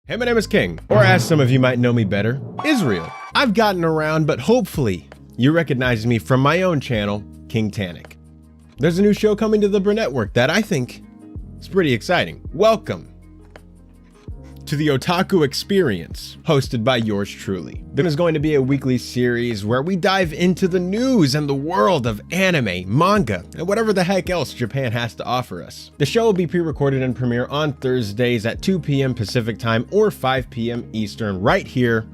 Hey, my name is King, or as some of you might know me better, Israel. I've gotten around, but hopefully you recognize me from my own channel, King Tannic. There's a new show coming to the Burnettwork that I think is pretty exciting. Welcome to the Otaku Experience, hosted by yours truly. There is going to be a weekly series where we dive into the news and the world of anime, manga, and whatever the heck else Japan has to offer us. The show will be pre-recorded and premiere on Thursdays at 2 p.m. Pacific Time or 5 p.m. Eastern right here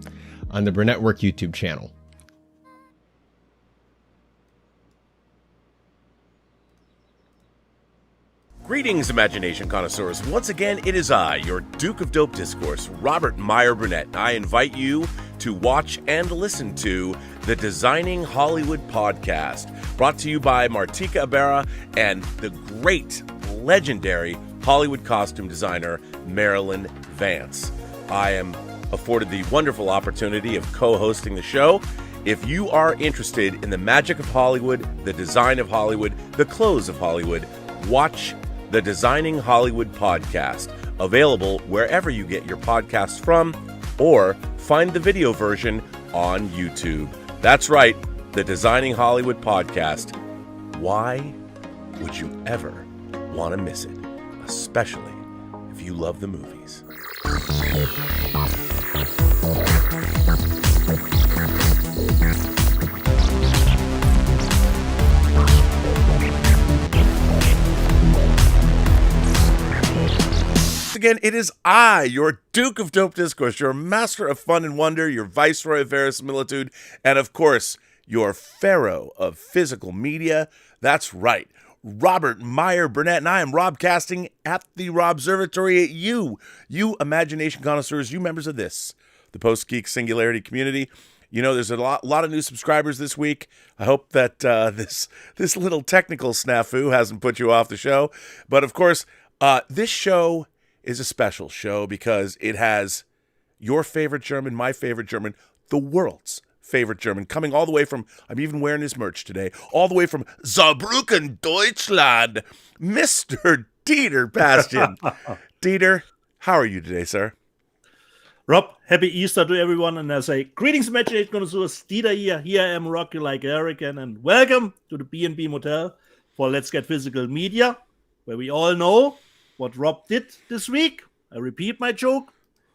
on the Burnettwork YouTube channel. Greetings, imagination connoisseurs. Once again, it is I, your Duke of Dope Discourse, Robert Meyer Burnett. I invite you to watch and listen to the Designing Hollywood podcast, brought to you by Martika Ibarra and the great, legendary Hollywood costume designer, Marilyn Vance. I am afforded the wonderful opportunity of co-hosting the show. If you are interested in the magic of Hollywood, the design of Hollywood, the clothes of Hollywood, watch the Designing Hollywood podcast, available wherever you get your podcasts from, or find the video version on YouTube. That's right, the Designing Hollywood podcast. Why would you ever want to miss it? Especially if you love the movies. Again, it is I, your Duke of Dope Discourse, your master of fun and wonder, your viceroy of verisimilitude, and of course, your pharaoh of physical media. That's right, Robert Meyer Burnett, and I am Robcasting at the Robservatory at you imagination connoisseurs, you members of this, the Post-Geek Singularity community. You know, there's a lot of new subscribers this week. I hope that this little technical snafu hasn't put you off the show. But of course, this show is a special show because it has your favorite German, my favorite German, the world's favorite German, coming all the way from, I'm even wearing his merch today, all the way from Saarbrücken, Deutschland, Mr. Dieter Bastian. Dieter, how are you today, sir? Rob, happy Easter to everyone, and I say, greetings, imagination connoisseurs, Dieter here. Here I am, rock you like Eric, and welcome to the B&B Motel for Let's Get Physical Media, where we all know what Rob did this week. I repeat my joke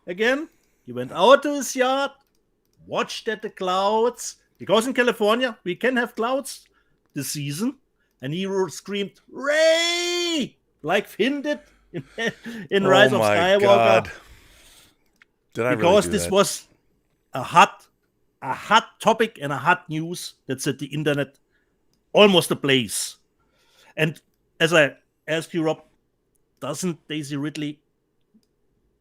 again. He went out to his yard, watched at the clouds, because in California we can have clouds this season, and he screamed, "Ray!" like Finn did in Rise of Skywalker. God. Did I because really do this that? was a hot topic and a hot news that set the internet almost ablaze. And as I asked you, Rob, doesn't Daisy Ridley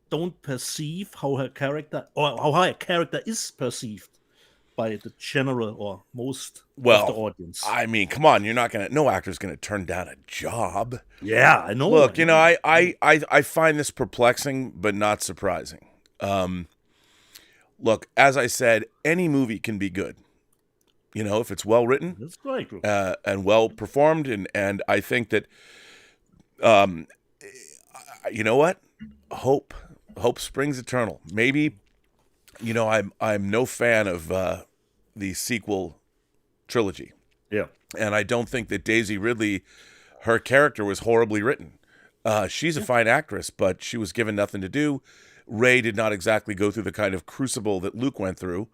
don't perceive how her character, or how her character is perceived by the general or most of the audience? I mean, come on, no actor's gonna turn down a job. Yeah, I know. Look, I find this perplexing, but not surprising. Look, as I said, any movie can be good. You know, if it's well written, That's right, and well performed, and I think that, you know what? Hope springs eternal. Maybe, you know, I'm no fan of the sequel trilogy. Yeah, And I don't think that Daisy Ridley, her character was horribly written. She's a fine actress, but she was given nothing to do. Rey did not exactly go through the kind of crucible that Luke went through.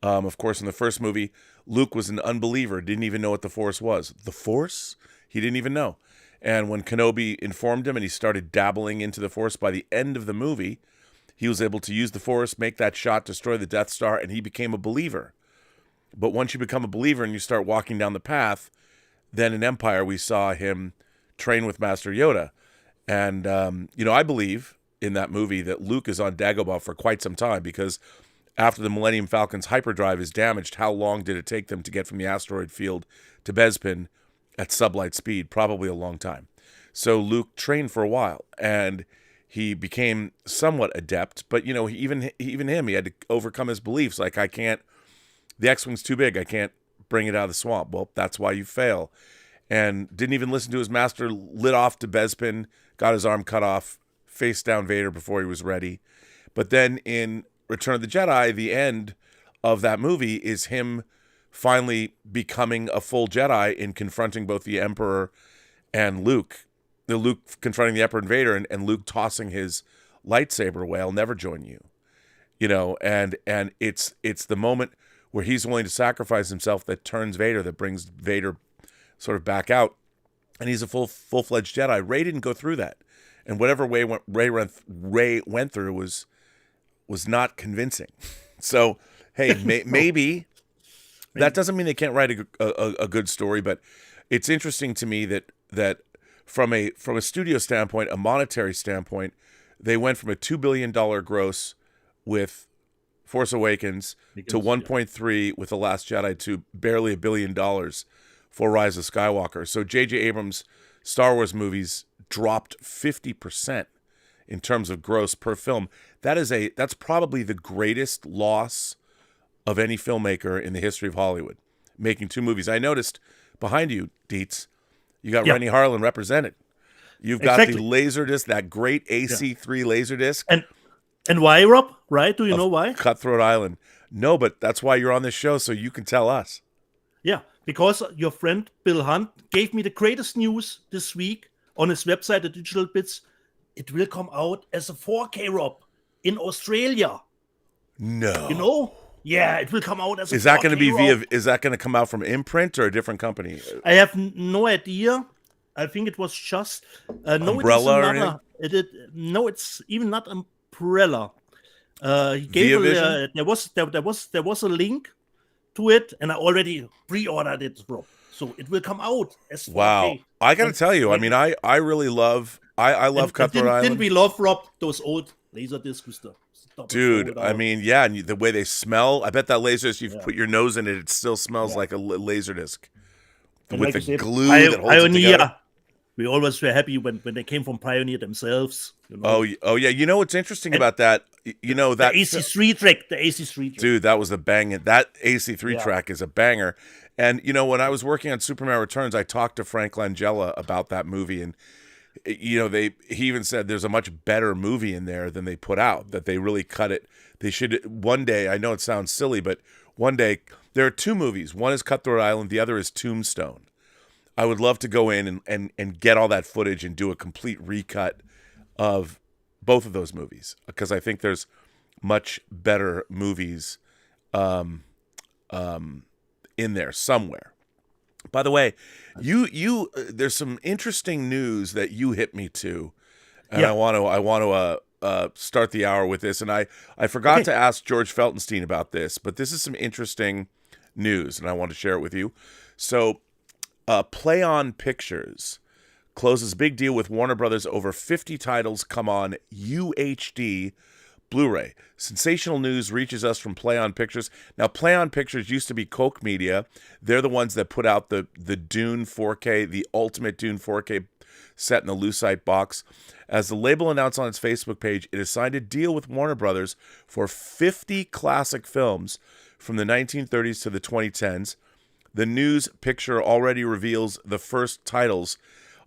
Of course, in the first movie, Luke was an unbeliever, didn't even know what the Force was. The Force? He didn't even know. And when Kenobi informed him and he started dabbling into the Force, by the end of the movie, he was able to use the Force, make that shot, destroy the Death Star, and he became a believer. But once you become a believer and you start walking down the path, then in Empire we saw him train with Master Yoda. And, you know, I believe in that movie that Luke is on Dagobah for quite some time, because after the Millennium Falcon's hyperdrive is damaged, how long did it take them to get from the asteroid field to Bespin at sublight speed? Probably a long time. So Luke trained for a while, and he became somewhat adept. But, you know, even him, he had to overcome his beliefs. Like, the X-Wing's too big. I can't bring it out of the swamp. Well, that's why you fail. And didn't even listen to his master, lit off to Bespin, got his arm cut off, faced down Vader before he was ready. But then in Return of the Jedi, the end of that movie is him finally becoming a full Jedi in confronting both the Emperor and Luke. The Luke confronting the Emperor and Vader, and Luke tossing his lightsaber away. I'll never join you. You know, and it's the moment where he's willing to sacrifice himself that turns Vader, that brings Vader sort of back out, and he's a full-fledged Jedi. Rey didn't go through that, and whatever Rey went through was not convincing. So hey, maybe that doesn't mean they can't write a good story, but it's interesting to me that from a studio standpoint, a monetary standpoint, they went from a $2 billion gross with Force Awakens to 1.3 with The Last Jedi to barely $1 billion for Rise of Skywalker. So J.J. Abrams' Star Wars movies dropped 50% in terms of gross per film. That's probably the greatest loss of any filmmaker in the history of Hollywood, making 2 movies. I noticed behind you, Dietz, you got Rennie Harlan represented. You've got the Laserdisc, that great AC3 Laserdisc. And why, Rob? Right? Do you know why? Cutthroat Island. No, but that's why you're on this show, so you can tell us. Yeah, because your friend Bill Hunt gave me the greatest news this week on his website, The Digital Bits. It will come out as a 4K, Rob, in Australia. No. You know? Yeah, it will come out as a 4K. Is that going to be is that going to come out from Imprint or a different company? I have no idea. I think it was just Umbrella or anything? It's even not Umbrella. He gave there was a link to it, and I already pre-ordered it, bro. So it will come out as 4K. Wow. I got to tell you, I mean, I really love Cutthroat Island. Didn't we love, Rob, those old Laserdisc with the dude, I mean, yeah, and the way they smell, I bet that Laserdisc, you've put your nose in it, it still smells like a Laserdisc. With like the glue that holds it together. We always were happy when they came from Pioneer themselves. You know? Oh yeah. You know what's interesting about that? You know that the AC3 track. The AC3 track. Dude, that was a banging. That AC3 track is a banger. And you know, when I was working on Superman Returns, I talked to Frank Langella about that movie, and you know, he even said there's a much better movie in there than they put out. That they really cut it. They should one day. I know it sounds silly, but one day there are 2 movies. One is Cutthroat Island. The other is Tombstone. I would love to go in and get all that footage and do a complete recut of both of those movies, because I think there's much better movies in there somewhere. By the way, you there's some interesting news that you hit me to, and I want to start the hour with this, and I forgot to ask George Feltenstein about this, but this is some interesting news, and I want to share it with you. So. Play On Pictures closes big deal with Warner Brothers. Over 50 titles come on UHD Blu-ray. Sensational news reaches us from Play On Pictures. Now, Play On Pictures used to be Koch Media. They're the ones that put out the Dune 4K, the ultimate Dune 4K set in the Lucite box. As the label announced on its Facebook page, it has signed a deal with Warner Brothers for 50 classic films from the 1930s to the 2010s. The news picture already reveals the first titles.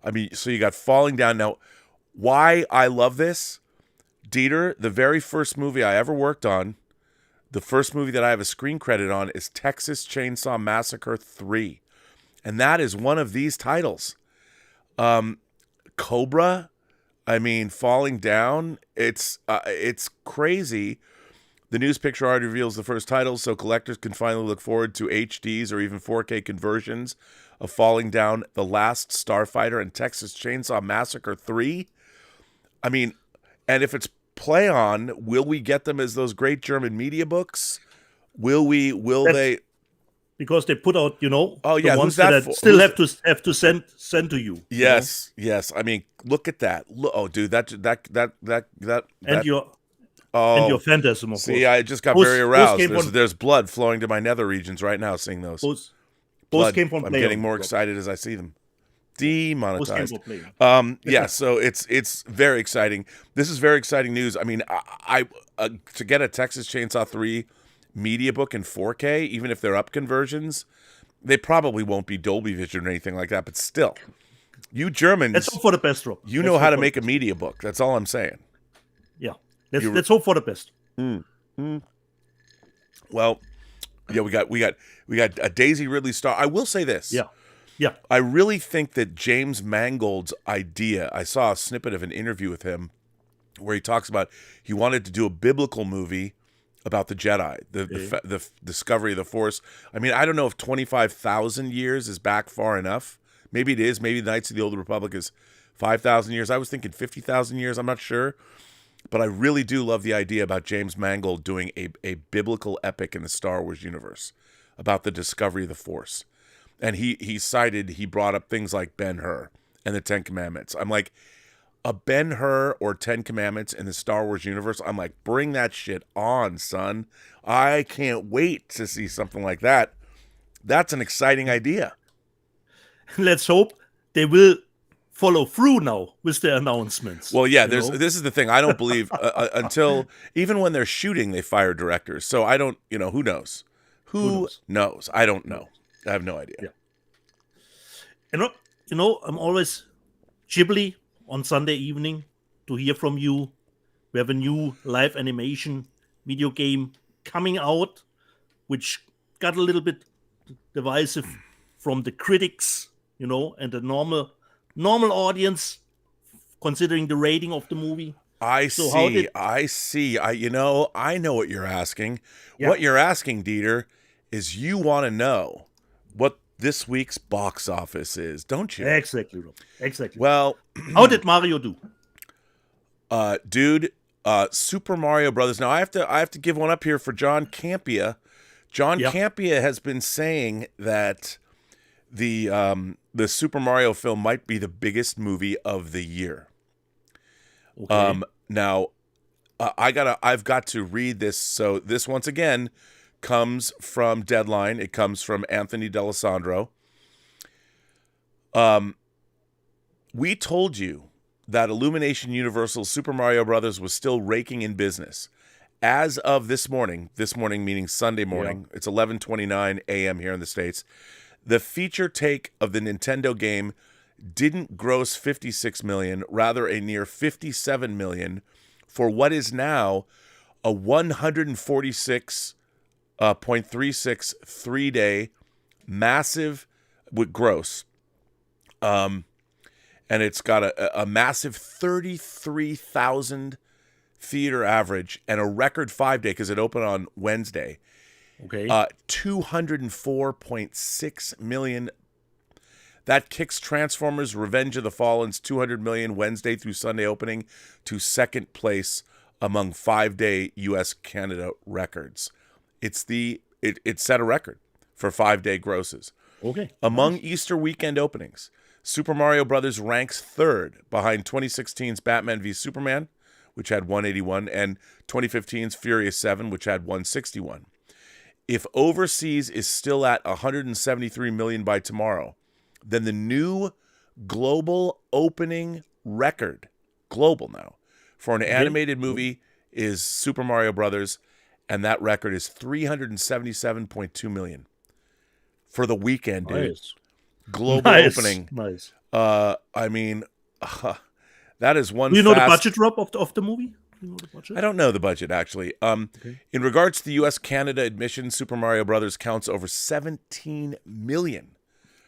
I mean, so you got Falling Down. Now, why I love this, Dieter, the very first movie I ever worked on, the first movie that I have a screen credit on is Texas Chainsaw Massacre 3. And that is one of these titles. Cobra, I mean, Falling Down, it's crazy. The news picture already reveals the first titles, so collectors can finally look forward to HDs or even 4K conversions of Falling Down, The Last Starfighter, and Texas Chainsaw Massacre 3. I mean, and if it's Play On, will we get them as those great German media books? Will they? Because they put out, you know, the ones that still have to send to you. Yes, yes. I mean, look at that. Oh, dude, that and your Phantasm, of see, course. I just got very aroused. There's blood flowing to my nether regions right now seeing those. Both came from I'm Play getting On, more Rob. excited as I see them. Demonetized. Both came from Play On. Yeah, so it's very exciting. This is very exciting news. I mean, I to get a Texas Chainsaw 3 media book in 4K, even if they're up conversions, they probably won't be Dolby Vision or anything like that, but still. You Germans, Let's hope for the best, Rob. You know how to make a media book. That's all I'm saying. Yeah. Let's hope for the best. Well, yeah, we got a Daisy Ridley star. I will say this. Yeah. I really think that James Mangold's idea, I saw a snippet of an interview with him where he talks about he wanted to do a biblical movie about the Jedi, the discovery of the Force. I mean, I don't know if 25,000 years is back far enough. Maybe it is. Maybe the Knights of the Old Republic is 5,000 years. I was thinking 50,000 years. I'm not sure. But I really do love the idea about James Mangold doing a biblical epic in the Star Wars universe about the discovery of the Force. And he brought up things like Ben-Hur and the Ten Commandments. I'm like, a Ben-Hur or Ten Commandments in the Star Wars universe, I'm like, bring that shit on, son. I can't wait to see something like that. That's an exciting idea. Let's hope they will follow through now with their announcements. Well, yeah, this is the thing. I don't believe until even when they're shooting, they fire directors. So I don't, who knows? Who knows? I don't know. I have no idea. Yeah. I'm always Ghibli on Sunday evening to hear from you. We have a new live animation video game coming out, which got a little bit divisive from the critics, and the normal audience, considering the rating of the movie. I see. I know what you're asking. Yeah. What you're asking, Dieter, is you want to know what this week's box office is, don't you? Exactly, Rob. Exactly. Well, how did Mario do? Dude, Super Mario Brothers. Now I have to give one up here for John Campea. John Campea has been saying that the Super Mario film might be the biggest movie of the year. Okay. Now, I've got to read this. So this once again comes from Deadline. It comes from Anthony D'Alessandro. We told you that Illumination Universal's Super Mario Brothers was still raking in business. As of this morning meaning Sunday morning, it's 11:29 a.m. here in the States, the feature take of the Nintendo game didn't gross 56 million, rather a near 57 million for what is now a 146.36 3-day massive with gross. And it's got a massive 33,000 theater average and a record 5-day because it opened on Wednesday. Okay. 204.6 million. That kicks Transformers Revenge of the Fallen's 200 million Wednesday through Sunday opening to second place among 5-day US Canada records. It set a record for 5-day grosses. Okay. Among Easter weekend openings, Super Mario Brothers ranks third behind 2016's Batman v Superman, which had 181, and 2015's Furious 7, which had 161. If overseas is still at 173 million by tomorrow, then the new global opening record, global now, for an animated movie is Super Mario Brothers, and that record is 377.2 million for the weekend, dude. Nice. Global opening. Nice. That is one. Do you know the budget drop of the movie? Do you know the budget? I don't know the budget actually. In regards to the U.S. Canada admission, Super Mario Brothers counts over 17 million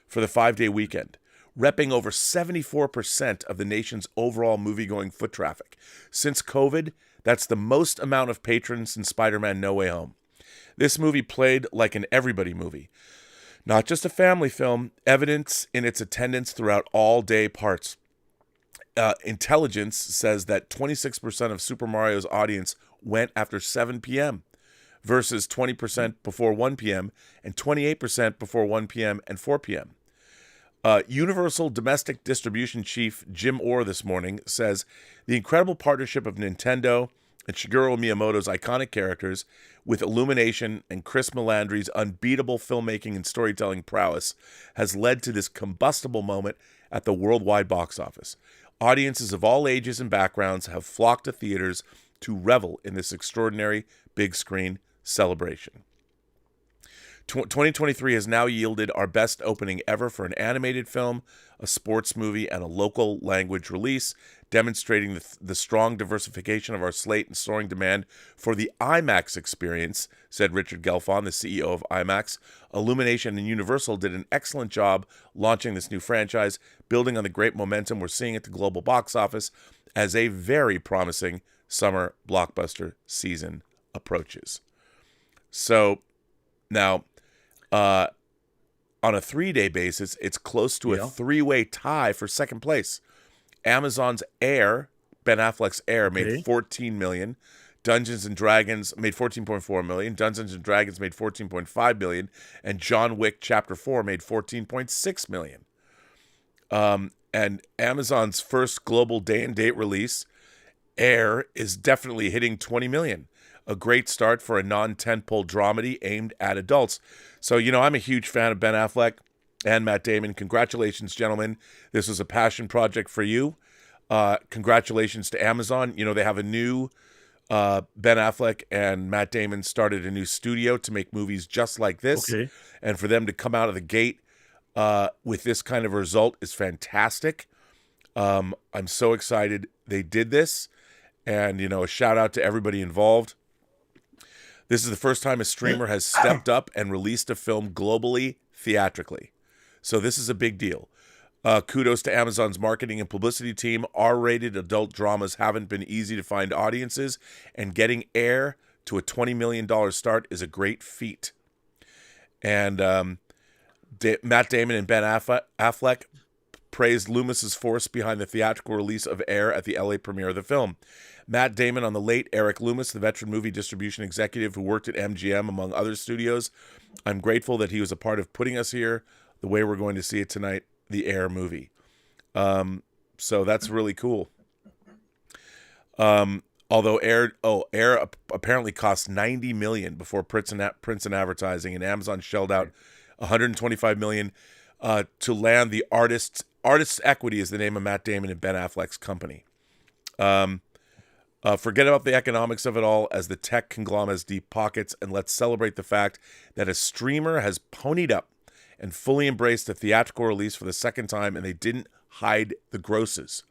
for the 5-day weekend, repping over 74% of the nation's overall movie-going foot traffic. Since COVID, that's the most amount of patrons since Spider-Man No Way Home. This movie played like an everybody movie, not just a family film, evidence in its attendance throughout all day parts. Intelligence says that 26% of Super Mario's audience went after 7 p.m. versus 20% before 1 p.m. and 28% before 1 p.m. and 4 p.m. Universal Domestic Distribution Chief Jim Orr this morning says the incredible partnership of Nintendo and Shigeru Miyamoto's iconic characters with Illumination and Chris Melandri's unbeatable filmmaking and storytelling prowess has led to this combustible moment at the worldwide box office. Audiences of all ages and backgrounds have flocked to theaters to revel in this extraordinary big screen celebration. 2023 has now yielded our best opening ever for an animated film, a sports movie, and a local language release, demonstrating the strong diversification of our slate and soaring demand for the IMAX experience, said Richard Gelfond, the CEO of IMAX. Illumination and Universal did an excellent job launching this new franchise, building on the great momentum we're seeing at the global box office as a very promising summer blockbuster season approaches. So now, on a 3-day basis, it's close to a 3-way tie for second place. Amazon's Air, Ben Affleck's Air, made $14 million. Dungeons and Dragons made $14.4 million. Dungeons and Dragons made $14.5 million, and John Wick Chapter 4 made $14.6 million. And Amazon's first global day-and-date release, Air, is definitely hitting $20 million. A great start for a non-tentpole dramedy aimed at adults. So, I'm a huge fan of Ben Affleck and Matt Damon. Congratulations, gentlemen. This was a passion project for you. Congratulations to Amazon. They have a new Ben Affleck and Matt Damon started a new studio to make movies just like this. Okay. And for them to come out of the gate with this kind of result is fantastic. I'm so excited they did this. And, a shout out to everybody involved. This is the first time a streamer has stepped up and released a film globally, theatrically. So this is a big deal. Kudos to Amazon's marketing and publicity team. R-rated adult dramas haven't been easy to find audiences, and getting Air to a $20 million start is a great feat. And Matt Damon and Ben Affleck praised Loomis's force behind the theatrical release of Air at the LA premiere of the film. Matt Damon on the late Eric Loomis, the veteran movie distribution executive who worked at MGM, among other studios. I'm grateful that he was a part of putting us here the way we're going to see it tonight, the Air movie. So that's really cool. Although Air apparently cost $90 million before prints and advertising, and Amazon shelled out $125 million to land the Artists Equity is the name of Matt Damon and Ben Affleck's company. Forget about the economics of it all, as the tech conglomerate has deep pockets, and let's celebrate the fact that a streamer has ponied up and fully embraced a theatrical release for the second time, and they didn't hide the grosses.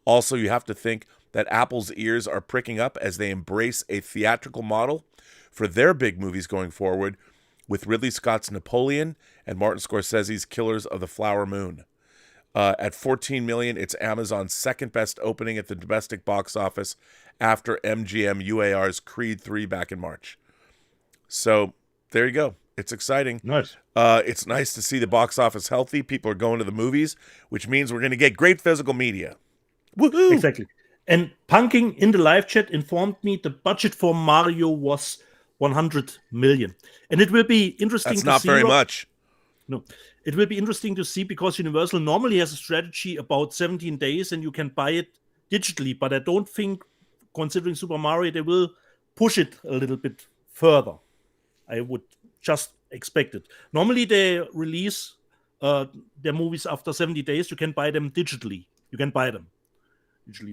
Also, you have to think that Apple's ears are pricking up as they embrace a theatrical model for their big movies going forward, with Ridley Scott's Napoleon and Martin Scorsese's Killers of the Flower Moon. At $14 million, it's Amazon's second best opening at the domestic box office after MGM UAR's Creed 3 back in March. So there you go. It's exciting. Nice. It's nice to see the box office healthy. People are going to the movies, which means we're going to get great physical media. Woohoo! Exactly. And Punking in the live chat informed me the budget for Mario was 100 million. And it will be interesting to see. That's not very much. No. It will be interesting to see, because Universal normally has a strategy about 17 days and you can buy it digitally. But I don't think, considering Super Mario, they will push it a little bit further. I would just expect it. Normally they release their movies after 70 days. You can buy them digitally.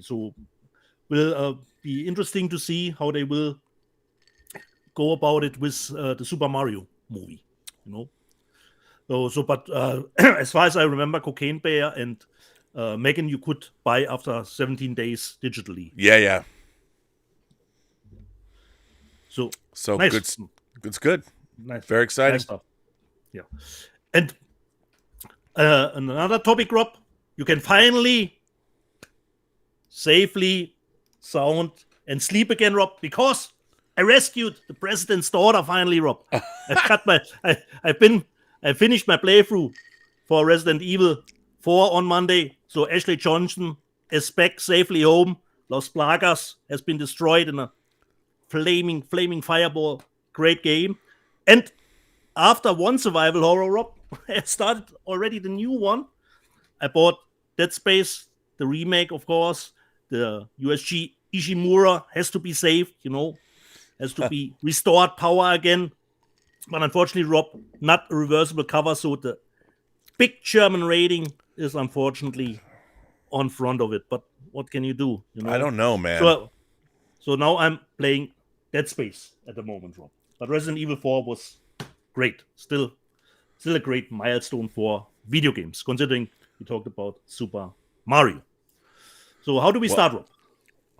So will be interesting to see how they will go about it with the Super Mario movie, But as far as I remember, Cocaine Bear and Megan, you could buy after 17 days digitally. Yeah. So nice. It's good. Nice. Very exciting. Nice stuff. Yeah. And another topic, Rob, you can finally safely sound and sleep again, Rob, because I rescued the president's daughter finally, Rob. I finished my playthrough for Resident Evil 4 on Monday. So Ashley Johnson is back safely home. Las Plagas has been destroyed in a flaming fireball. Great game. And after one survival horror, Rob, I started already the new one. I bought Dead Space, the remake, of course. The USG Ishimura has to be saved, has to be restored power again. But unfortunately, Rob, not a reversible cover, so the big German rating is unfortunately on front of it. But what can you do? I don't know, man. So now I'm playing Dead Space at the moment, Rob. But Resident Evil 4 was great. Still a great milestone for video games, considering we talked about Super Mario. So how do we start, Rob?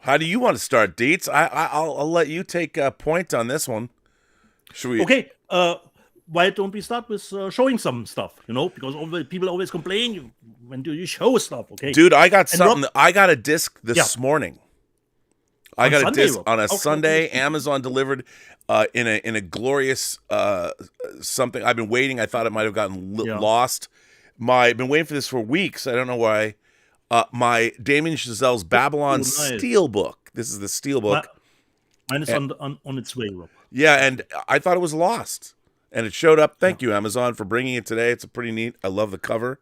How do you want to start, Dietz? I'll let you take a point on this one. Should we? Okay. Why don't we start with showing some stuff? Because people always complain. When do you show stuff? Okay, Dude, I got And something. Rob- I got a disc this morning. I On got Sunday, a disc Rob? on a Okay. Sunday. Amazon delivered in a glorious something. I've been waiting. I thought it might have gotten lost. I've been waiting for this for weeks. I don't know why. My Damien Chazelle's Babylon Steelbook. This is the Steelbook. Mine is on its way, Rob. Yeah, and I thought it was lost. And it showed up. Thank you, Amazon, for bringing it today. It's a pretty neat. I love the cover.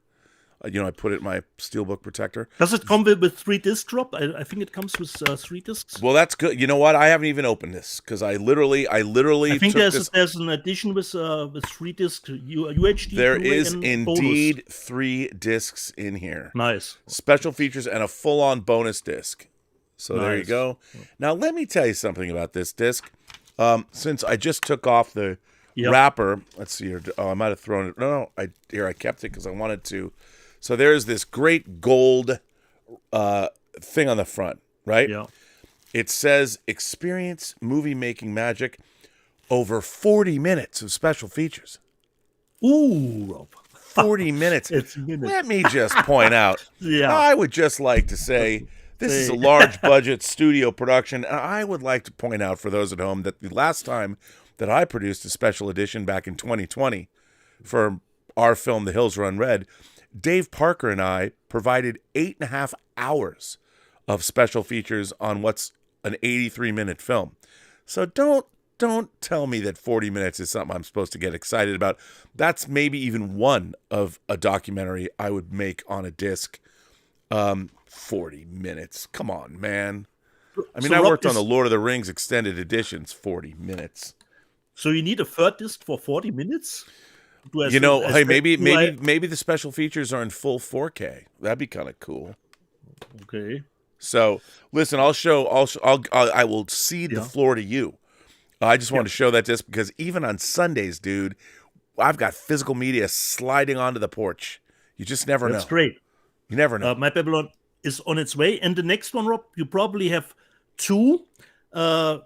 I put it in my Steelbook protector. Does it come with 3 discs, Rob? I think it comes with 3 discs. Well, that's good. You know what? I haven't even opened this because I literally I think took this. there's an edition with 3 discs UHD. There Blu-ray is and indeed bonus. 3 discs in here. Nice. Special features and a full-on bonus disc. So there you Nice. go. Now let me tell you something about this disc. Since I just took off the wrapper, let's see here. Oh, I might have thrown it. No, I kept it because I wanted to. So there's this great gold thing on the front, right? Yeah. It says experience movie making magic over 40 minutes of special features. Ooh, Rob. 40 minutes. It's minutes. Let me just point out, Yeah. I would just like to say this is a large budget studio production. And I would like to point out for those at home that the last time that I produced a special edition back in 2020 for our film, The Hills Run Red, Dave Parker and I provided 8.5 hours of special features on what's an 83-minute film. So don't tell me that 40 minutes is something I'm supposed to get excited about. That's maybe even one of a documentary I would make on a disc. 40 minutes. Come on, man. I mean, So I Rob, worked on the Lord of the Rings extended editions, 40 minutes. So you need a 3rd disc for 40 minutes? Hey, maybe the special features are in full 4K. That'd be kind of cool. Okay. So, listen, I will cede the floor to you. I just wanted to show that disc because even on Sundays, dude, I've got physical media sliding onto the porch. You just never know. That's great. You never know. My Babylon is on its way. And the next one, Rob, you probably have 2 that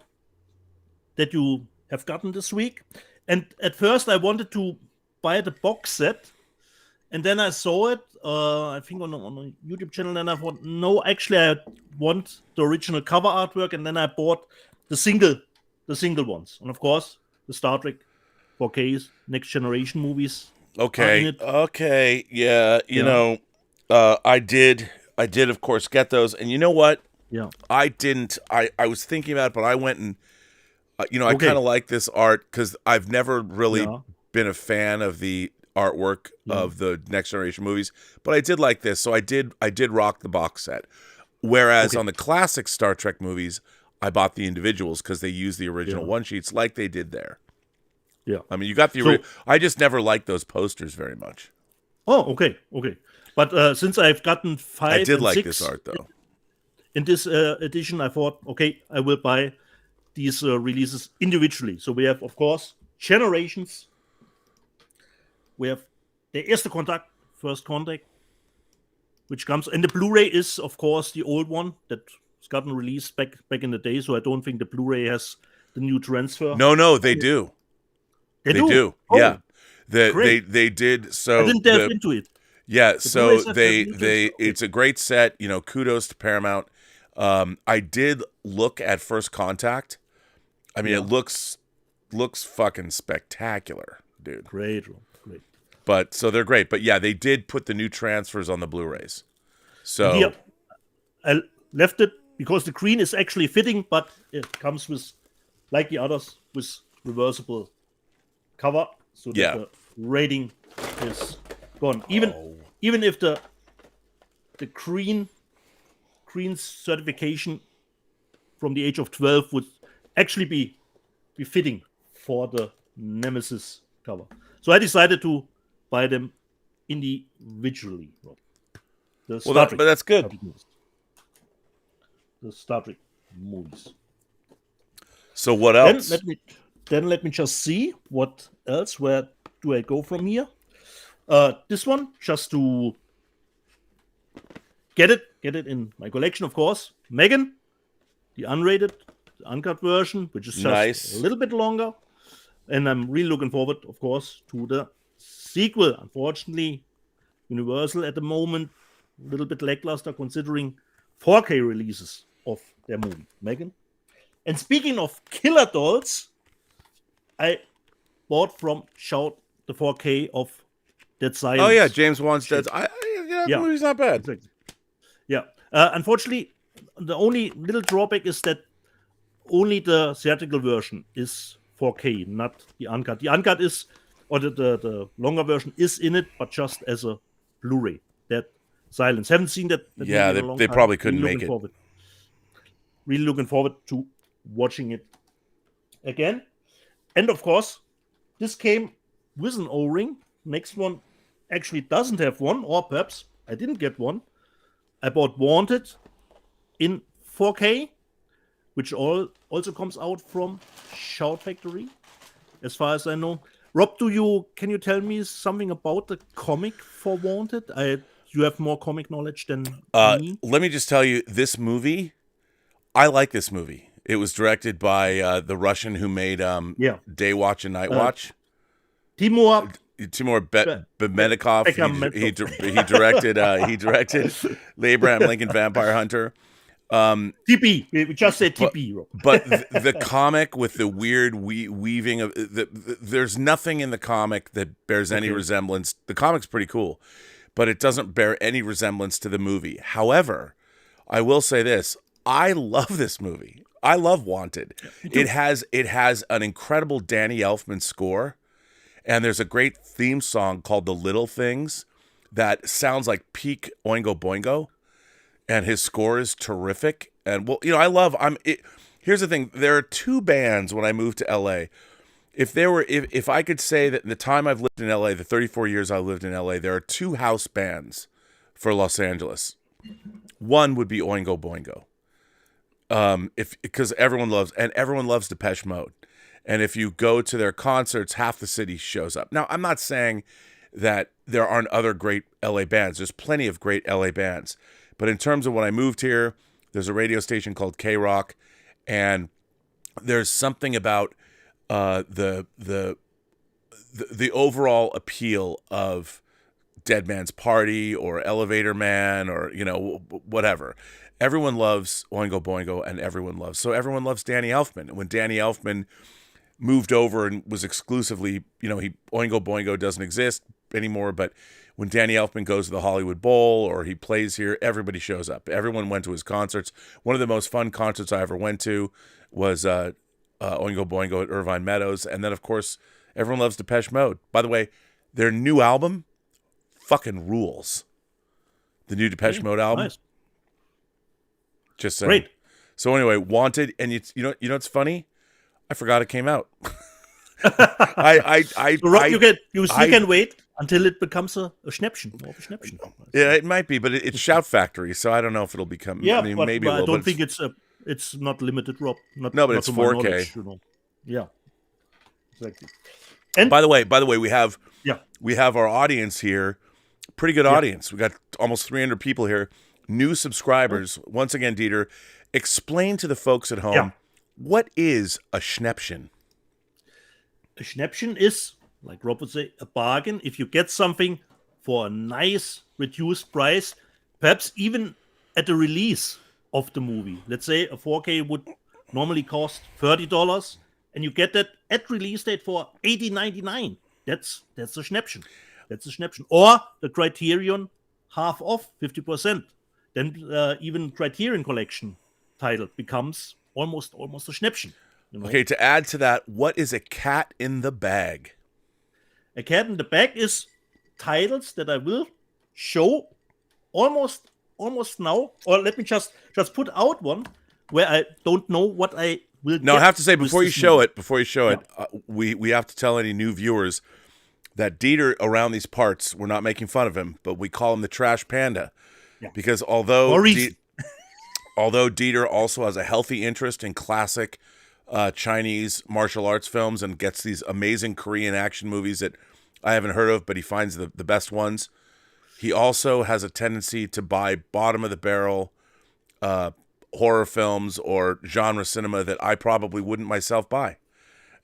you have gotten this week. And at first I wanted to buy the box set. And then I saw it, I think on a YouTube channel. And I thought, no, actually I want the original cover artwork. And then I bought the single ones. And of course, the Star Trek 4Ks, Next Generation movies. Okay. Yeah. You know, I did of course get those. And you know what? Yeah. I didn't. I was thinking about it, but I went and I kind of like this art because I've never really been a fan of the artwork of the Next Generation movies, but I did like this, so I did rock the box set. Whereas on the classic Star Trek movies, I bought the individuals because they used the original one sheets like they did there. Yeah. I mean, you got the I just never liked those posters very much. Oh, okay. But since I've gotten 5 I did and like 6 this art though. in this edition, I thought, okay, I will buy these releases individually. So we have, of course, Generations. We have Der Erste Kontakt, First Contact, which comes, and the Blu-ray is, of course, the old one that's gotten released back in the day. So I don't think the Blu-ray has the new transfer. No, they do. They do. Oh, yeah, great. they did. So I didn't delve into it. Yeah, so Blu-rays they it's a great set. You know, kudos to Paramount. I did look at First Contact. I mean, it looks fucking spectacular, dude. Great. But so they're great. But yeah, they did put the new transfers on the Blu-rays. So here, I left it because the green is actually fitting, but it comes with, like the others, with reversible cover, so that the rating is gone. Even if the green certification from the age of 12 would actually be fitting for the Nemesis cover. So I decided to buy them individually. But that's good. The Star Trek movies. So what else? Then let me just see what else? Where do I go from here? This one, just to get it in my collection, of course. Megan, the unrated, the uncut version, which is just Nice. a little bit longer. And I'm really looking forward, of course, to the sequel. Unfortunately, Universal at the moment, a little bit lackluster considering 4K releases of their movie. Megan? And speaking of killer dolls, I bought from Shout the 4K of Dead Silence. Oh yeah, James Wan's Dead. The movie's not bad. Exactly. Yeah. Unfortunately, the only little drawback is that only the theatrical version is 4K, not the uncut. The uncut is, or the longer version is in it, but just as a Blu-ray. Dead Silence. Haven't seen that. Yeah, movie in a long they time. probably couldn't Really make it. Really looking forward to watching it again. And of course, this came with an O-ring. Next one actually doesn't have one, or perhaps I didn't get one. I bought Wanted in 4K, which also comes out from Shout Factory, as far as I know. Rob, can you tell me something about the comic for Wanted? You have more comic knowledge than me. Let me just tell you, this movie, I like this movie. It was directed by the Russian who made Day Watch and Night Watch. Timur Bemedikov. He directed the Abraham Lincoln Vampire Hunter. TP. We just said TP. But the comic with the weird weaving of there's nothing in the comic that bears any resemblance. The comic's pretty cool, but it doesn't bear any resemblance to the movie. However, I will say this: I love this movie. I love Wanted. It has an incredible Danny Elfman score, and there's a great theme song called "The Little Things" that sounds like peak Oingo Boingo. And his score is terrific. And here's the thing. There are two bands when I moved to LA. If I could say that in the time I've lived in LA, the 34 years I lived in LA, there are two house bands for Los Angeles. One would be Oingo Boingo. Because everyone loves Depeche Mode. And if you go to their concerts, half the city shows up. Now, I'm not saying that there aren't other great LA bands. There's plenty of great LA bands. But in terms of when I moved here, there's a radio station called K-Rock, and there's something about the overall appeal of Dead Man's Party or Elevator Man or whatever. Everyone loves Oingo Boingo, and everyone loves Danny Elfman. And when Danny Elfman moved over and was exclusively, Oingo Boingo doesn't exist anymore, but when Danny Elfman goes to the Hollywood Bowl or he plays here, everybody shows up. Everyone went to his concerts. One of the most fun concerts I ever went to was Oingo Boingo at Irvine Meadows. And then, of course, everyone loves Depeche Mode. By the way, their new album fucking rules. The new Depeche Mode album. Nice. Just saying. Great. So anyway, Wanted, and you know what's funny? I forgot it came out. You can wait until it becomes a Schnäppchen. More of a Schnäppchen. Yeah, it might be, but it's Shout Factory, so I don't know if it'll become. Yeah, but maybe I don't think it's not limited, Rob. No, but it's 4K. Yeah, exactly. And by the way, we have our audience here. Pretty good audience. We got almost 300 people here. New subscribers. Once again, Dieter, explain to the folks at home what is a Schnäppchen. A Schnäppchen is, like Rob would say, a bargain. If you get something for a nice reduced price, perhaps even at the release of the movie. Let's say a 4K would normally cost $30, and you get that at release date for $80.99. That's a Schnäppchen. That's a Schnäppchen. Or the Criterion half off, 50%. Then even Criterion Collection title becomes almost a Schnäppchen. Okay, to add to that, what is a cat in the bag? A cat in the bag is titles that I will show almost now. Or let me just put out one where I don't know what I will. No, I have to say before you show it, we have to tell any new viewers that Dieter around these parts, we're not making fun of him, but we call him the Trash Panda, because although Dieter also has a healthy interest in classic Chinese martial arts films and gets these amazing Korean action movies that I haven't heard of, but he finds the best ones. He also has a tendency to buy bottom of the barrel horror films or genre cinema that I probably wouldn't myself buy.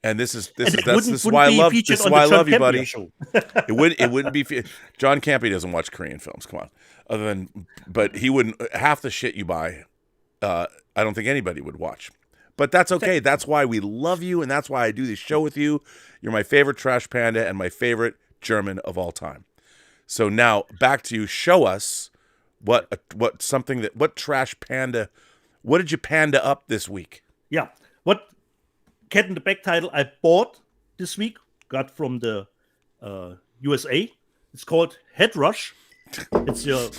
And this is why I love you, buddy. It wouldn't be John Campy doesn't watch Korean films. Come on, but he wouldn't half the shit you buy. I don't think anybody would watch. But that's okay. That's why we love you, and that's why I do this show with you. You're my favorite trash panda and my favorite German of all time. So now back to you. Show us what trash panda. What did you panda up this week? Yeah, what Cat in the Bag title I bought this week, got from the USA. It's called Head Rush. It's a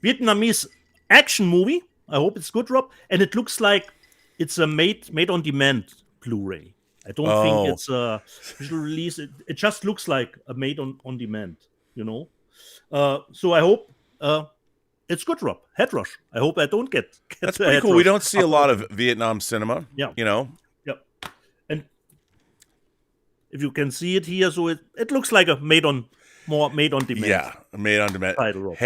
Vietnamese action movie. I hope it's good, Rob. And it looks like it's a made on demand Blu-ray. I don't think it's a visual release. It just looks like a made on demand, you know. So I hope it's good, Rob. Head Rush. I hope I don't get That's pretty cool. rush. We don't see a lot of Vietnam cinema. Yeah. You know. Yep. And if you can see it here, so it looks like a made on demand. Yeah, made on demand. Title, Rob.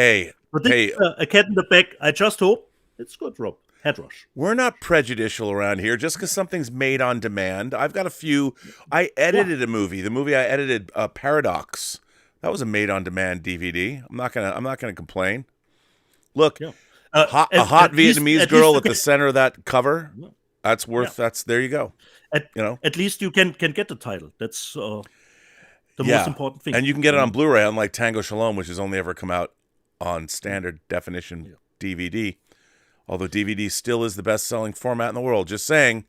But this a Cat in the Bag. I just hope it's good, Rob. Head Rush. We're not prejudicial around here just because something's made on demand. I've got a few. I edited a movie. The movie I edited, Paradox. That was a made on demand DVD. I'm not gonna complain. Look, a hot Vietnamese girl at the center of that cover. That's worth. Yeah. That's there you go. At least you can get the title. That's the most important thing. And you can get it on Blu-ray, unlike Tango Shalom, which has only ever come out on standard definition DVD. Although DVD still is the best-selling format in the world. Just saying,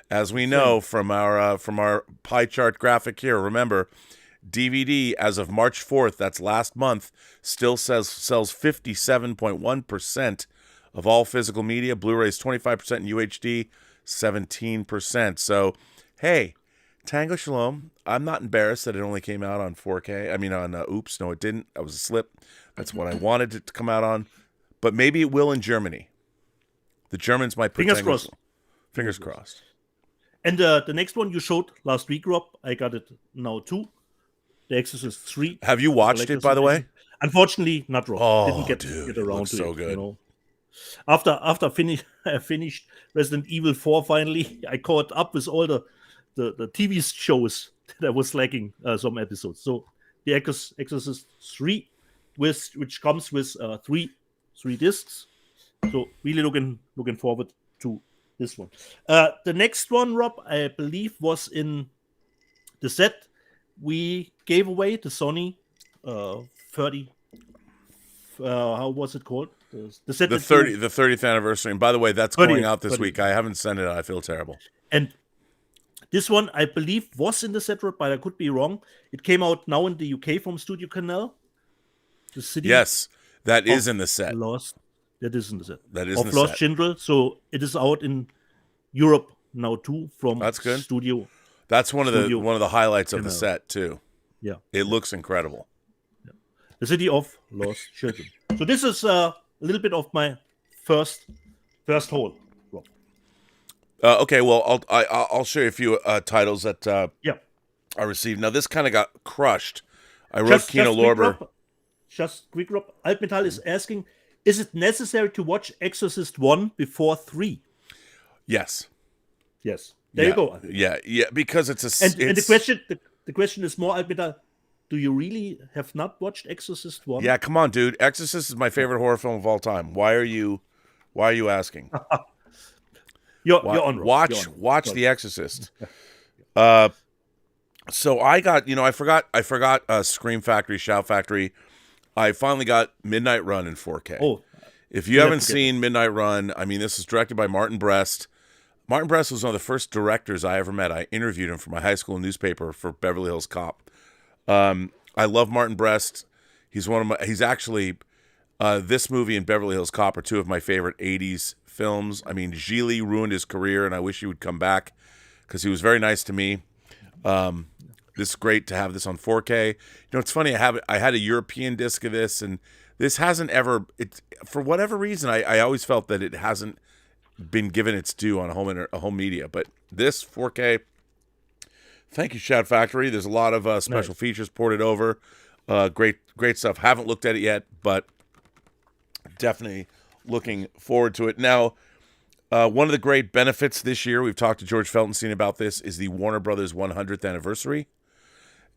as we know from our pie chart graphic here. Remember, DVD as of March 4th, that's last month, still sells 57.1% of all physical media. Blu-ray's 25% in UHD, 17%. So, hey, Tango Shalom. I'm not embarrassed that it only came out on 4K. I mean, oops, no, it didn't. That was a slip. That's what I wanted it to come out on. But maybe it will in Germany. The Germans might put Fingers crossed. Fingers crossed. And the next one you showed last week, Rob, I got it now too. The Exorcist 3. Have you watched it, by the way? Unfortunately, not, Rob. Oh, didn't get around to so it. good. You know? After I finished Resident Evil 4 finally, I caught up with all the TV shows that I was lacking some episodes. So the Exorcist 3, which comes with three discs. So really looking forward to this one. The next one, Rob, I believe was in the set we gave away, the Sony 30. How was it called? The set. The 30th anniversary. And by the way, that's going out this week. I haven't sent it out. I feel terrible. And this one, I believe, was in the set, Rob, but I could be wrong. It came out now in the UK from Studio Canal. The city. Yes, that is in the set. That is in the set. That is in the Lost set. Schindler. So it is out in Europe now too from That's good. Studio. That's one of the highlights of the set too. Yeah, it looks incredible. Yeah. The City of Lost Children. So this is a little bit of my first haul. Rob. Okay, well I'll show you a few titles that I received. Now this kind of got crushed. I wrote Kino Lorber. Just quick, Rob. Altmetall is asking, is it necessary to watch Exorcist 1 before 3? Yes. There you go. Yeah, because it's a... And the question is more, Altmetall, do you really have not watched Exorcist 1? Yeah, come on, dude. Exorcist is my favorite horror film of all time. Why are you asking? You're on, Rob. Watch The Exorcist. So I got, I forgot Scream Factory, Shout Factory. I finally got Midnight Run in 4K. Oh, if you haven't seen Midnight Run, I mean, this is directed by Martin Brest. Martin Brest was one of the first directors I ever met. I interviewed him for my high school newspaper for Beverly Hills Cop. I love Martin Brest. He's actually, this movie and Beverly Hills Cop are two of my favorite 80s films. I mean, Gigli ruined his career, and I wish he would come back because he was very nice to me. This is great to have this on 4K. It's funny. I had a European disc of this, and this hasn't ever. For whatever reason, I always felt that it hasn't been given its due on a home media. But this 4K, thank you, Shout Factory. There's a lot of special features ported over. Great stuff. Haven't looked at it yet, but definitely looking forward to it. Now, one of the great benefits this year, we've talked to George Feltenstein about this, is the Warner Brothers 100th anniversary.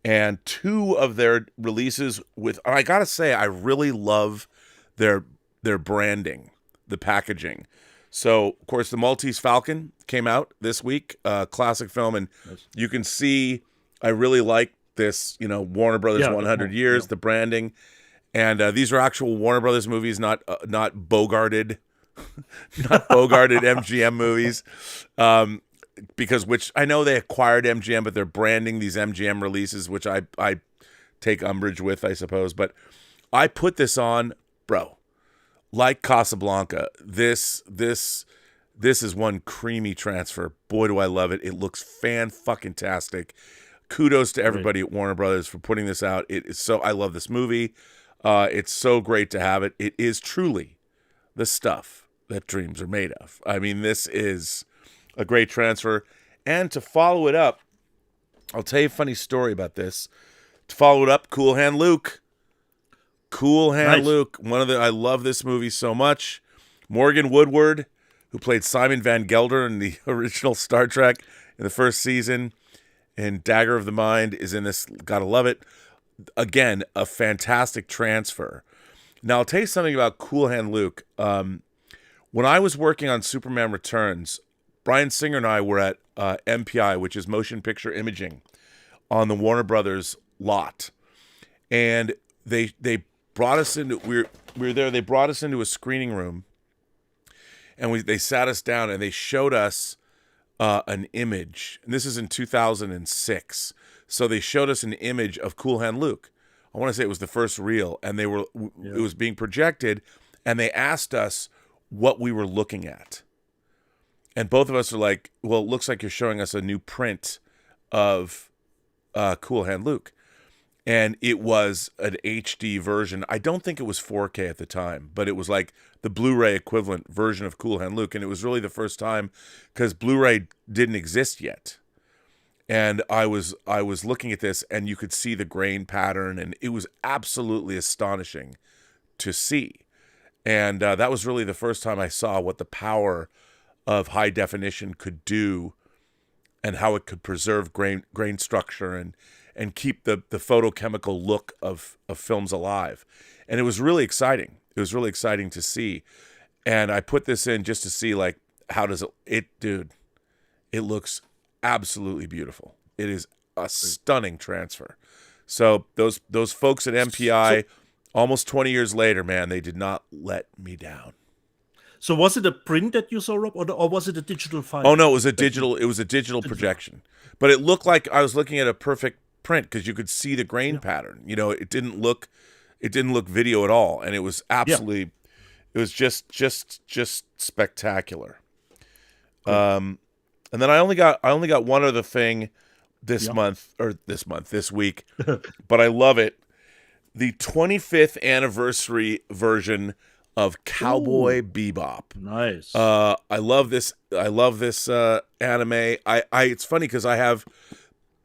And 2 of their releases I gotta say, I really love their branding, the packaging. So, of course, the Maltese Falcon came out this week, classic film, and you can see I really like this, Warner Brothers 100 years, the branding, and these are actual Warner Brothers movies, not bogarted, not bogarted MGM movies, which I know they acquired MGM, but they're branding these MGM releases, which I take umbrage with, I suppose. But I put this on, bro. Like Casablanca, this is one creamy transfer. Boy, do I love it. It looks fan-fucking-tastic. Kudos to everybody at Warner Brothers for putting this out. I love this movie. It's so great to have it. It is truly the stuff that dreams are made of. I mean, this is a great transfer. And to follow it up, I'll tell you a funny story about this. To follow it up, Cool Hand Luke. Luke. I love this movie so much. Morgan Woodward, who played Simon Van Gelder in the original Star Trek in the first season, and Dagger of the Mind is in this. Gotta love it. Again, a fantastic transfer. Now, I'll tell you something about Cool Hand Luke. When I was working on Superman Returns, Bryan Singer and I were at MPI, which is Motion Picture Imaging, on the Warner Brothers lot. And they brought us into, we were there, they brought us into a screening room, and they sat us down and they showed us an image. And this is in 2006. So they showed us an image of Cool Hand Luke. I want to say it was the first reel, and it was being projected, and they asked us what we were looking at. And both of us are like, well, it looks like you're showing us a new print of Cool Hand Luke. And it was an HD version. I don't think it was 4K at the time, but it was like the Blu-ray equivalent version of Cool Hand Luke. And it was really the first time, because Blu-ray didn't exist yet. And I was looking at this, and you could see the grain pattern, and it was absolutely astonishing to see. And that was really the first time I saw what the power of high definition could do, and how it could preserve grain structure and keep the photochemical look of films alive. And it was really exciting. It was really exciting to see. And I put this in just to see, like, how does dude, it looks absolutely beautiful. It is a stunning transfer. So those folks at MPI, almost 20 years later, man, they did not let me down. So was it a print that you saw, Rob, or was it a digital file? Oh no, it was a digital projection. But it looked like I was looking at a perfect print, because you could see the grain pattern. It didn't look video at all, and it was absolutely it was just spectacular. And then I only got one other thing this week, but I love it. The 25th anniversary version of Cowboy Bebop. Nice. I love this anime. It's funny because I have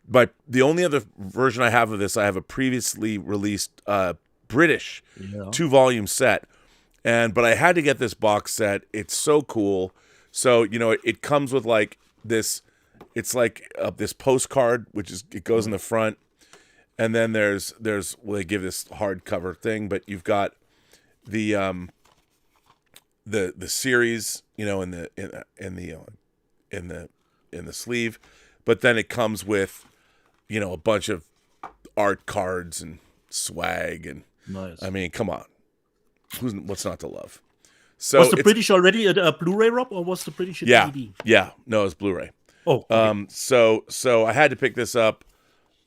the only other version I have of this, I have a previously released British 2-volume set. But I had to get this box set. It's so cool. So, it comes with like this, it's like this postcard, it goes in the front. And then there's they give this hardcover thing, but you've got the series, in the sleeve, but then it comes with, a bunch of art cards and swag, and nice. I mean, come on, what's not to love? So was the British already a Blu-ray, Rob, or was the British a DVD? Yeah, no, it's Blu-ray. Oh, okay. So I had to pick this up.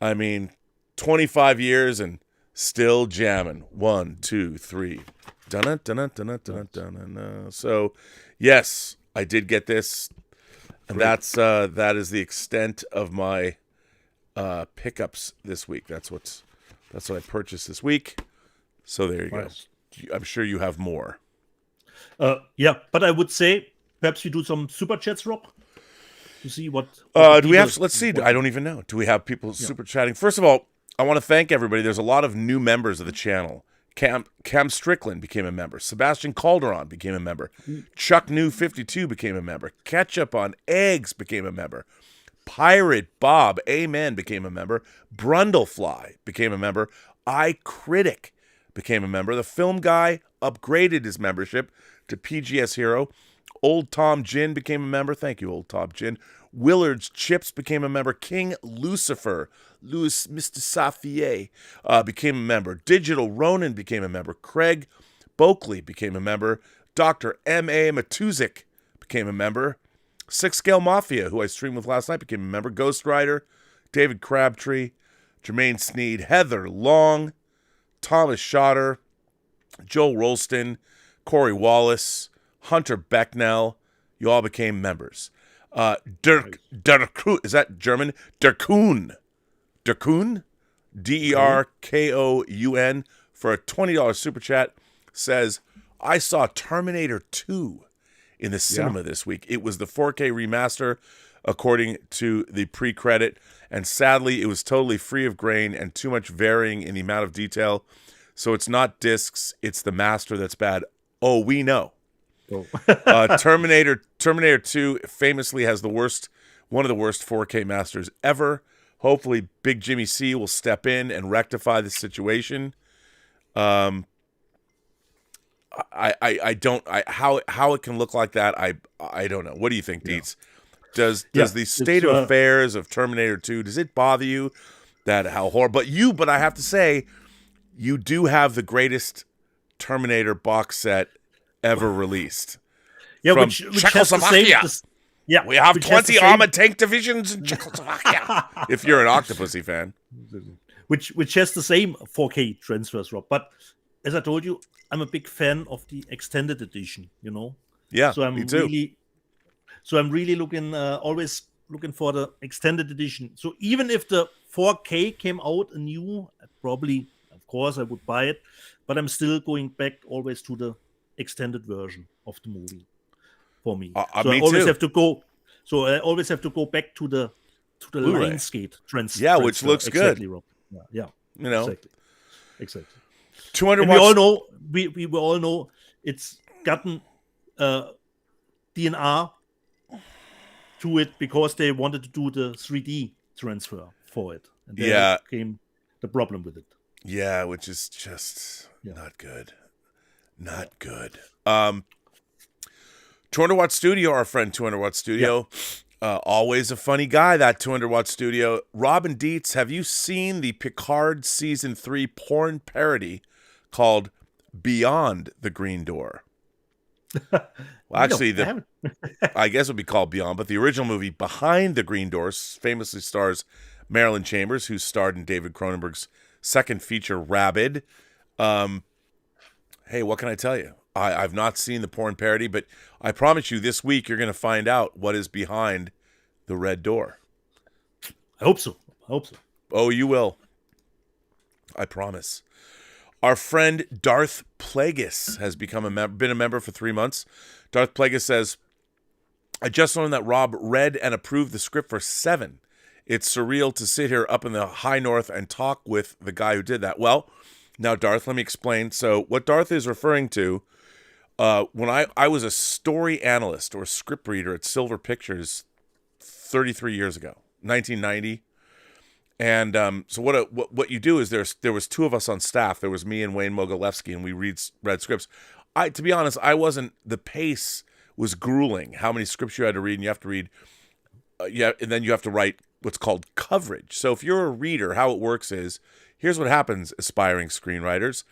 I mean, 25 years and still jamming. 1, 2, 3. Dun-dun-dun-dun-dun-dun-dun-dun. So, yes, I did get this, and that is the extent of my pickups this week. That's what I purchased this week. So there you go. I'm sure you have more. But I would say perhaps we do some super chats, Rob, to see what. Do we have? Let's see. I don't even know. Do we have people super chatting? First of all, I want to thank everybody. There's a lot of new members of the channel. Cam Strickland became a member. Sebastian Calderon became a member. Chuck New 52 became a member. Ketchup on Eggs became a member. Pirate Bob Amen became a member. Brundlefly became a member. iCritic became a member. The Film Guy upgraded his membership to PGS Hero. Old Tom Gin became a member. Thank you, Old Tom Gin. Willard's Chips became a member. King Lucifer, Louis Mr. Safier, became a member. Digital Ronin became a member. Craig Boakley became a member. Dr. M.A. Matuzik became a member. Six Scale Mafia, who I streamed with last night, became a member. Ghost Rider, David Crabtree, Jermaine Sneed, Heather Long, Thomas Schotter, Joel Rolston, Corey Wallace, Hunter Becknell. You all became members. Dirk, is that German? Derkun, Derkoun, for a $20 super chat says, I saw Terminator 2 in the cinema this week. It was the 4K remaster, according to the pre-credit, and sadly, it was totally free of grain and too much varying in the amount of detail. So it's not discs, it's the master that's bad. Oh, we know. Terminator 2 famously has one of the worst 4K masters ever. Hopefully, Big Jimmy C will step in and rectify the situation. How it can look like that, I don't know. What do you think, Dietz? Does the state of affairs of Terminator 2, does it bother you that how horrible? But I have to say, you do have the greatest Terminator box set ever released. Yeah, from which Czechoslovakia. We have 20 armored tank divisions in Czechoslovakia. If you're an Octopussy fan. Which has the same 4K transfers, Rob. But as I told you, I'm a big fan of the extended edition, you know? Yeah, so me too. I'm really always looking for the extended edition. So even if the 4K came out anew, probably, of course, I would buy it. But I'm still going back always to the extended version of the movie for me. So I always have to go. So I always have to go back to the Blu-ray. Lionsgate transfer. Yeah, which looks exactly, good. Rob. Yeah, you know, exactly. 200. And we all know. We all know it's gotten DNR to it because they wanted to do the 3D transfer for it. And there came the problem with it. Yeah, which is just not good. Not good. 200 Watt Studio, our friend 200 Watt Studio. Always a funny guy, that 200 Watt Studio. Robin Dietz, have you seen the Picard Season 3 porn parody called Beyond the Green Door? Well, actually, I guess it would be called Beyond, but the original movie Behind the Green Door famously stars Marilyn Chambers, who starred in David Cronenberg's second feature, Rabid. Hey, what can I tell you? I've not seen the porn parody, but I promise you this week you're going to find out what is behind the red door. I hope so. Oh, you will. I promise. Our friend Darth Plagueis has been a member for 3 months. Darth Plagueis says, I just learned that Rob read and approved the script for Seven. It's surreal to sit here up in the high north and talk with the guy who did that. Well, now, Darth, let me explain. So what Darth is referring to, when I was a story analyst or script reader at Silver Pictures 33 years ago, 1990. And so what you do is there was two of us on staff. There was me and Wayne Mogilevsky, and we read scripts. To be honest, the pace was grueling. How many scripts you had to read, and you have to read, and then you have to write what's called coverage. So if you're a reader, how it works is, here's what happens, aspiring screenwriters.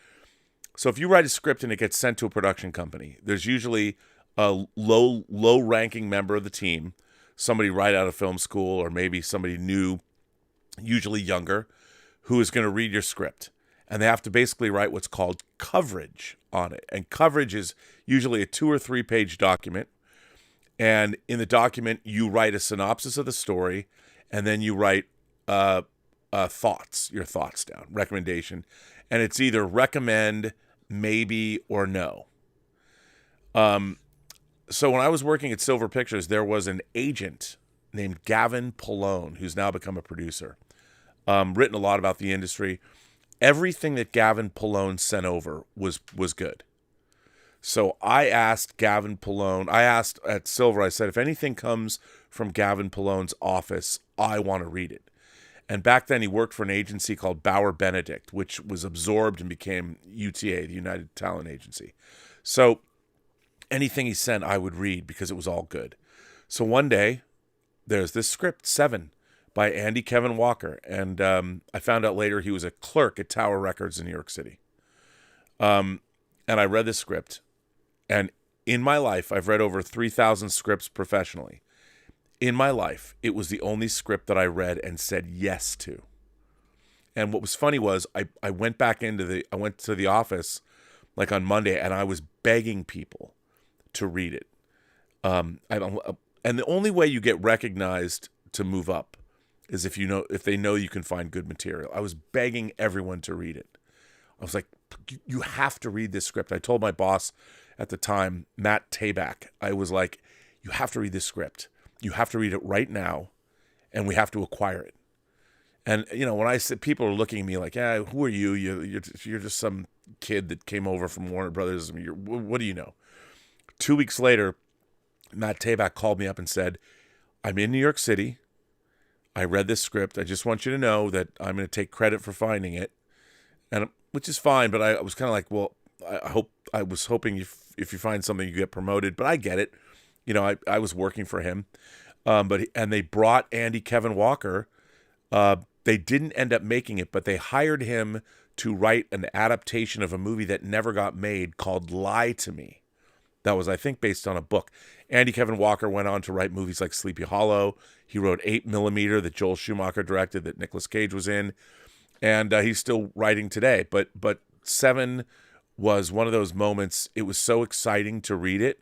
So if you write a script and it gets sent to a production company, there's usually a low-ranking member of the team, somebody right out of film school, or maybe somebody new, usually younger, who is going to read your script. And they have to basically write what's called coverage on it. And coverage is usually a 2 or 3 page document. And in the document, you write a synopsis of the story, and then you write your thoughts down, recommendation. And it's either recommend, maybe, or no. So when I was working at Silver Pictures, there was an agent named Gavin Pallone, who's now become a producer. Written a lot about the industry. Everything that Gavin Pallone sent over was good. So I asked Gavin Pallone, I asked at Silver, I said, if anything comes from Gavin Pallone's office, I want to read it. And back then he worked for an agency called Bauer Benedict, which was absorbed and became UTA, the United Talent Agency. So anything he sent, I would read because it was all good. So one day, there's this script, 7, by Andy Kevin Walker. And I found out later he was a clerk at Tower Records in New York City. And I read this script. And in my life, I've read over 3,000 scripts professionally. In my life, it was the only script that I read and said yes to. And what was funny was I went to the office like on Monday, and I was begging people to read it. And the only way you get recognized to move up is if they know you can find good material. I was begging everyone to read it. I was like, you have to read this script. I told my boss at the time, Matt Tabak, I was like, you have to read this script. You have to read it right now, and we have to acquire it. And, when I said, people are looking at me like, yeah, who are you? You're just some kid that came over from Warner Brothers. What do you know? 2 weeks later, Matt Tabak called me up and said, I'm in New York City. I read this script. I just want you to know that I'm going to take credit for finding it, and which is fine. But I was kind of like, well, I was hoping if you find something, you get promoted. But I get it. I was working for him. And they brought Andy Kevin Walker. They didn't end up making it, but they hired him to write an adaptation of a movie that never got made called Lie to Me. That was, I think, based on a book. Andy Kevin Walker went on to write movies like Sleepy Hollow. He wrote 8mm that Joel Schumacher directed that Nicolas Cage was in. And he's still writing today. But 7 was one of those moments. It was so exciting to read it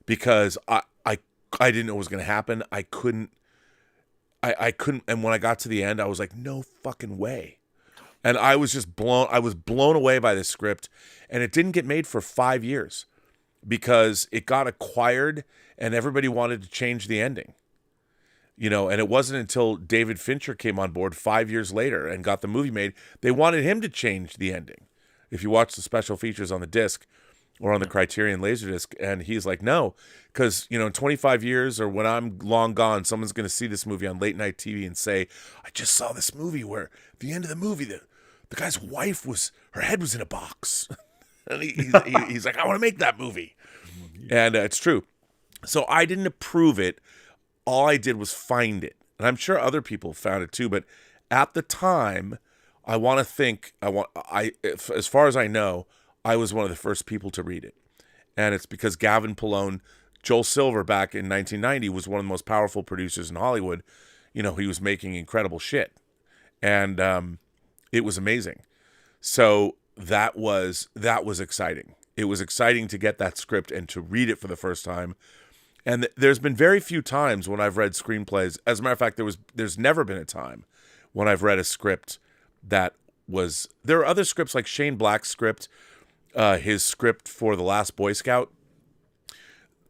because I didn't know what was going to happen. I couldn't. And when I got to the end, I was like, no fucking way. And I was blown away by this script. And it didn't get made for 5 years because it got acquired and everybody wanted to change the ending. And it wasn't until David Fincher came on board 5 years later and got the movie made, they wanted him to change the ending. If you watch the special features on the disc or on the Criterion Laserdisc, and he's like, no, because, in 25 years or when I'm long gone, someone's going to see this movie on late night TV and say, I just saw this movie where at the end of the movie, the guy's wife her head was in a box. And he's like, I want to make that movie. And it's true. So I didn't approve it. All I did was find it. And I'm sure other people found it too. But at the time, I want to think, as far as I know, I was one of the first people to read it. And it's because Gavin Pallone, Joel Silver back in 1990 was one of the most powerful producers in Hollywood. He was making incredible shit. And it was amazing. So that was exciting. It was exciting to get that script and to read it for the first time. And there's been very few times when I've read screenplays. As a matter of fact, there's never been a time when I've read a script that was... There are other scripts like Shane Black's script, his script for The Last Boy Scout.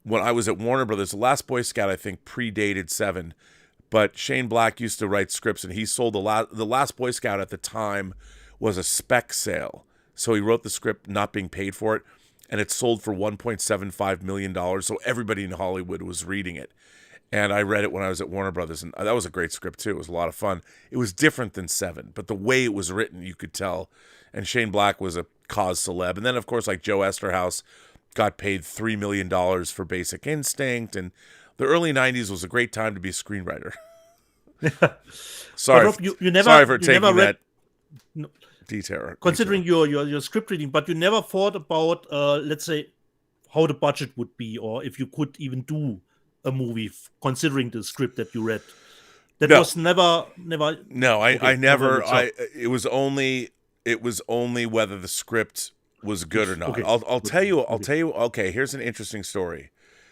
When I was at Warner Brothers, The Last Boy Scout, I think, predated 7. But Shane Black used to write scripts, and he sold The Last Boy Scout at the time was a spec sale. So he wrote the script not being paid for it, and it sold for $1.75 million. So everybody in Hollywood was reading it. And I read it when I was at Warner Brothers, and that was a great script too. It was a lot of fun. It was different than 7, but the way it was written, you could tell. And Shane Black was a cause celeb. And then, of course, like Joe Esterhaus got paid $3 million for Basic Instinct. And the early 90s was a great time to be a screenwriter. Sorry, Rob, you never, sorry for you taking never read, that detail. Considering your script reading, but you never thought about, let's say, how the budget would be, or if you could even do a movie considering the script that you read. That was never. No, I never. It was only whether the script was good or not. Okay. I'll tell you. Okay, here's an interesting story.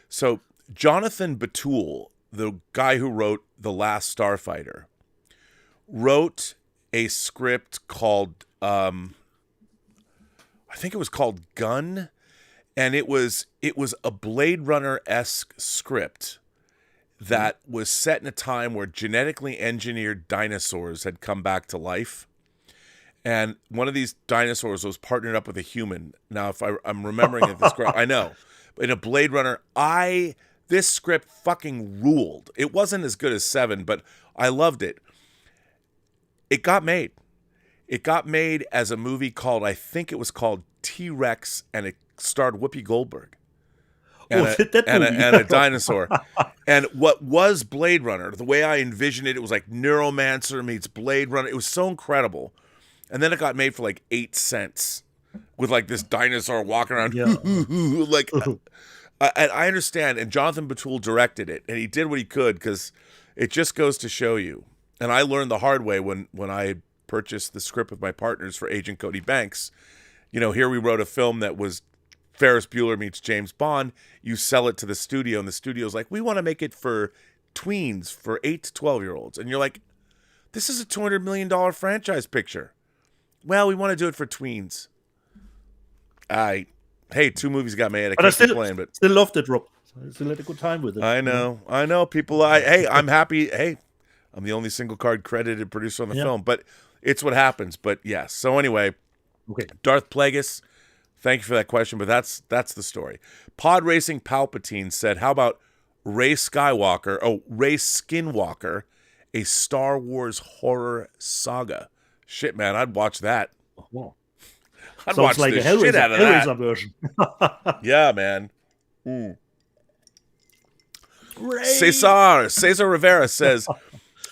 So Jonathan Batul, the guy who wrote The Last Starfighter, wrote a script called I think it was called Gun, And it was a Blade Runner-esque script that was set in a time where genetically engineered dinosaurs had come back to life. And one of these dinosaurs was partnered up with a human. Now, if I'm remembering it this correct, I know. In a Blade Runner, this script fucking ruled. It wasn't as good as 7, but I loved it. It got made. It got made as a movie called, I think it was called T-Rex, and it starred Whoopi Goldberg. And a dinosaur. And what was Blade Runner, the way I envisioned it, it was like Neuromancer meets Blade Runner. It was so incredible. And then it got made for like 8 cents with like this dinosaur walking around. Yeah. Like, and I understand. And Jonathan Batul directed it, and he did what he could, because it just goes to show you. And I learned the hard way when I purchased the script with my partners for Agent Cody Banks. You know, here we wrote a film that was Ferris Bueller meets James Bond. You sell it to the studio, and the studio's like, we want to make it for tweens, for 8 to 12-year-olds. And you're like, this is a $200 million franchise picture. Well, we want to do it for tweens. Hey, 2 movies got made. I can't complain, but still loved it, Rob. I still had a good time with it. I know. People, I'm happy. Hey, I'm the only single card credited producer on the film, but it's what happens. But yes. So anyway, okay. Darth Plagueis, thank you for that question, but that's the story. Pod Racing Palpatine said, how about Rey Skinwalker, a Star Wars horror saga? Shit, man, I'd watch that. Oh, wow. I'd Sounds watch like the a shit out of that. Hellraiser version. Yeah, man. Cesar Rivera says,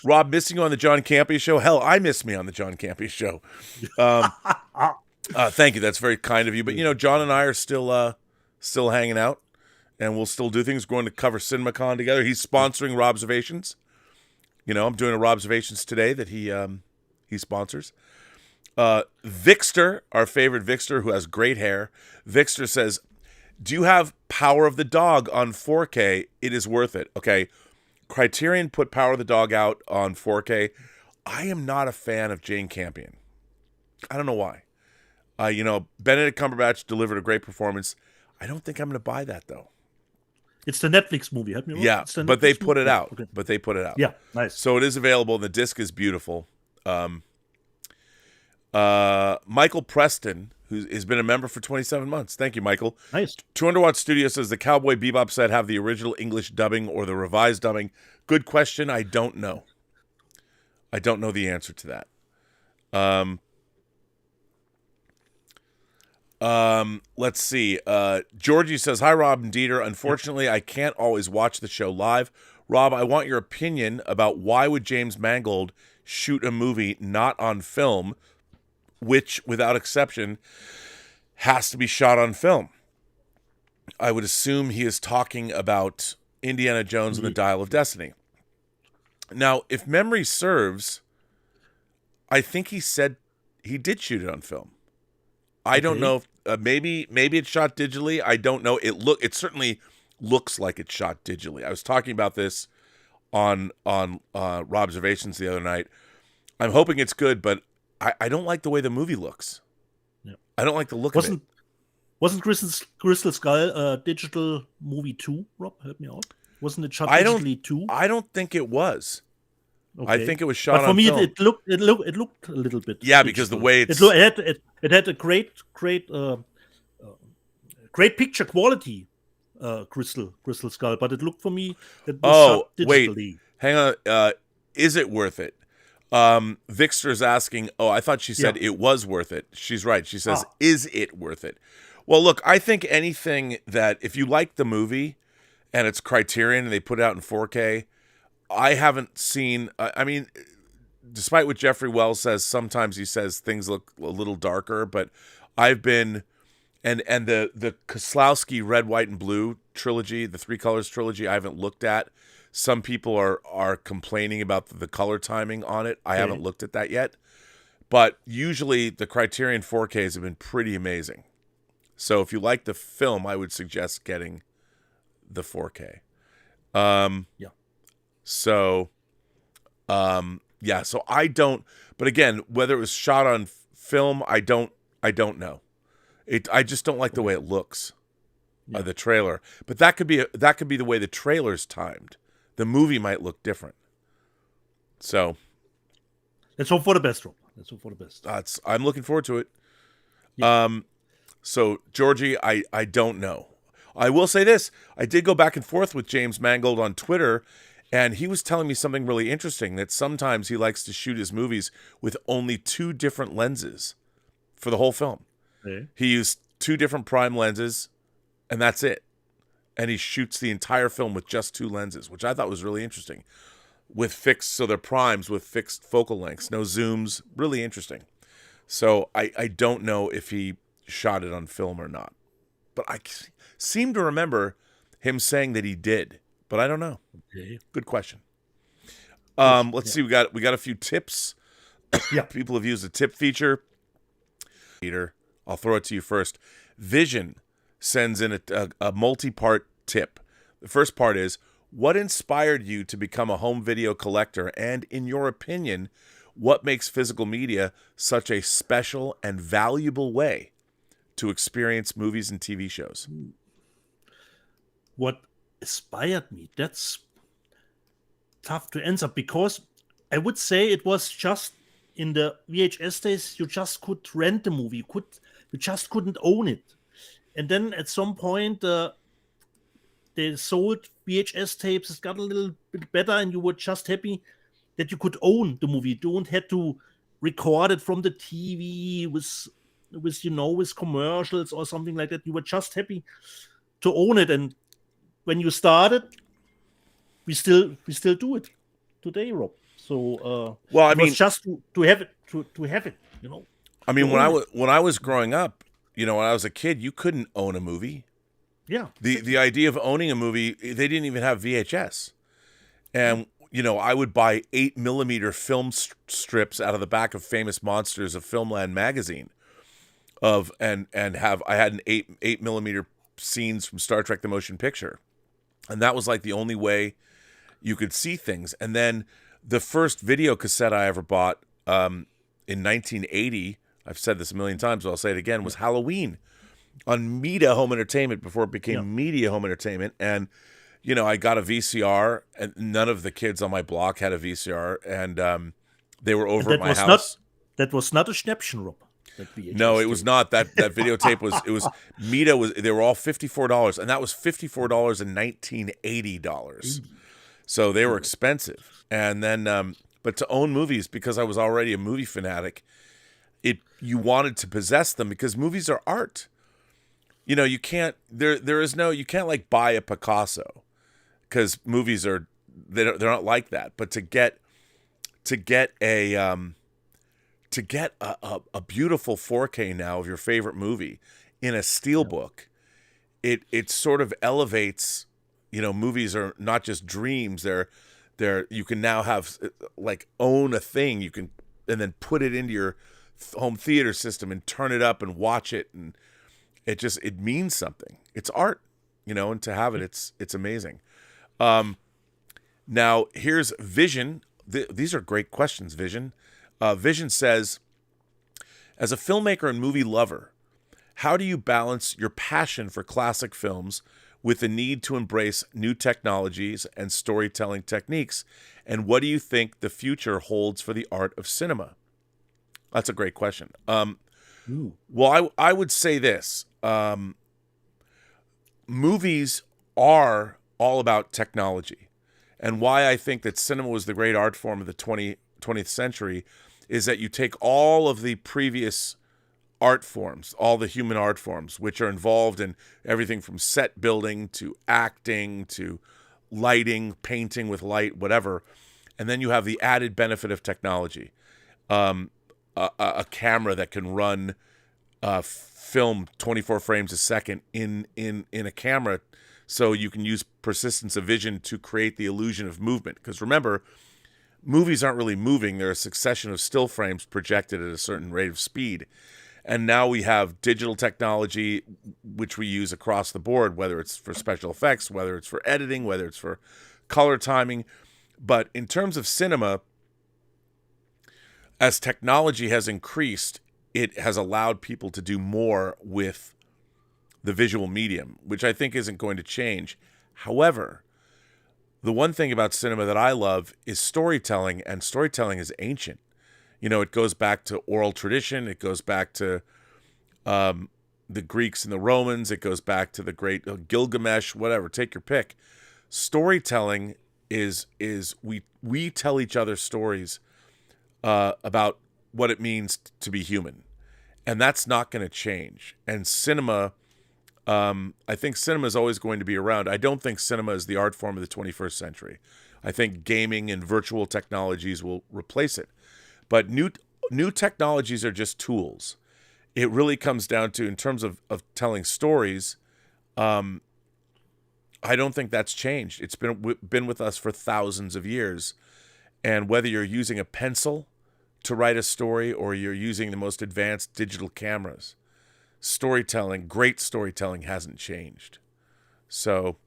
Rob, missing you on the John Campea show? Hell, I miss me on the John Campea show. Thank you. That's very kind of you. But, you know, John and I are still hanging out, and we'll still do things. We're going to cover CinemaCon together. He's sponsoring Robservations. You know, I'm doing a Robservations today that he sponsors. Vixter, our favorite Vixter, who has great hair. Vixter says, do you have Power of the Dog on 4K? It is worth it. Okay. Criterion put Power of the Dog out on 4K. I am not a fan of Jane Campion. I don't know why. You know, Benedict Cumberbatch delivered a great performance. I don't think I'm going to buy that, though. It's the Netflix movie. Help me. Yeah, but they put it out. Okay. But they put it out. Yeah, nice. So it is available. The disc is beautiful. Michael Preston, who has been a member for 27 months. Thank you, Michael. Nice. 200 Watt Studio says the Cowboy Bebop set have the original English dubbing or the revised dubbing. Good question. I don't know. I don't know the answer to that. Let's see. Georgie says, hi, Rob and Dieter. Unfortunately, I can't always watch the show live. Rob, I want your opinion about why would James Mangold shoot a movie not on film, which, without exception, has to be shot on film. I would assume he is talking about Indiana Jones and the Dial of Destiny. Now, if memory serves, I think he said he did shoot it on film. I don't know if maybe it's shot digitally. I don't know. It certainly looks like it's shot digitally. I was talking about this on Robservations the other night. I'm hoping it's good, but I don't like the way the movie looks. Yeah. I don't like the look of it. Wasn't Crystal Skull a digital movie too, Rob? Help me out. Wasn't it shot digitally too? I don't think it was. Okay. I think it was shot on film. But for me, it looked a little bit. Yeah, because the way it had a great picture quality, Crystal Skull. But it looked for me it was shot digitally. Wait, hang on. Is it worth it? Vixter's asking. Oh, I thought she said it was worth it. She's right. She says, "Is it worth it?" Well, look, I think anything that if you like the movie and it's Criterion and they put it out in 4K. I haven't seen, I mean, despite what Jeffrey Wells says, sometimes he says things look a little darker, but I've been, and the Koslowski Red, White, and Blue trilogy, the Three Colors trilogy, I haven't looked at. Some people are complaining about the color timing on it. I haven't looked at that yet. But usually the Criterion 4Ks have been pretty amazing. So if you like the film, I would suggest getting the 4K. So, so I don't, but again, whether it was shot on film, I don't know. I just don't like the way it looks. the trailer. But that could be the way the trailer's timed. The movie might look different. So let's hope for the best, Rob. Let's hope for the best. I'm looking forward to it. Yeah. So Georgie, I don't know. I will say this: I did go back and forth with James Mangold on Twitter, and he was telling me something really interesting. That sometimes he likes to shoot his movies with only 2 different lenses for the whole film. Okay. He used 2 different prime lenses, and that's it. And he shoots the entire film with just 2 lenses, which I thought was really interesting. So they're primes with fixed focal lengths, no zooms, really interesting. So I don't know if he shot it on film or not. But I seem to remember him saying that he did, but I don't know. Okay. Good question. Let's see, we got a few tips. Yeah. People have used the tip feature. Peter, I'll throw it to you first. Vision sends in a multi-part tip. The first part is, what inspired you to become a home video collector? And in your opinion, what makes physical media such a special and valuable way to experience movies and TV shows? What inspired me? That's tough to answer, because I would say it was just in the VHS days, you just could rent the movie. You just couldn't own it. And then at some point, they sold VHS tapes. It got a little bit better, and you were just happy that you could own the movie. You don't have to record it from the TV with commercials or something like that. You were just happy to own it. And when you started, we still do it today, Rob. So well, I it mean, was just to have it, to have it, I mean, when I was growing up, when I was a kid, you couldn't own a movie. Yeah. The idea of owning a movie, they didn't even have VHS. And, I would buy 8mm film strips out of the back of Famous Monsters of Filmland magazine I had an 8mm scenes from Star Trek: The Motion Picture. And that was like the only way you could see things. And then the first video cassette I ever bought in 1980, I've said this a million times, but I'll say it again, was Halloween on Media Home Entertainment before it became Media Home Entertainment. And, I got a VCR, and none of the kids on my block had a VCR, and they were over at my house. That was not a Schnäppchen, Rob. No, it was not. That videotape was Media they were all $54, and that was $54 in 1980 dollars. So they were expensive. And then but to own movies, because I was already a movie fanatic, you wanted to possess them because movies are art. You can't you can't like buy a Picasso, because movies they're not like that. But to get a beautiful 4K now of your favorite movie in a steelbook, it sort of elevates. Movies are not just dreams. They're you can now have own a thing. You can and then put it into your home theater system and turn it up and watch it, and it means something. It's art, and to have it, it's amazing. Now here's Vision. These are great questions, Vision. Vision says, as a filmmaker and movie lover, how do you balance your passion for classic films with the need to embrace new technologies and storytelling techniques? And what do you think the future holds for the art of cinema? That's a great question. Well, I would say this. Movies are all about technology. And why I think that cinema was the great art form of the 20th century is that you take all of the previous art forms, all the human art forms, which are involved in everything from set building to acting to lighting, painting with light, whatever. And then you have the added benefit of technology. A camera that can run film 24 frames a second in a camera, so you can use persistence of vision to create the illusion of movement. Because remember, movies aren't really moving. They're a succession of still frames projected at a certain rate of speed. And now we have digital technology, which we use across the board, whether it's for special effects, whether it's for editing, whether it's for color timing. But in terms of cinema, as technology has increased, it has allowed people to do more with the visual medium, which I think isn't going to change. However, the one thing about cinema that I love is storytelling, and storytelling is ancient. You know, it goes back to oral tradition. It goes back to the Greeks and the Romans. It goes back to the great Gilgamesh, whatever, take your pick. Storytelling is we tell each other stories about what it means to be human. And that's not going to change. And cinema, I think cinema is always going to be around. I don't think cinema is the art form of the 21st century. I think gaming and virtual technologies will replace it. But new technologies are just tools. It really comes down to, in terms of telling stories, I don't think that's changed. It's been with us for thousands of years. And whether you're using a pencil to write a story or you're using the most advanced digital cameras, storytelling, great storytelling hasn't changed. So,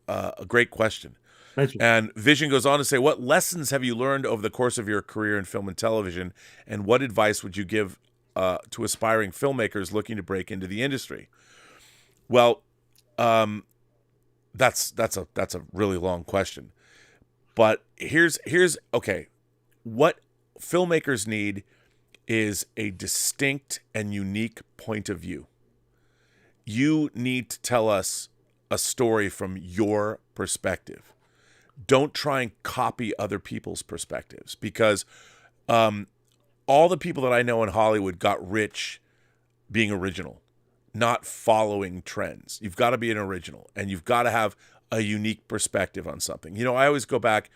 a great question. Thank you. And Vision goes on to say, what lessons have you learned over the course of your career in film and television, and what advice would you give to aspiring filmmakers looking to break into the industry? Well, that's a really long question. But here's okay. What filmmakers need is a distinct and unique point of view. You need to tell us a story from your perspective. Don't try and copy other people's perspectives, because all the people that I know in Hollywood got rich being original, not following trends. You've got to be an original, and you've got to have a unique perspective on something. You know, I always go back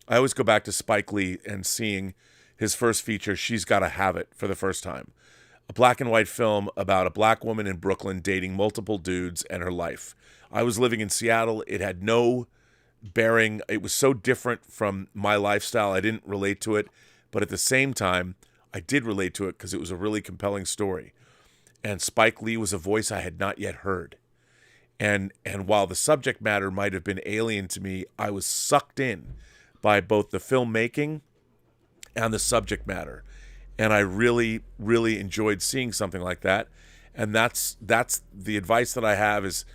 to Spike Lee and seeing his first feature, She's Gotta Have It, for the first time. A black and white film about a black woman in Brooklyn dating multiple dudes and her life. I was living in Seattle. It had no bearing. It was so different from my lifestyle. I didn't relate to it. But at the same time, I did relate to it because it was a really compelling story. And Spike Lee was a voice I had not yet heard. And while the subject matter might have been alien to me, I was sucked in by both the filmmaking and the subject matter. And I really, really enjoyed seeing something like that. And that's the advice that I have is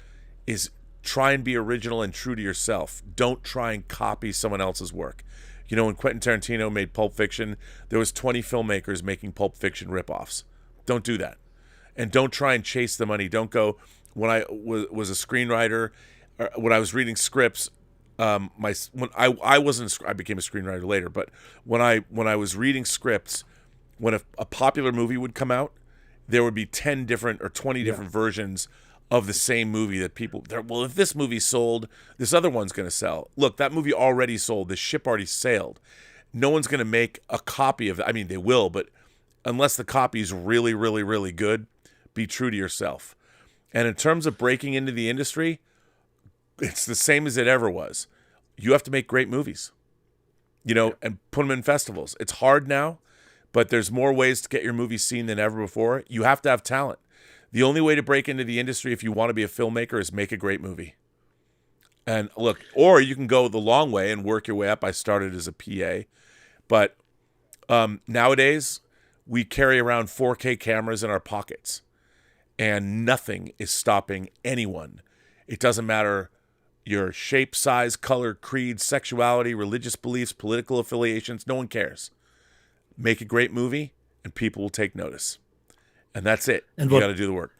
try and be original and true to yourself. Don't try and copy someone else's work. You know, when Quentin Tarantino made Pulp Fiction, there was 20 filmmakers making Pulp Fiction ripoffs. Don't do that. And don't try and chase the money. Don't go, when I was a screenwriter, when I was reading scripts, I became a screenwriter later, but when I was reading scripts, when a popular movie would come out, there would be 10 different or 20 different versions of the same movie that people, well, if this movie sold, this other one's going to sell. Look, that movie already sold. The ship already sailed. No one's going to make a copy of it. I mean, they will, but unless the copy is really, really, really good, be true to yourself. And in terms of breaking into the industry, it's the same as it ever was. You have to make great movies, you know, and put them in festivals. It's hard now, but there's more ways to get your movie seen than ever before. You have to have talent. The only way to break into the industry if you want to be a filmmaker is make a great movie. And look, or you can go the long way and work your way up. I started as a PA, but nowadays we carry around 4K cameras in our pockets, and nothing is stopping anyone. It doesn't matter your shape, size, color, creed, sexuality, religious beliefs, political affiliations. No one cares. Make a great movie and people will take notice. And that's it. And you got to do the work.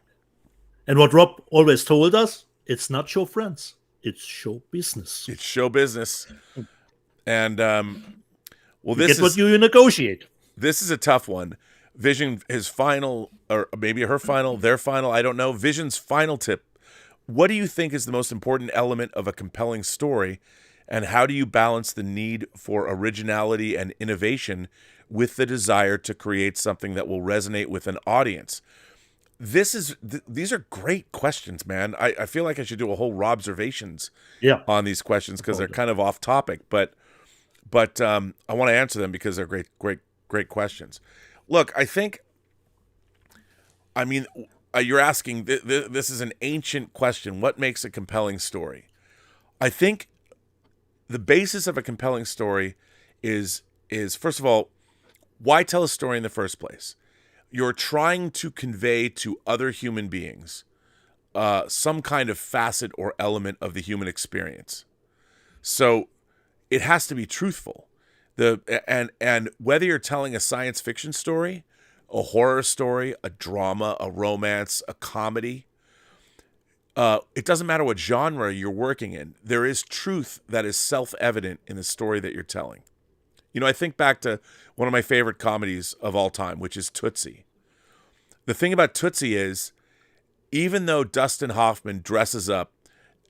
And what Rob always told us, it's not show friends, it's show business. It's show business. And well, this is what you negotiate. This is a tough one. Vision, his final, or maybe her final, their final, I don't know. Vision's final tip. What do you think is the most important element of a compelling story, and how do you balance the need for originality and innovation with the desire to create something that will resonate with an audience? These are great questions, man. I feel like I should do a whole Robservations on these questions because they're kind of off topic, but I want to answer them because they're great questions. Look, you're asking, this is an ancient question. What makes a compelling story? I think the basis of a compelling story is first of all, why tell a story in the first place? You're trying to convey to other human beings some kind of facet or element of the human experience. So it has to be truthful. And whether you're telling a science fiction story, a horror story, a drama, a romance, a comedy, it doesn't matter what genre you're working in. There is truth that is self-evident in the story that you're telling. You know, I think back to one of my favorite comedies of all time, which is Tootsie. The thing about Tootsie is, even though Dustin Hoffman dresses up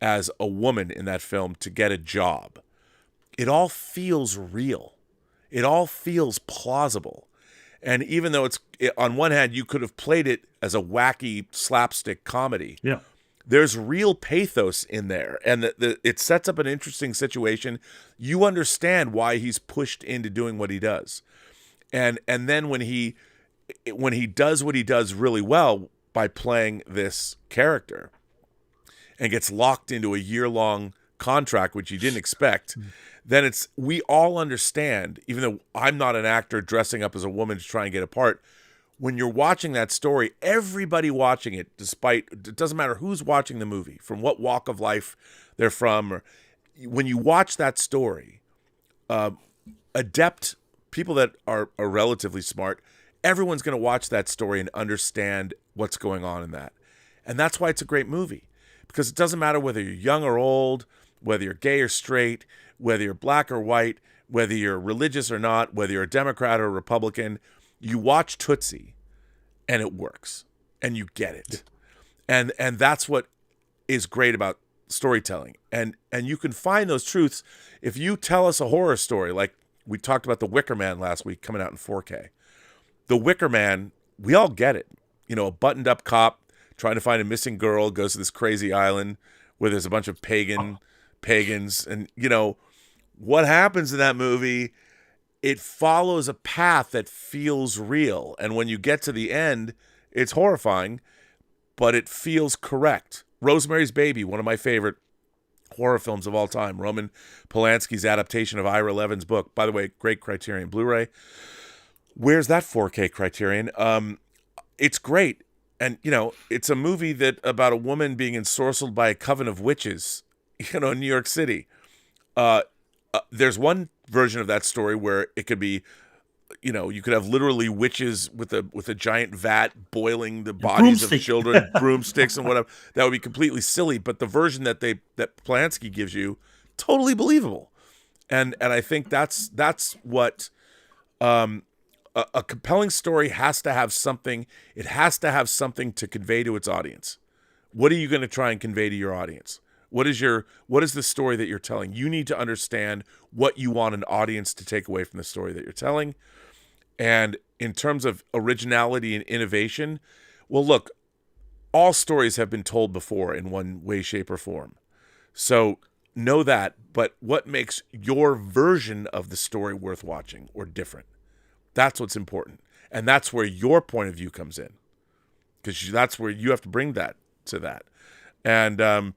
as a woman in that film to get a job, it all feels real. It all feels plausible. And even though on one hand, you could have played it as a wacky slapstick comedy. Yeah. There's real pathos in there, and it sets up an interesting situation. You understand why he's pushed into doing what he does. And then when he does what he does really well by playing this character and gets locked into a year-long contract, which you didn't expect, then we all understand, even though I'm not an actor dressing up as a woman to try and get a part, when you're watching that story, everybody watching it, it doesn't matter who's watching the movie, from what walk of life they're from, or when you watch that story, adept people that are relatively smart, everyone's going to watch that story and understand what's going on in that. And that's why it's a great movie, because it doesn't matter whether you're young or old, whether you're gay or straight, whether you're black or white, whether you're religious or not, whether you're a Democrat or a Republican, you watch Tootsie and it works and you get it. And that's what is great about storytelling. And you can find those truths if you tell us a horror story, like we talked about The Wicker Man last week coming out in 4K. The Wicker Man, we all get it. You know, a buttoned up cop trying to find a missing girl, goes to this crazy island where there's a bunch of pagans. And, you know, what happens in that movie, it follows a path that feels real. And when you get to the end, it's horrifying, but it feels correct. Rosemary's Baby, one of my favorite horror films of all time. Roman Polanski's adaptation of Ira Levin's book. By the way, great Criterion Blu-ray. Where's that 4K Criterion? It's great. And, you know, it's a movie about a woman being ensorcelled by a coven of witches, you know, in New York City. There's one version of that story where it could be, you know, you could have literally witches with a giant vat boiling the bodies of children, broomsticks and whatever. That would be completely silly. But the version that Polanski gives you, totally believable. And I think that's what a compelling story has to have something. It has to have something to convey to its audience. What are you going to try and convey to your audience? What is the story that you're telling? You need to understand what you want an audience to take away from the story that you're telling. And in terms of originality and innovation, well, look, all stories have been told before in one way, shape, or form. So know that, but what makes your version of the story worth watching or different? That's what's important. And that's where your point of view comes in, because that's where you have to bring that to that. And,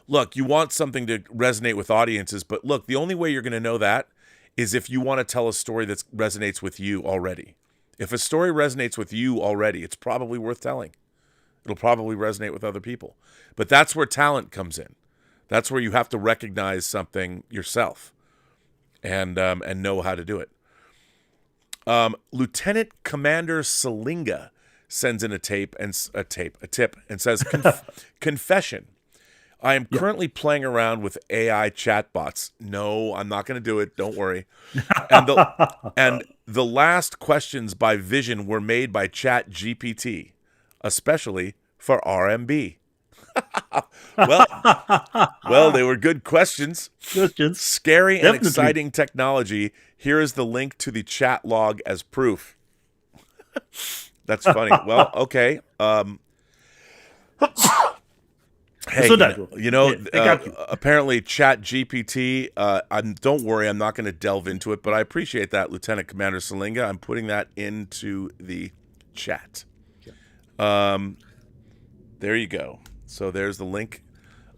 look, you want something to resonate with audiences, but look, the only way you're going to know that is if you want to tell a story that resonates with you already. If a story resonates with you already, it's probably worth telling. It'll probably resonate with other people. But that's where talent comes in. That's where you have to recognize something yourself and know how to do it. Lieutenant Commander Salinga sends in a tip and says, confession. I am currently playing around with AI chatbots. No, I'm not going to do it. Don't worry. And the last questions by Vision were made by ChatGPT, especially for RMB. well, they were good questions. Scary and Definitely. exciting technology. Here is the link to the chat log as proof. That's funny. Well, okay. Hey, apparently ChatGPT, don't worry, I'm not going to delve into it, but I appreciate that, Lieutenant Commander Salinga. I'm putting that into the chat. There you go. So there's the link.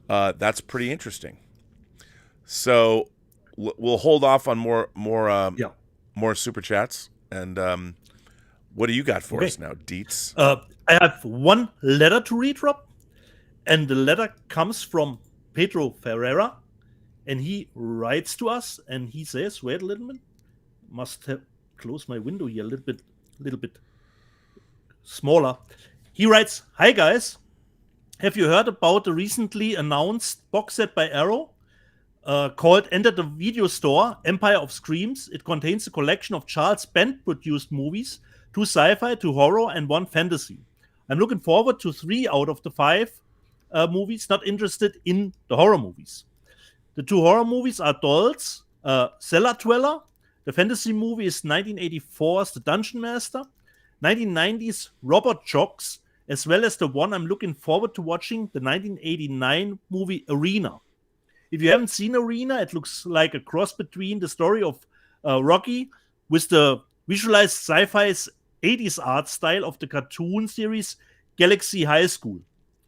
That's pretty interesting. So we'll hold off on more super chats. And what do you got for us now, Dietz? I have one letter to read, Rob. And the letter comes from Pedro Ferreira, and he writes to us, and he says, wait a little bit, must have closed my window here a little bit smaller. He writes, "Hi guys, have you heard about the recently announced box set by Arrow called Enter the Video Store, Empire of Screams? It contains a collection of Charles Band-produced movies, 2 sci-fi, 2 horror, and 1 fantasy. I'm looking forward to 3 out of the 5 movies, not interested in the horror movies. The 2 horror movies are Dolls, Cellar Dweller. The fantasy movie is 1984's The Dungeon Master, 1990's Robot Jocks, as well as the one I'm looking forward to watching, the 1989 movie Arena. If you haven't seen Arena, it looks like a cross between the story of Rocky with the visualized sci-fi's 80s art style of the cartoon series Galaxy High School.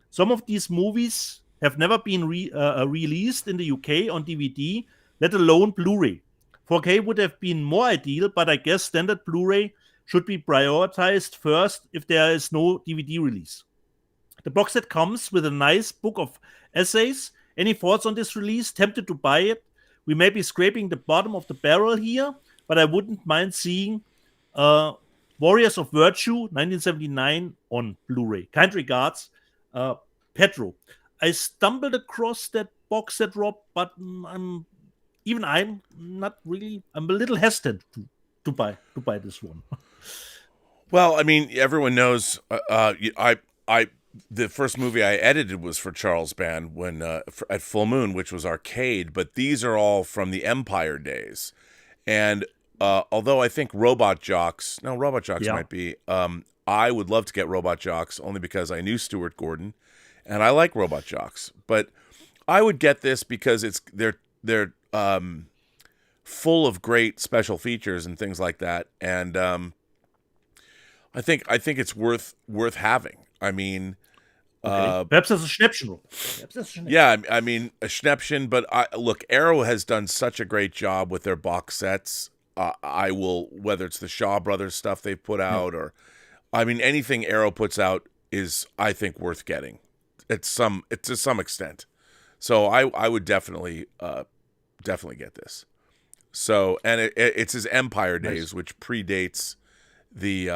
Some of these movies have never been released in the UK on DVD, let alone Blu-ray. 4K would have been more ideal, but I guess standard Blu-ray should be prioritized first if there is no DVD release. The box set comes with a nice book of essays. Any thoughts on this release? Tempted to buy it. We may be scraping the bottom of the barrel here, but I wouldn't mind seeing Warriors of Virtue 1979 on Blu-ray. Kind regards, Pedro." I stumbled across that box set, Rob, but I'm not really. I'm a little hesitant to buy this one. Well, I mean, everyone knows. The first movie I edited was for Charles Band when at Full Moon, which was arcade. But these are all from the Empire days, and although I think Robot Jocks might be. I would love to get Robot Jocks only because I knew Stuart Gordon, and I like Robot Jocks. But I would get this because they're full of great special features and things like that, and I think it's worth having. I mean, perhaps as a Schnäppchen. Yeah, I mean a Schnäppchen. But look, Arrow has done such a great job with their box sets. I will, whether it's the Shaw Brothers stuff they've put out, or I mean anything Arrow puts out is, I think, worth getting. It's to some extent. So I would definitely get this. So, and it's his Empire days, which predates the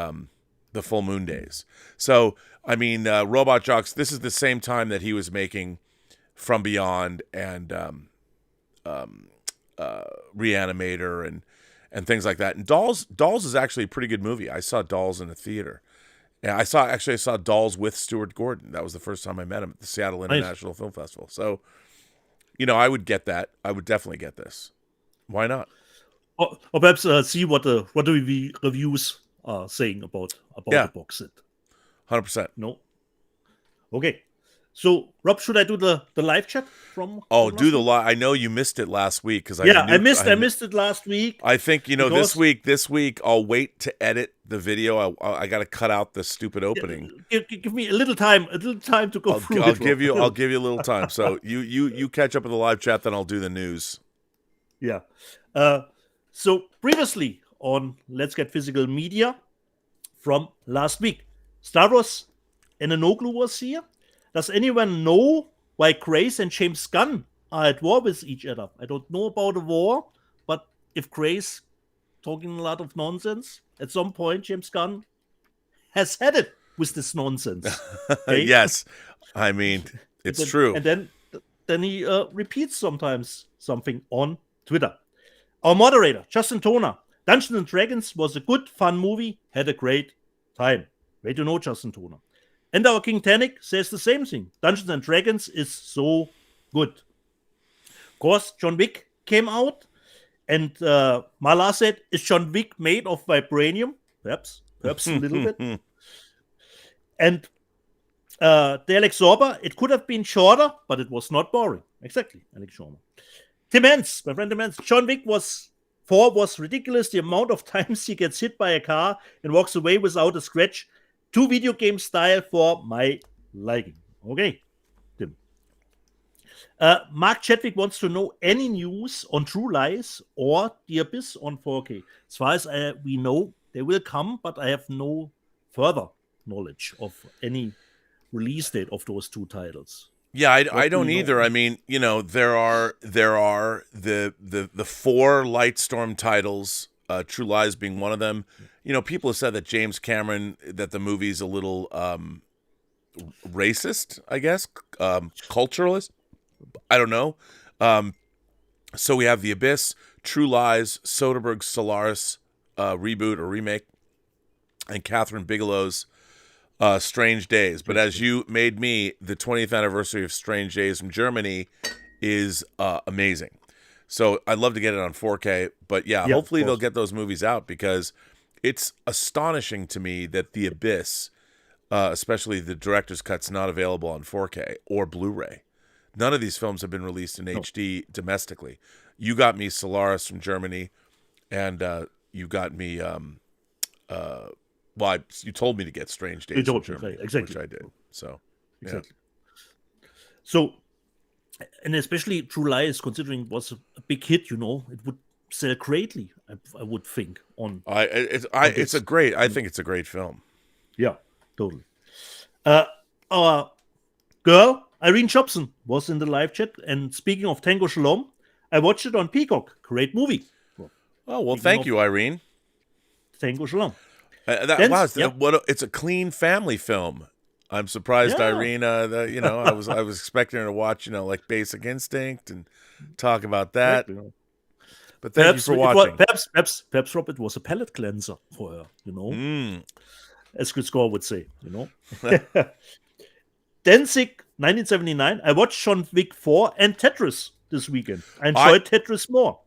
Full Moon days. So, I mean, Robot Jocks, this is the same time that he was making From Beyond and Reanimator and things like that. And Dolls is actually a pretty good movie. I saw Dolls in the theater. And I saw Dolls with Stuart Gordon. That was the first time I met him at the Seattle International Film Festival. So, I would get that. I would definitely get this. Why not? Or perhaps see what the reviews are saying about the box set. 100%. No. Okay. So, Rob, should I do the live chat from? Do the live. I know you missed it last week because I missed it last week. I think this week I'll wait to edit the video. I got to cut out the stupid opening. Give me a little time to go through. I'll give you a little time. So you catch up with the live chat, then I'll do the news. Yeah. So previously on Let's Get Physical Media from last week, Stavros Enanoglu was here. Does anyone know why Grace and James Gunn are at war with each other? I don't know about a war, but if Grace talking a lot of nonsense, at some point James Gunn has had it with this nonsense. Okay? Yes, I mean it's true. And then he repeats sometimes something on Twitter. Our moderator, Justin Toner, Dungeons & Dragons was a good, fun movie. Had a great time. Way to know, Justin Toner. And our King Tannic says the same thing. Dungeons & Dragons is so good. Of course, John Wick came out. And Mala said, is John Wick made of vibranium? Perhaps a little bit. And the Alex Zorba, it could have been shorter, but it was not boring. Exactly, Alex Zorba. Tim Hens, my friend Tim Hens, John Wick was ridiculous. The amount of times he gets hit by a car and walks away without a scratch. Too video game style for my liking. Okay, Tim. Mark Chadwick wants to know any news on True Lies or The Abyss on 4K. As far as we know, they will come, but I have no further knowledge of any release date of those two titles. Yeah, I do don't you either. know? I mean, there are the 4 Lightstorm titles, True Lies being one of them. People have said that James Cameron, that the movie's a little racist, I guess, culturalist. I don't know. So we have The Abyss, True Lies, Soderbergh's Solaris reboot or remake, and Catherine Bigelow's Strange Days. But as you made me, the 20th anniversary of Strange Days from Germany is amazing. So I'd love to get it on 4K. But yeah, hopefully they'll get those movies out, because it's astonishing to me that The Abyss, especially the director's cut's not available on 4K or Blu-ray. None of these films have been released in HD domestically. You got me Solaris from Germany, and you got me. You told me to get Strange Days from Germany, exactly. which I did. So, exactly. So, and especially True Lies, considering it was a big hit, it would sell greatly. I would think on. I think it's a great film. Yeah, totally. Our girl Irene Jobson was in the live chat, and speaking of Tango Shalom, I watched it on Peacock. Great movie. Oh well, thank you, Irene. Tango Shalom. It's a clean family film. I'm surprised, Irene. I was expecting her to watch, like Basic Instinct and talk about that. But thank you for watching. Perhaps, Rob, it was a palate cleanser for her. As Chris Gore would say. Danzig 1979. I watched John Wick 4 and Tetris this weekend. I enjoyed Tetris more.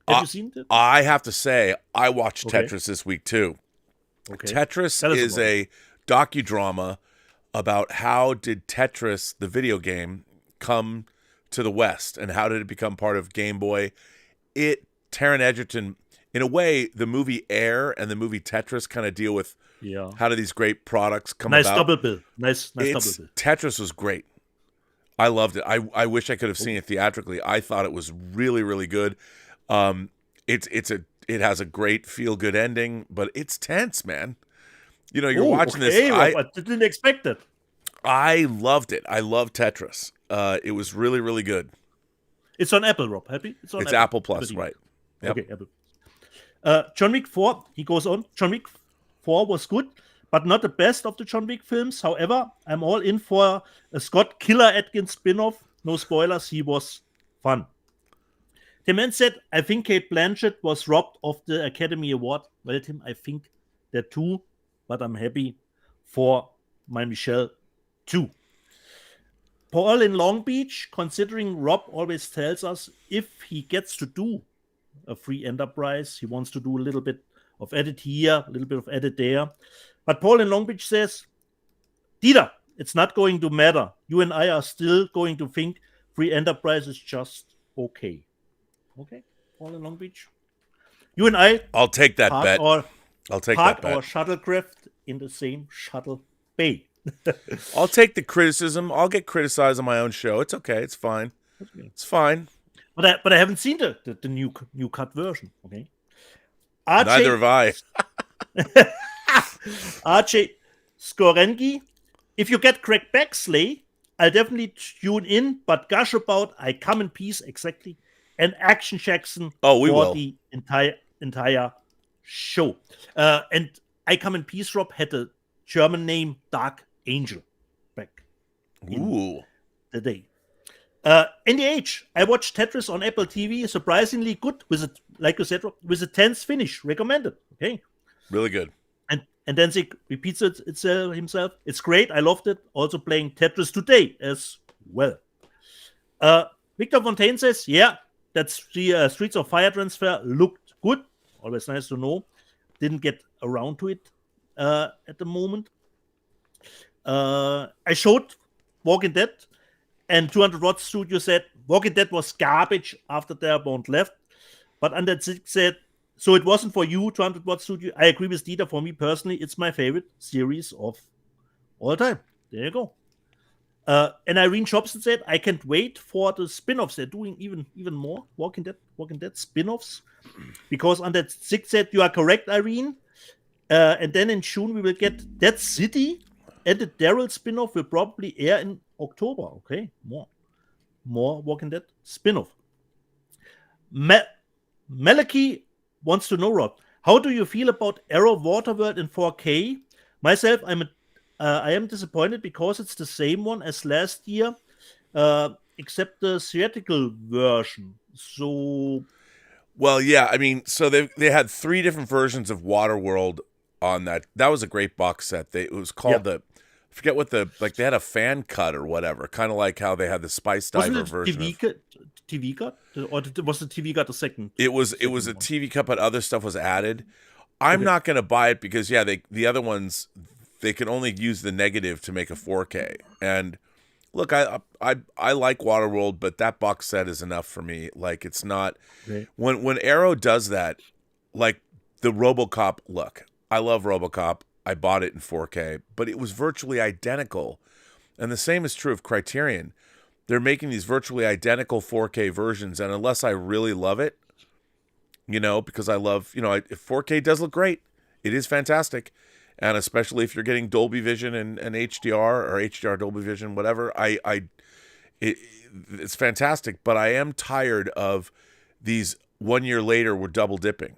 Have you seen it? I have to say, I watched Tetris this week too. Okay. Tetris is a docudrama about how did Tetris, the video game, come to the West, and how did it become part of Game Boy. Taron Egerton, in a way, the movie Air and the movie Tetris kind of deal with how do these great products come about. Double bill. Nice double bill. Tetris was great. I loved it. I wish I could have seen it theatrically. I thought it was really, really good. It has a great feel-good ending, but it's tense, man. You're watching this. I didn't expect it. I loved it. I love Tetris. It was really, really good. It's on Apple, Rob. Happy? It's Apple Plus, right? Yep. Okay, Apple. John Wick 4. He goes on. John Wick 4 was good, but not the best of the John Wick films. However, I'm all in for a Scott Killer Atkins spin-off. No spoilers. He was fun. The man said, I think Kate Blanchett was robbed of the Academy Award. Well, Tim, I think that too, but I'm happy for my Michelle too. Paul in Long Beach, considering Rob always tells us if he gets to do a free enterprise, he wants to do a little bit of edit here, a little bit of edit there. But Paul in Long Beach says, Dieter, it's not going to matter. You and I are still going to think free enterprise is just okay. Okay, Paul in Long Beach. You and I. I'll take that bet. I'll take that bet. Our shuttlecraft in the same shuttle bay. I'll take the criticism. I'll get criticized on my own show. It's okay. It's fine. It's fine. But I haven't seen the new cut version. Okay. Neither have I. RJ Skorengi. If you get Craig Baxley, I'll definitely tune in. But gosh about I Come in Peace exactly. And Action Jackson for the entire show. And I Come in Peace, Rob, had a German name, Dark Angel, back in the day. NDH, I watched Tetris on Apple TV, surprisingly good, with a, like you said, Rob, with a tense finish, recommended. Okay, really good. And then Zig repeats it himself. It's great, I loved it. Also playing Tetris today as well. Victor Fontaine says, yeah, that's the Streets of Fire transfer looked good. Always nice to know. Didn't get around to it at the moment. I showed Walking Dead, and 200 Watt Studio said Walking Dead was garbage after Darabont left. But Under Six said, so it wasn't for you, 200 Watt Studio. I agree with Dieter. For me personally, it's my favorite series of all time. There you go. And Irene Jobson said, I can't wait for the spin-offs. They're doing even more Walking Dead spin-offs. Because Under Six said, you are correct, Irene. And then in June, we will get Dead City and the Daryl spin-off will probably air in October. Okay, more Walking Dead spin-off. Malaki wants to know, Rob, how do you feel about Arrow Waterworld in 4K? Myself, I am disappointed because it's the same one as last year, except the theatrical version. So, well, yeah, I mean, so they had 3 different versions of Waterworld on that. That was a great box set. It was called I forget what they had a fan cut or whatever, kind of like how they had the Spice Diver version. TV cut, or was the TV cut the second? It was a TV cut, but other stuff was added. I'm not going to buy it because the other ones, they can only use the negative to make a 4K. And look, I like Waterworld, but that box set is enough for me. Like, it's not when Arrow does that, like the RoboCop look. I love RoboCop. I bought it in 4K, but it was virtually identical. And the same is true of Criterion. They're making these virtually identical 4K versions, and unless I really love it, because I love, if 4K does look great, it is fantastic. And especially if you're getting Dolby Vision and HDR or HDR Dolby Vision, whatever, it's fantastic. But I am tired of these 1 year later we're double dipping.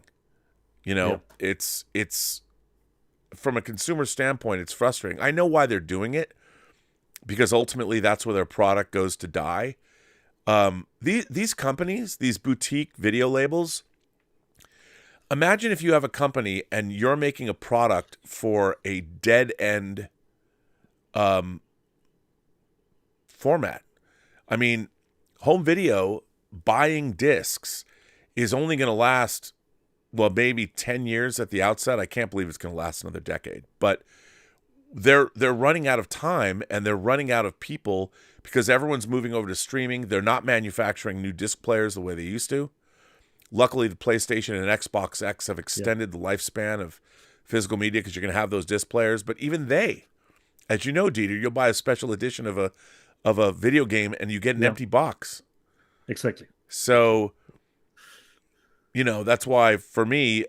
It's from a consumer standpoint, it's frustrating. I know why they're doing it, because ultimately that's where their product goes to die. These companies, these boutique video labels, imagine if you have a company and you're making a product for a dead end format. I mean, home video, buying discs is only going to last, well, maybe 10 years at the outset. I can't believe it's going to last another decade. But they're running out of time, and they're running out of people because everyone's moving over to streaming. They're not manufacturing new disc players the way they used to. Luckily, the PlayStation and Xbox X have extended the lifespan of physical media because you're going to have those disc players. But even they, as you know, Dieter, you'll buy a special edition of a video game and you get an empty box. Exactly. So, that's why for me,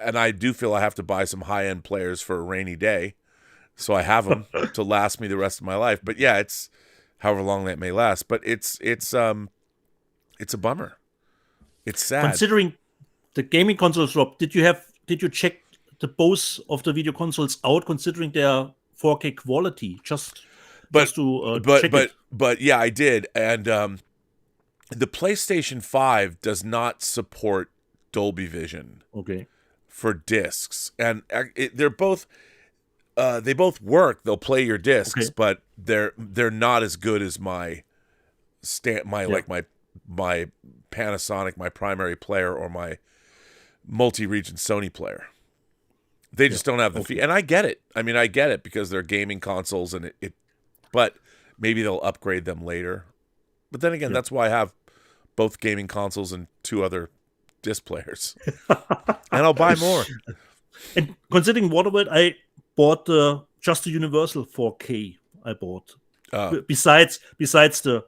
and I do feel I have to buy some high-end players for a rainy day, so I have them to last me the rest of my life. But yeah, it's however long that may last. But it's a bummer. It's sad. Considering the gaming consoles, Rob, did you check the both of the video consoles out, considering their 4K quality? But yeah, I did. And the PlayStation 5 does not support Dolby Vision. Okay. For discs, and they're both they both work. They'll play your discs, but they're not as good as my my Panasonic, my primary player, or my multi-region Sony player. They just don't have the fee, and I get it. I mean, I get it because they're gaming consoles, and but maybe they'll upgrade them later. But then again, that's why I have both gaming consoles and 2 other disc players, and I'll buy more. And considering Waterworld, I bought just the Universal 4K. I bought besides the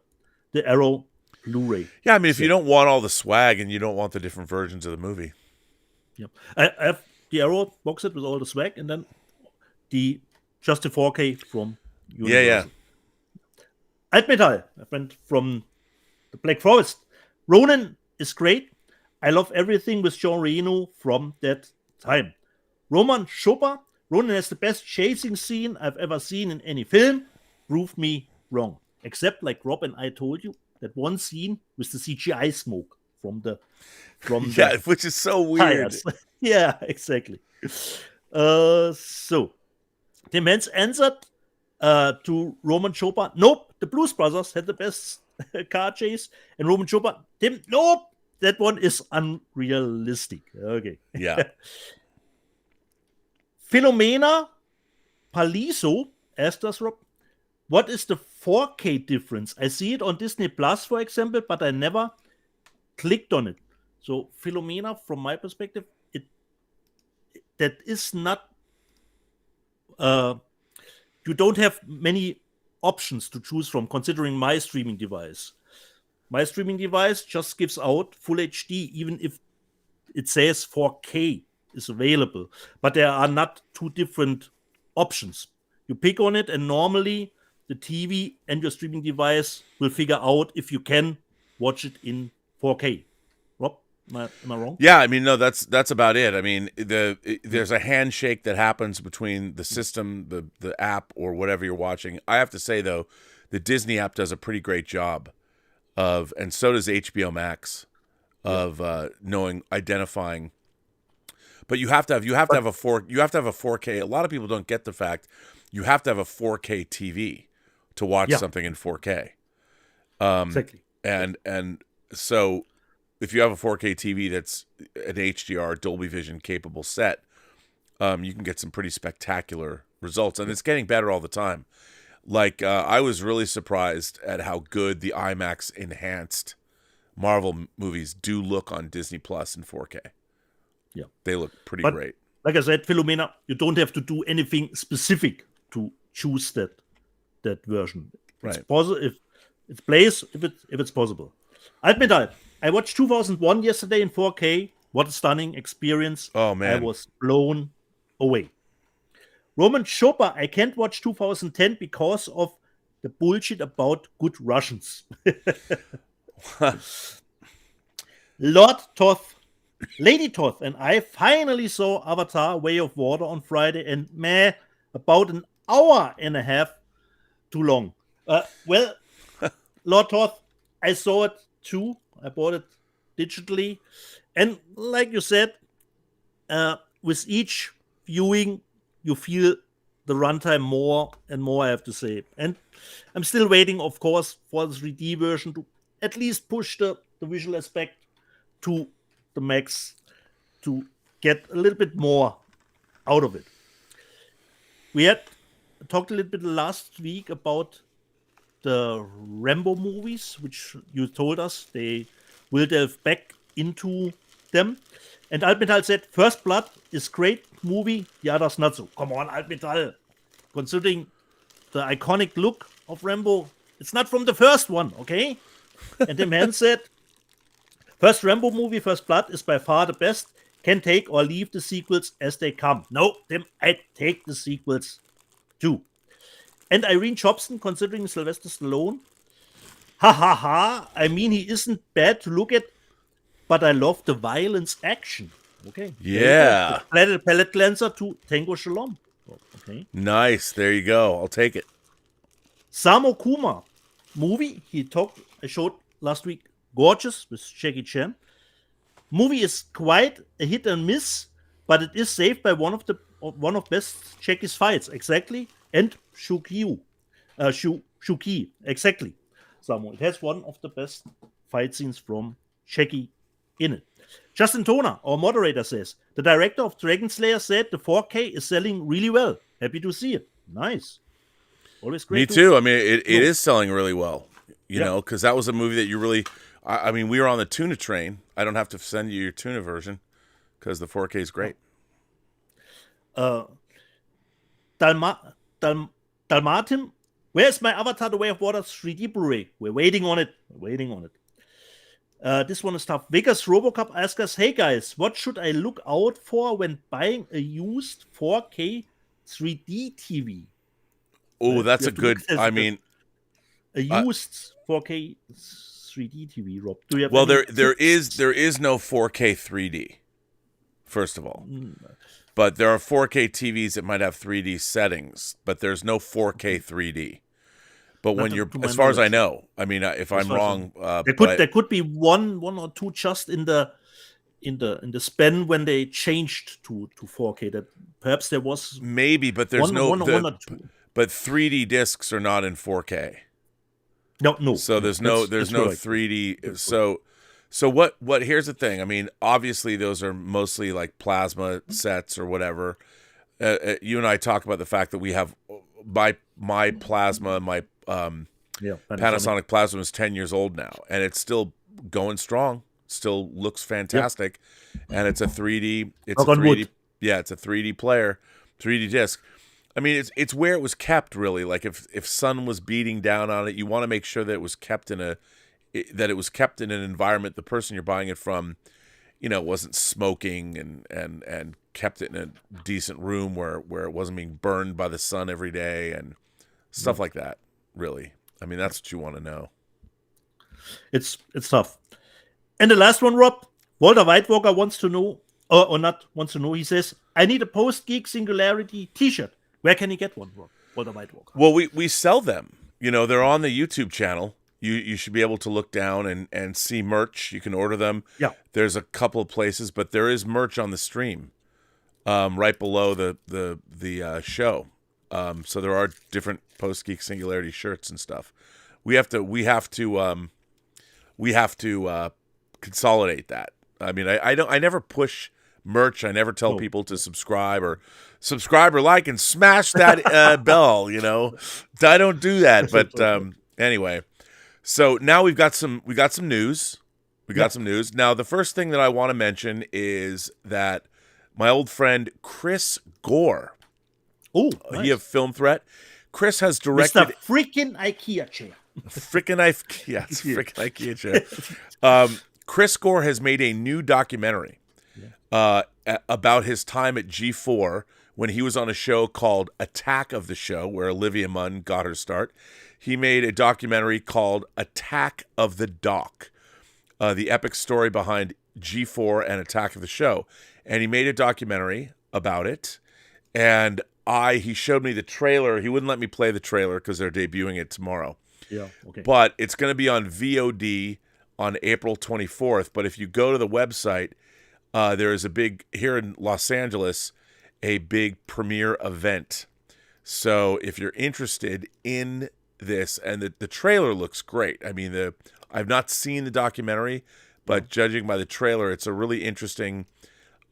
Arrow Blu-ray. Yeah, I mean, if you don't want all the swag and you don't want the different versions of the movie, I have the Arrow box set with all the swag, and then just the 4K from Universal. Altmetall, a friend from the Black Forest. Ronan is great. I love everything with Jean Reno from that time. Roman Chopin has the best chasing scene I've ever seen in any film. Prove me wrong. Except, like Rob and I told you, that one scene with the CGI smoke from the which is so weird. Yeah, exactly. So Tim Hens answered to Roman Chopin. Nope, the Blues Brothers had the best car chase, and Roman Chopin. Tim, nope. That one is unrealistic. Okay. Yeah. Philomena Paliso asked us, Rob, what is the 4K difference? I see it on Disney Plus, for example, but I never clicked on it. So, Philomena, from my perspective, that is not. You don't have many options to choose from, considering my streaming device. My streaming device just gives out full HD, even if it says 4K is available. But there are not 2 different options. You pick on it, and normally the TV and your streaming device will figure out if you can watch it in 4K. Rob, am I wrong? Yeah, I mean, no, that's about it. I mean, there's a handshake that happens between the system, the app, or whatever you're watching. I have to say, though, the Disney app does a pretty great job of, and so does HBO Max, of identifying. But you have to have a 4K. A lot of people don't get the fact you have to have a 4K TV to watch something in 4K. Exactly. And so if you have a 4K TV that's an HDR Dolby Vision capable set, you can get some pretty spectacular results, and it's getting better all the time. Like I was really surprised at how good the IMAX enhanced Marvel movies do look on Disney Plus in 4K. Yeah, they look pretty great. Like I said, Philomena, you don't have to do anything specific to choose that version. It's possible if it plays, if it's possible. I admit I watched 2001 yesterday in 4K. What a stunning experience! Oh man, I was blown away. Roman Chopper, I can't watch 2010 because of the bullshit about good Russians. Lady Toth and I finally saw Avatar Way of Water on Friday, and about an hour and a half too long. Well, Lord Toth, I saw it too. I bought it digitally. And like you said, with each viewing, you feel the runtime more and more, I have to say. And I'm still waiting, of course, for the 3D version to at least push the visual aspect to the max to get a little bit more out of it. We had talked a little bit last week about the Rambo movies, which you told us they will delve back into them. And Altmetall said, First Blood is great movie, the others not so. Come on, Altmetall. Considering the iconic look of Rambo, it's not from the first one, okay? And the man said, First Rambo movie, First Blood, is by far the best. Can take or leave the sequels as they come. No, I take the sequels too. And Irene Jobson, considering Sylvester Stallone, I mean, he isn't bad to look at, but I love the violence action. Okay. Yeah. Palette cleanser to Tango Shalom. Okay. Nice. There you go. I'll take it. Samo Kuma movie I showed last week. Gorgeous with Jackie Chan. Movie is quite a hit and miss, but it is saved by one of best Jackie's fights. Exactly. And Shuki. Exactly. Samo. It has one of the best fight scenes from Jackie in it. Justin Toner, our moderator, says, the director of Dragon Slayer said the 4K is selling really well. Happy to see it. Nice. Always great. Me too. I mean, it is selling really well, you know, because that was a movie that you really, I mean, we were on the tuna train. I don't have to send you your tuna version because the 4K is great. Dalmatin, where's my Avatar The Way of Water 3D Blu-ray? We're waiting on it. This one is tough. Vegas Robocop asks us, hey guys, what should I look out for when buying a used 4K 3D TV? Oh, that's a good, I mean. A used 4K 3D TV, Rob. Do you have well, there is no 4K 3D, first of all. But there are 4K TVs that might have 3D settings, but there's no 4K 3D. But when you're, as far as I know, I mean, if I'm wrong, there could be one or two just in the span when they changed to 4K. That perhaps there was maybe, but there's one or two. But 3D discs are not in 4K. No. So there's no 3D. So what? Here's the thing. I mean, obviously those are mostly like plasma sets or whatever. You and I talk about the fact that we have my plasma, my Panasonic plasma is 10 years old now, and it's still going strong. Still looks fantastic, and it's a 3D. It's a 3D. Yeah, it's a 3D player, 3D disc. I mean, it's where it was kept, really. Like if sun was beating down on it, you want to make sure that it was kept in an environment. The person you're buying it from, wasn't smoking and kept it in a decent room where it wasn't being burned by the sun every day and stuff like that. Really, I mean, that's what you want to know. It's tough. And the last one, Rob, Walter Whitewalker wants to know, or not wants to know. He says, "I need a Post-Geek Singularity T-shirt. Where can he get one, Rob?" Walter Whitewalker. Well, we sell them. They're on the YouTube channel. You should be able to look down and see merch. You can order them. Yeah. There's a couple of places, but there is merch on the stream, right below the show. So there are different Post-Geek Singularity shirts and stuff. We have to consolidate that. I mean, I never push merch. I never tell people to subscribe or like and smash that bell. I don't do that. But anyway. So now we got some news. We got some news. Now, the first thing that I want to mention is that my old friend Chris Gore, nice. He of Film Threat, Chris has directed Mr. Freaking IKEA chair. Freaking IKEA chair. Chris Gore has made a new documentary about his time at G4 when he was on a show called Attack of the Show, where Olivia Munn got her start. He made a documentary called Attack of the Doc, the epic story behind G4 and Attack of the Show. And he made a documentary about it. And he showed me the trailer. He wouldn't let me play the trailer because they're debuting it tomorrow. Yeah, okay. But it's going to be on VOD on April 24th. But if you go to the website, there is here in Los Angeles, a big premiere event. So if you're interested in this, and the trailer looks great. I mean, I've not seen the documentary, but judging by the trailer, it's a really interesting,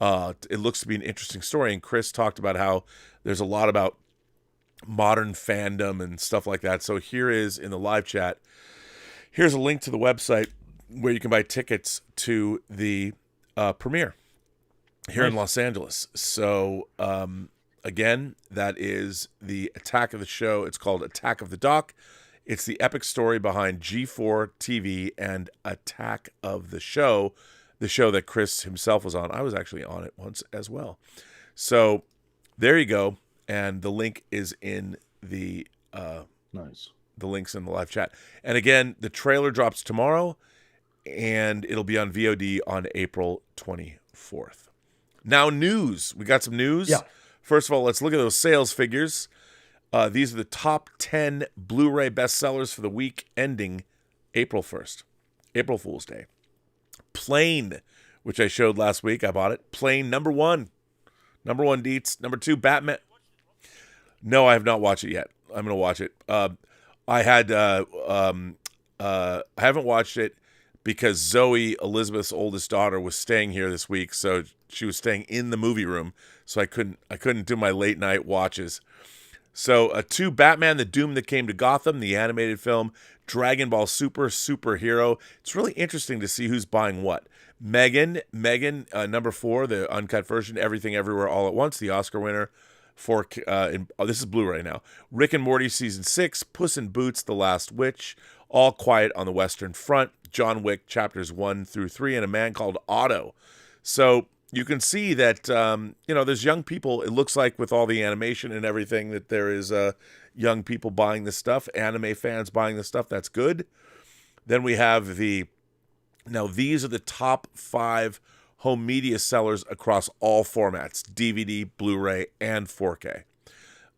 it looks to be an interesting story. And Chris talked about how there's a lot about modern fandom and stuff like that. So here is, in the live chat, here's a link to the website where you can buy tickets to the premiere here in Los Angeles. So, again, that is the Attack of the Show. It's called Attack of the Doc. It's the epic story behind G4 TV and Attack of the show that Chris himself was on. I was actually on it once as well. So there you go. And the link is in the links in the live chat. And again, the trailer drops tomorrow, and it'll be on VOD on April 24th. Now, news. We got some news. Yeah. First of all, let's look at those sales figures. These are the top 10 Blu-ray bestsellers for the week ending April 1st, April Fool's Day. Plane, which I showed last week. I bought it. Plane, number one. Number one, Deets. Number two, Batman. No, I have not watched it yet. I'm going to watch it. I haven't watched it because Zoe, Elizabeth's oldest daughter, was staying here this week, so she was staying in the movie room, so I couldn't do my late night watches. So, 2, Batman: The Doom That Came to Gotham, the animated film, Dragon Ball Super, Superhero. It's really interesting to see who's buying what. Megan, number 4, the uncut version, Everything Everywhere All at Once, the Oscar winner. This is Blu-ray now. Rick and Morty Season 6, Puss in Boots, The Last Witch, All Quiet on the Western Front, John Wick Chapters 1 through 3, and A Man Called Otto. So you can see that, there's young people. It looks like with all the animation and everything that there is young people buying this stuff, anime fans buying this stuff. That's good. Then we have now these are the top 5 home media sellers across all formats, DVD, Blu-ray, and 4K.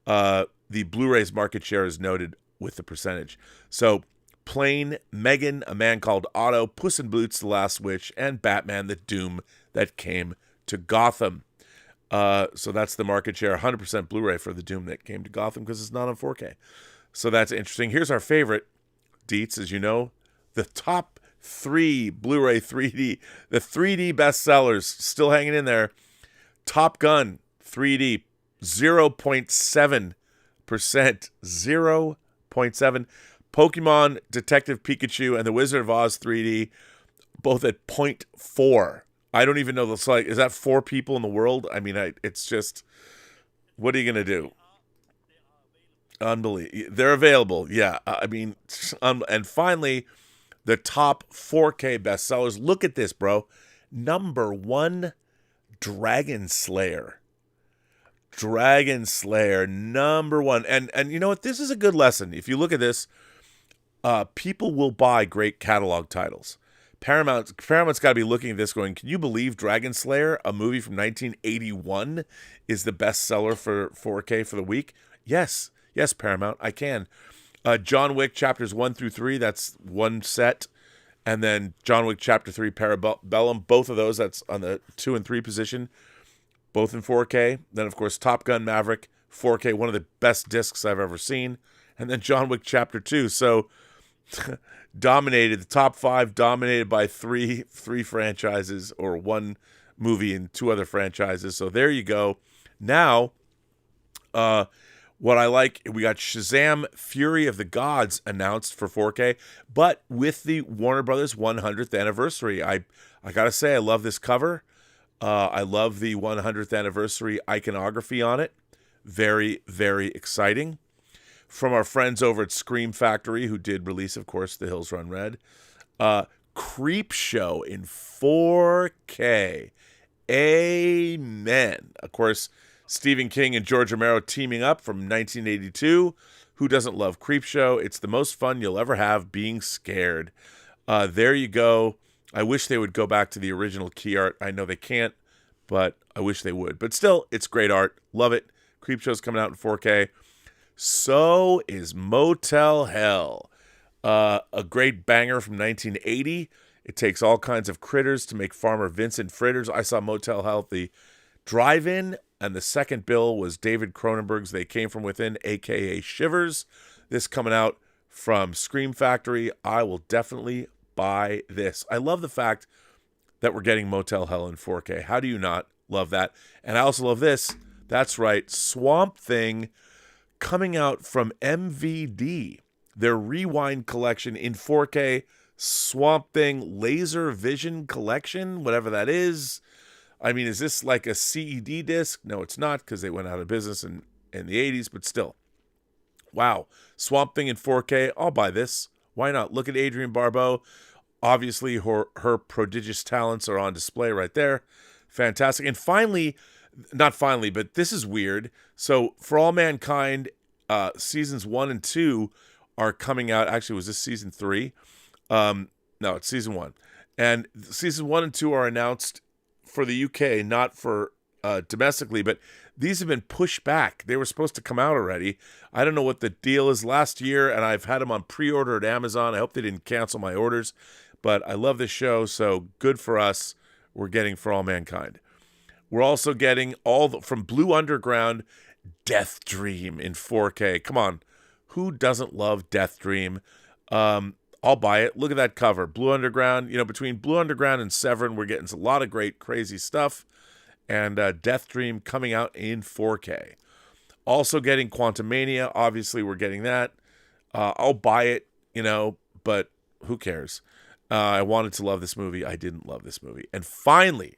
The Blu-ray's market share is noted with the percentage. So Plane, Megan, A Man Called Otto, Puss in Boots, The Last Witch, and Batman: The Doom That Came to Gotham. So that's the market share, 100% Blu-ray for The Doom That Came to Gotham because it's not on 4K. So that's interesting. Here's our favorite, Deets, as you know, the top 3 Blu-ray 3D, the 3D bestsellers still hanging in there. Top Gun 3D, 0.7%, 0.7. Pokemon Detective Pikachu and The Wizard of Oz 3D, both at 0.4. I don't even know. Is that 4 people in the world? I mean, it's just, what are you going to do? Unbelievable. They're available. Yeah. I mean, and finally, the top 4K bestsellers. Look at this, bro. Number 1, Dragon Slayer. Dragon Slayer, number 1. And you know what? This is a good lesson. If you look at this, people will buy great catalog titles. Paramount's got to be looking at this going, can you believe Dragon Slayer, a movie from 1981, is the bestseller for 4K for the week? Yes, Paramount, I can. John Wick chapters 1 through 3, that's one set. And then John Wick chapter 3, Parabellum, both of those, that's on the 2 and 3 position, both in 4K. Then, of course, Top Gun Maverick, 4K, one of the best discs I've ever seen. And then John Wick chapter 2. So dominated, the top 5 dominated by three franchises, or one movie and 2 other franchises. So there you go. Now, what I like, we got Shazam! Fury of the Gods announced for 4K, but with the Warner Brothers 100th anniversary. I gotta say, I love this cover. I love the 100th anniversary iconography on it. Very, very exciting. From our friends over at Scream Factory, who did release, of course, The Hills Run Red. Creep Show in 4K. Amen. Of course, Stephen King and George Romero teaming up from 1982. Who doesn't love Creep Show? It's the most fun you'll ever have being scared. There you go. I wish they would go back to the original key art. I know they can't, but I wish they would. But still, it's great art. Love it. Creep Show's coming out in 4K. So is Motel Hell, a great banger from 1980. It takes all kinds of critters to make Farmer Vincent fritters. I saw Motel Hell at the drive-in, and the second bill was David Cronenberg's They Came From Within, a.k.a. Shivers. This coming out from Scream Factory. I will definitely buy this. I love the fact that we're getting Motel Hell in 4K. How do you not love that? And I also love this. That's right, Swamp Thing, coming out from MVD, their Rewind collection in 4K, Swamp Thing Laser Vision collection, whatever that is. I mean, is this like a CED disc? No, it's not, because they went out of business in the 80s, but still. Wow. Swamp Thing in 4K, I'll buy this. Why not? Look at Adrienne Barbeau. Obviously, her prodigious talents are on display right there. Fantastic. And finally, not finally, but this is weird. So, For All Mankind, seasons 1 and 2 are coming out. Actually, was this season 3? No, it's season 1. And season 1 and 2 are announced for the UK, not for domestically, but these have been pushed back. They were supposed to come out already. I don't know what the deal is last year, and I've had them on pre-order at Amazon. I hope they didn't cancel my orders, but I love this show, so good for us. We're getting For All Mankind. We're also getting from Blue Underground, Death Dream in 4K. Come on, who doesn't love Death Dream? I'll buy it. Look at that cover. Blue Underground. You know, between Blue Underground and Severin, we're getting a lot of great, crazy stuff. And Death Dream coming out in 4K. Also getting Quantumania. Obviously, we're getting that. I'll buy it, but who cares? I wanted to love this movie. I didn't love this movie. And finally,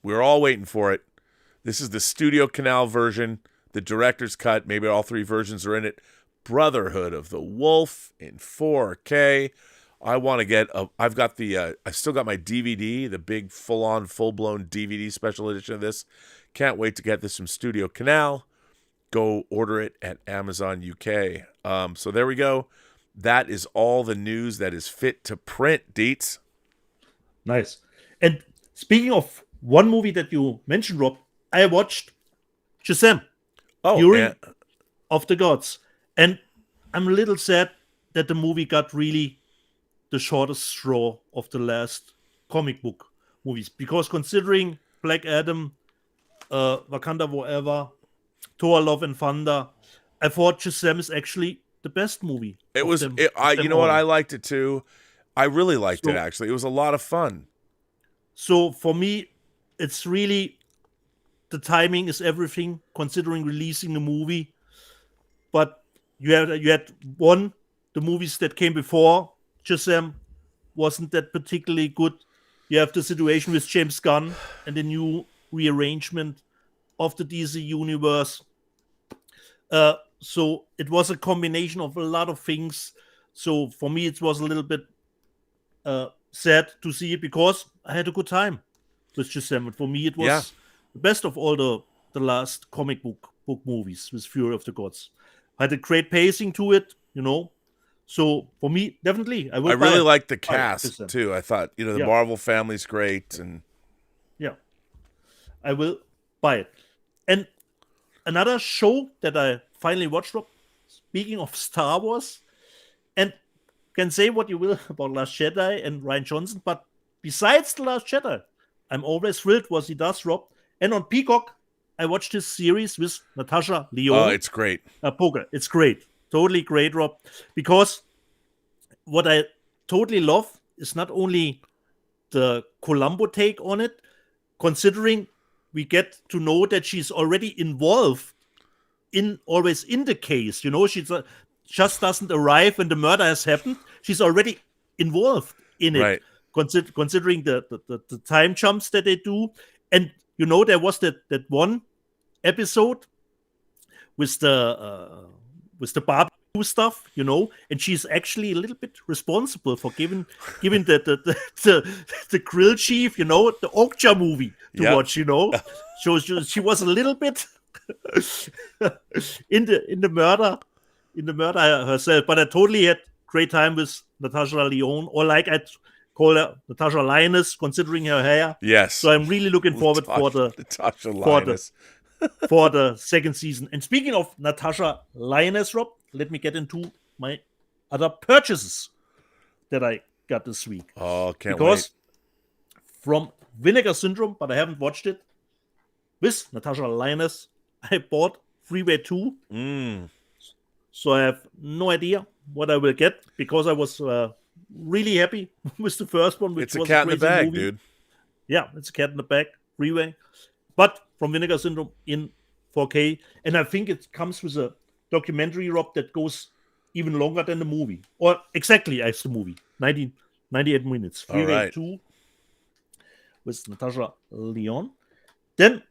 we're all waiting for it. This is the Studio Canal version, the director's cut. Maybe all 3 versions are in it. Brotherhood of the Wolf in 4K. I want to get I've still got my DVD, the big full-blown DVD special edition of this. Can't wait to get this from Studio Canal. Go order it at Amazon UK. So there we go. That is all the news that is fit to print, Dietz. Nice. And speaking of one movie that you mentioned, Rob, I watched Shazam! Fury of the Gods. And I'm a little sad that the movie got really the shortest straw of the last comic book movies. Because considering Black Adam, Wakanda Forever, Thor Love and Thunder, I thought Shazam is actually the best movie. It was, you know what, I liked it too. I really liked it, actually. It was a lot of fun. So for me, it's really, the timing is everything, considering releasing the movie. But you had the movies that came before Shazam wasn't that particularly good. You have the situation with James Gunn and the new rearrangement of the DC universe. So it was a combination of a lot of things. So for me, it was a little bit sad to see it because I had a good time with Shazam. For me, it was the best of all the last comic book movies with Fury of the Gods. Had a great pacing to it, So for me, definitely, I really like the cast too. I thought, the Marvel family's great, and I will buy it. And another show that I finally watched, Rob, speaking of Star Wars, and can say what you will about Last Jedi and Rian Johnson, but besides The Last Jedi, I'm always thrilled what he does, Rob. And on Peacock, I watched his series with Natasha Lyonne. Oh, it's great. Poker. It's great. Totally great, Rob. Because what I totally love is not only the Columbo take on it, considering we get to know that she's already involved always in the case. She just doesn't arrive when the murder has happened. She's already involved in it. Right. Considering the time jumps that they do. And, there was that one episode with the barbecue stuff, and she's actually a little bit responsible for giving the grill chief, the Okja movie to watch, So she was a little bit in the murder herself, but I totally had great time with Natasha Lyonne, or like I call her Natasha Lioness, considering her hair. Yes. So I'm really looking forward Natasha Lioness. for the second season. And speaking of Natasha Lioness, Rob, let me get into my other purchases that I got this week. Oh, can't wait. Because from Vinegar Syndrome, but I haven't watched it, with Natasha Lioness, I bought Freeway 2. So I have no idea what I will get, because I was really happy with the first one, which it's was a cat in the bag, movie. dude. Yeah, it's a cat in the bag, Freeway. But from Vinegar Syndrome in 4K. And I think it comes with a documentary, Rob, that goes even longer than the movie. Or exactly as the movie. 98 minutes. Freeway 2 with Natasha Lyonne. Then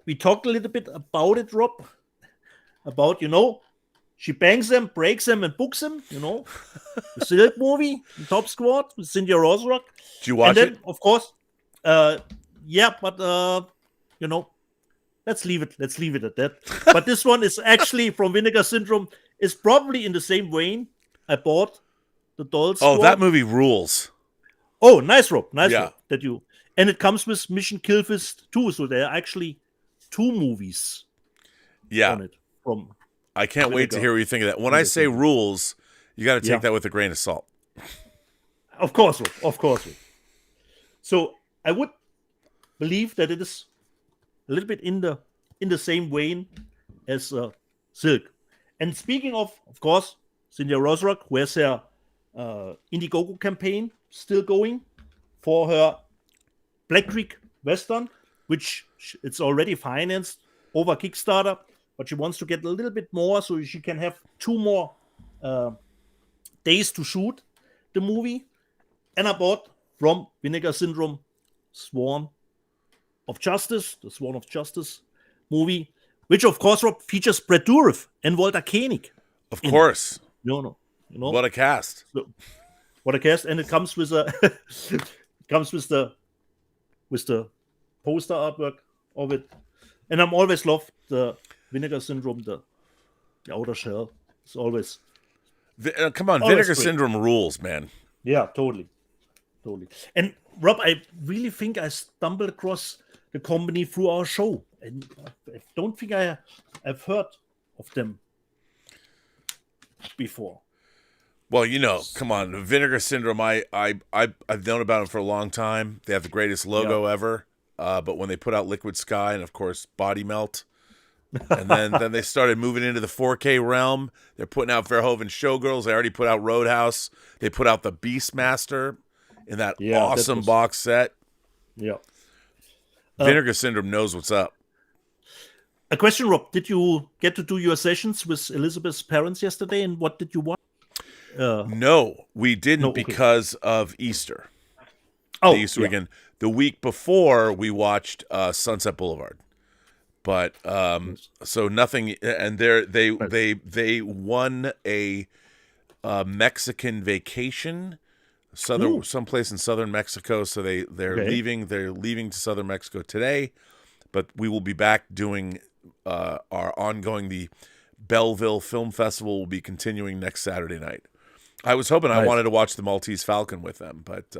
we talked a little bit about it, Rob. About, she bangs them, breaks them, and books them, The Silk movie, the Top Squad, with Cynthia Rothrock. Did you watch it? Of course, but let's leave it at that. But this one is actually from Vinegar Syndrome. Is probably in the same vein. I bought the Doll Squad. Oh, that movie rules. Oh, nice, Rob. Rob, that you. And it comes with Mission Kill Fist 2, so there are actually 2 movies on it. I can't wait to hear what you think of that. When I say rules, you got to take that with a grain of salt. Of course, Rob. Of course, Rob. So I would believe that it is a little bit in the same vein as Silk. And speaking of course, Cynthia Rothrock, who has her Indiegogo campaign still going for her Black Creek Western, which it's already financed over Kickstarter, but she wants to get a little bit more so she can have 2 more days to shoot the movie. And I bought from Vinegar Syndrome Sworn of Justice, the Sworn of Justice movie, which of course, Rob, features Brett Dourif and Walter Koenig. Of course. What a cast. So, what a cast. And it comes with with the poster artwork of it. And I'm always loved the Vinegar Syndrome, the outer shell. It's always come on, always Vinegar great. Syndrome rules, man. Yeah, totally. And Rob, I really think I stumbled across the company through our show, and I don't think I've heard of them before. Well, come on, Vinegar Syndrome. I've known about them for a long time. They have the greatest logo ever. But when they put out Liquid Sky and of course Body Melt, and then they started moving into the 4K realm. They're putting out Verhoeven Showgirls. They already put out Roadhouse. They put out the Beastmaster in that awesome box set. Yeah. Vinegar Syndrome knows what's up. A question, Rob. Did you get to do your sessions with Elizabeth's parents yesterday, and what did you watch? No, we didn't because of Easter. The Easter weekend. The week before, we watched Sunset Boulevard. But so nothing, and they won a Mexican Vacation someplace in southern Mexico. So they're leaving to southern Mexico today, but we will be back doing our ongoing. The Belleville Film Festival will be continuing next Saturday night. I was hoping I wanted to watch the Maltese Falcon with them, but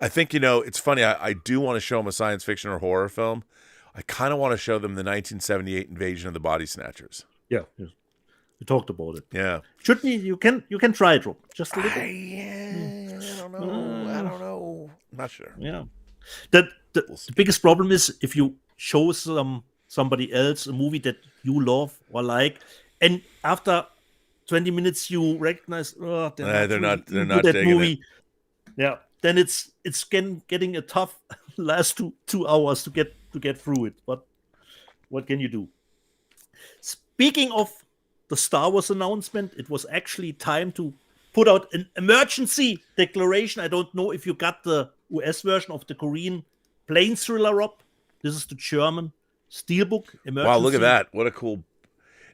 I think it's funny. I do want to show them a science fiction or horror film. I kind of want to show them the 1978 Invasion of the Body Snatchers. Yeah. We talked about it. Yeah. Should be. You can try it, Rob. Just a little. I don't know. I'm not sure. Yeah. The biggest problem is if you show somebody else a movie that you love or like, and after 20 minutes you recognize they're not that digging movie. it. Yeah. Then it's getting a tough last 2 hours to get through it. But what can you do? Speaking of the Star Wars announcement, it was actually time to put out an emergency declaration. I don't know if you got the US version of the Korean plane thriller, Rob. This is the German Steelbook emergency. Wow, look at that. What a cool...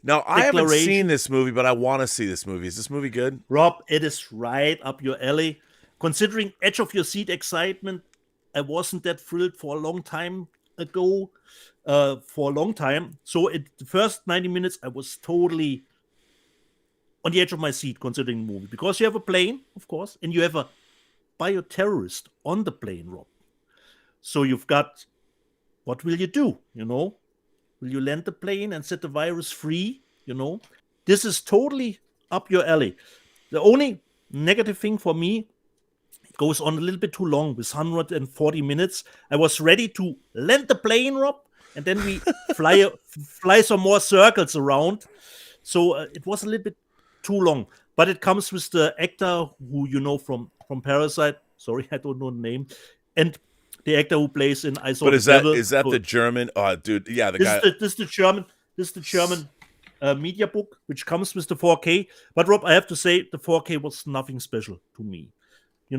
Now, I haven't seen this movie, but I want to see this movie. Is this movie good? Rob, it is right up your alley. Considering edge of your seat excitement, I wasn't that thrilled for a long time ago. So the first 90 minutes, I was totally on the edge of my seat considering the movie. Because you have a plane, of course, and you have a bioterrorist on the plane, Rob. So you've got, what will you do, Will you land the plane and set the virus free, This is totally up your alley. The only negative thing for me, it goes on a little bit too long with 140 minutes. I was ready to land the plane, Rob, and then we fly some more circles around. So it was a little bit too long. But it comes with the actor who you know from Parasite. Sorry, I don't know the name. And the actor who plays in I Saw But the Devil. is that the German? Oh, dude, yeah, guy. This is the German media book, which comes with the 4K. But Rob, I have to say, the 4K was nothing special to me. I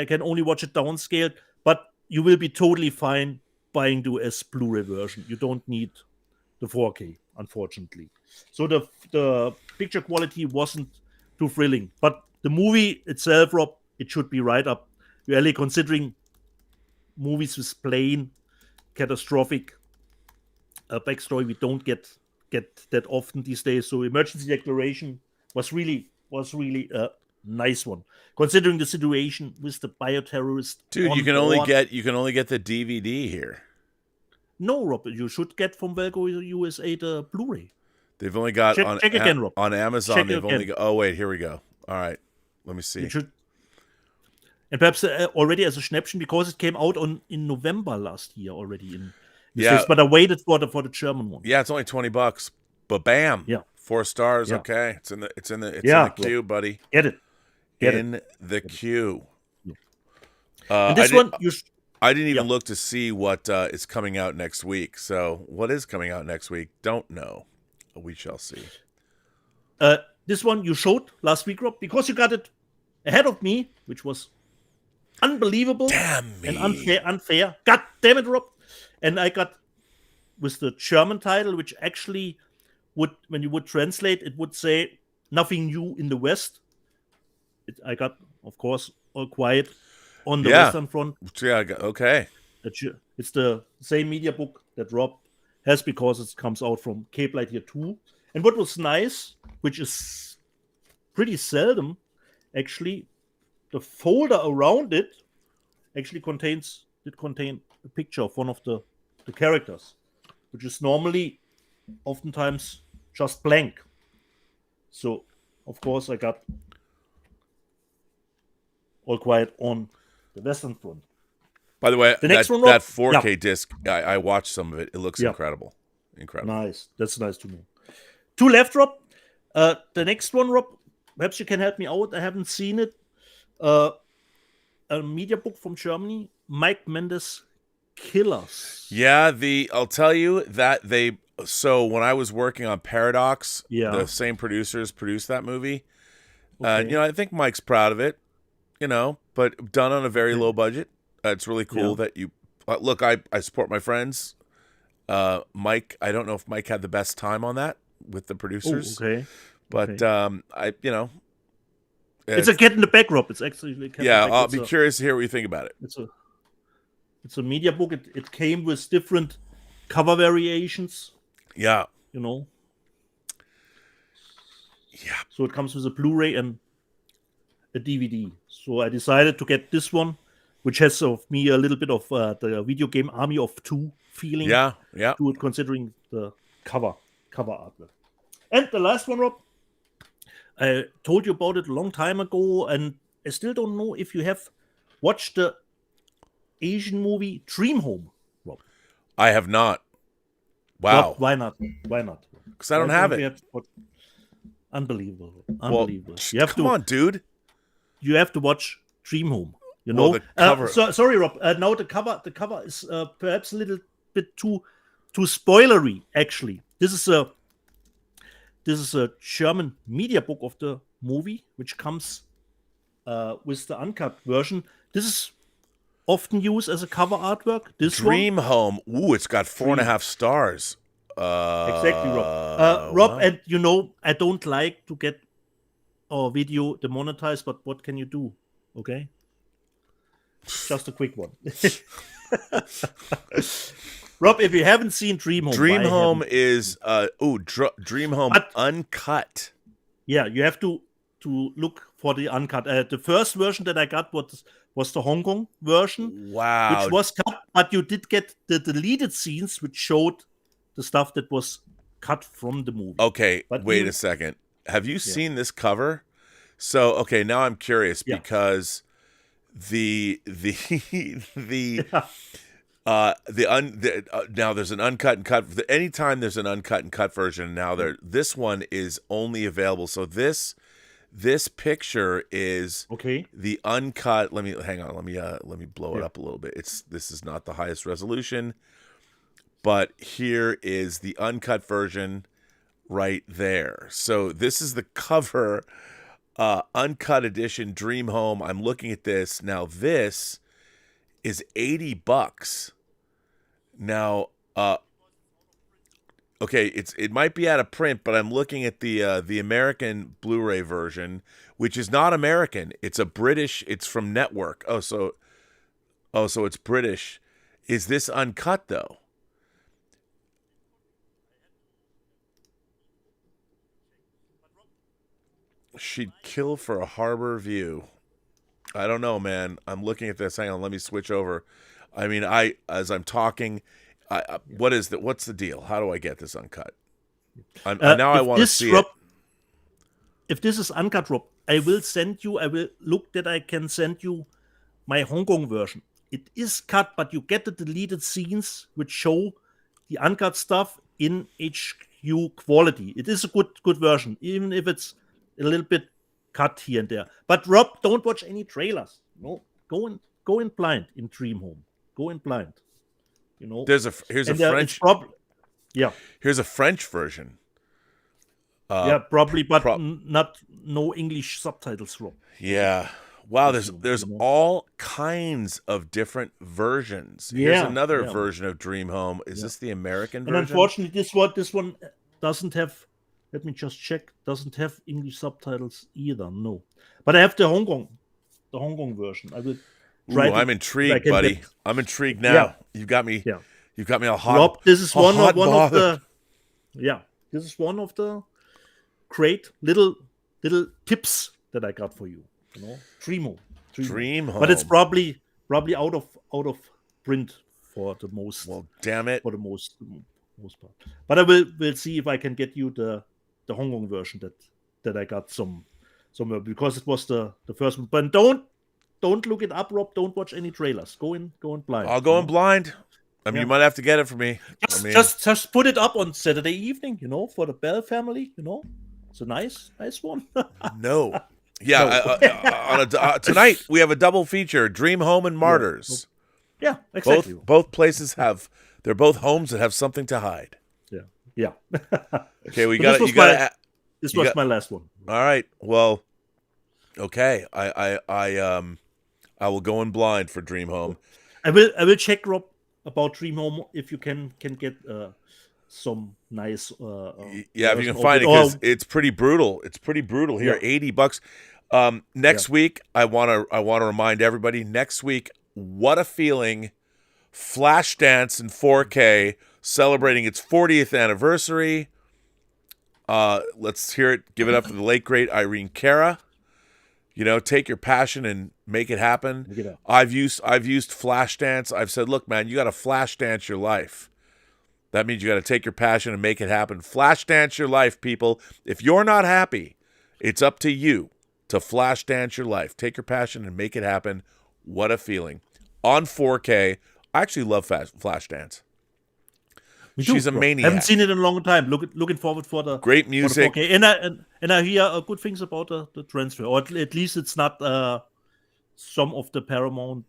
can only watch it downscaled, but you will be totally fine buying the US Blu-ray version. You don't need the 4K, unfortunately. So the picture quality wasn't too thrilling. But the movie itself, Rob, it should be right up your alley, considering movies with plain, catastrophic backstory we don't get that often these days. So emergency declaration was really a nice one, considering the situation with the bioterrorist. Dude, you can only get the DVD here. No, Rob, you should get from Velgo USA the Blu-ray. They've only got check again, Rob. On Amazon. Check they've again. only got. Oh wait, here we go. All right, let me see. And perhaps already as a Schnäppchen, because it came out in November last year already in Yeah, States, but I waited for the German one. Yeah, it's only $20, but bam, yeah, 4 stars. Yeah. Okay, it's in the queue, buddy. Get it. The queue. And this one, I didn't even look to see what is coming out next week. So, what is coming out next week? Don't know. We shall see. This one you showed last week, Rob, because you got it ahead of me, which was unbelievable. Damn me. And unfair. God damn it, Rob. And I got with the German title, which actually would, when you would translate, it would say Nothing New in the West. I got, of course, All Quiet on the Western Front. Yeah, okay. It's the same media book that Rob has, because it comes out from Cape Light here too. And what was nice, which is pretty seldom, actually, the folder around it actually contain a picture of one of the characters, which is normally oftentimes just blank. So, of course, I got All Quiet on the Western Front. By the way, the next one, that 4K disc, I watched some of it. It looks incredible. Incredible. Nice. That's nice to know. 2 left, Rob. The next one, Rob, perhaps you can help me out. I haven't seen it. A media book from Germany, Mike Mendes Killers. Yeah, I'll tell you that so when I was working on Paradox, the same producers produced that movie. Okay. I think Mike's proud of it, but done on a very low budget. It's really cool that you look. I support my friends. Mike, I don't know if Mike had the best time on that with the producers. Oh, okay. But It's a cat in the back, Rob. It's actually a cat in the back. I'll be curious to hear what you think about it. It's a media book. It came with different cover variations. Yeah. You know. Yeah. So it comes with a Blu-ray and a DVD. So I decided to get this one, which has of me a little bit of the video game Army of Two feeling. Yeah. To it, considering the cover artwork. And the last one, Rob, I told you about it a long time ago, and I still don't know if you have watched the Asian movie Dream Home, Rob. I have not. Wow. Rob, why not? Because I don't have it. Unbelievable. Well, come on, dude. You have to watch Dream Home. You know. The cover. Sorry, Rob. Now the cover is perhaps a little bit too spoilery. Actually, this is a German media book of the movie, which comes with the uncut version. This is often used as a cover artwork. This Dream Home. Ooh, it's got 4.5 stars. Exactly, Rob. Rob, and you know, I don't like to get our video demonetized, but what can you do? Okay, just a quick one. Rob, if you haven't seen Dream Home, Dream Home is Dream Home uncut. Yeah, you have to look for the uncut. The first version that I got was the Hong Kong version. Wow, which was cut, but you did get the deleted scenes, which showed the stuff that was cut from the movie. Okay, but wait a second. Have you seen this cover? So, okay, now I'm curious because now there's an uncut and cut. Anytime there's an uncut and cut version, now this one is only available. So this picture is the uncut. Hang on. Let me blow it up a little bit. This is not the highest resolution. But here is the uncut version right there. So this is the cover, uncut edition Dream Home. I'm looking at this. Now this is $80. Now, okay, it might be out of print, but I'm looking at the American Blu-ray version, which is not American. It's it's from Network. So it's British. Is this uncut though? She'd kill for a harbor view. I don't know, man. I'm looking at this. Hang on, let me switch over. I mean, as I'm talking, what's the deal? How do I get this uncut? Now I want to see it. If this is uncut, Rob, I will look that I can send you my Hong Kong version. It is cut, but you get the deleted scenes which show the uncut stuff in HQ quality. It is a good version, even if it's a little bit cut here and there. But Rob, don't watch any trailers. No, go in blind in Dream Home. Go in blind. You know. Here's a French. Here's a French version. Probably, but no English subtitles, Rob. Yeah. Wow, there's all kinds of different versions. Here's another version of Dream Home. Is this the American version? And unfortunately, this one doesn't have. Let me just check. Doesn't have English subtitles either. No, but I have the Hong Kong version. I will. I'm intrigued, buddy. I'm intrigued now. Yeah. You've got me. Yeah. You've got me all hot. Rob, this is one of the. Yeah, this is one of the great little tips that I got for you. You know, Dream Home. But it's probably out of print for the most. Well, damn it. For the most part. But I will see if I can get you the Hong Kong version that I got somewhere, because it was the first one. But don't look it up, Rob. Don't watch any trailers. Go in blind. I'll go in blind. I mean, you might have to get it for me. Just put it up on Saturday evening, for the Bell family. It's a nice one. No. Yeah, tonight we have a double feature: Dream Home and Martyrs. Yeah, exactly. Both places they're both homes that have something to hide. Yeah. Okay, This was my last one. All right. Well, okay. I will go in blind for Dream Home. I will check, Rob, about Dream Home if you can get some nice if you can find it, because it's pretty brutal. It's pretty brutal here. $80. Next week, I want to remind everybody. Next week, What a Feeling, Flashdance in 4K, celebrating its 40th anniversary. Let's hear it. Give it up for the late great Irene Cara. Take your passion and make it happen. I've used Flashdance. I've said, look, man, you got to Flashdance your life. That means you got to take your passion and make it happen. Flashdance your life, people. If you're not happy, it's up to you to Flashdance your life. Take your passion and make it happen. What a Feeling. On 4K. I actually love Flashdance. She's a maniac. Haven't seen it in a long time. Looking forward for the great music. For the 4K. And I hear good things about the transfer, or at least it's not some of the Paramount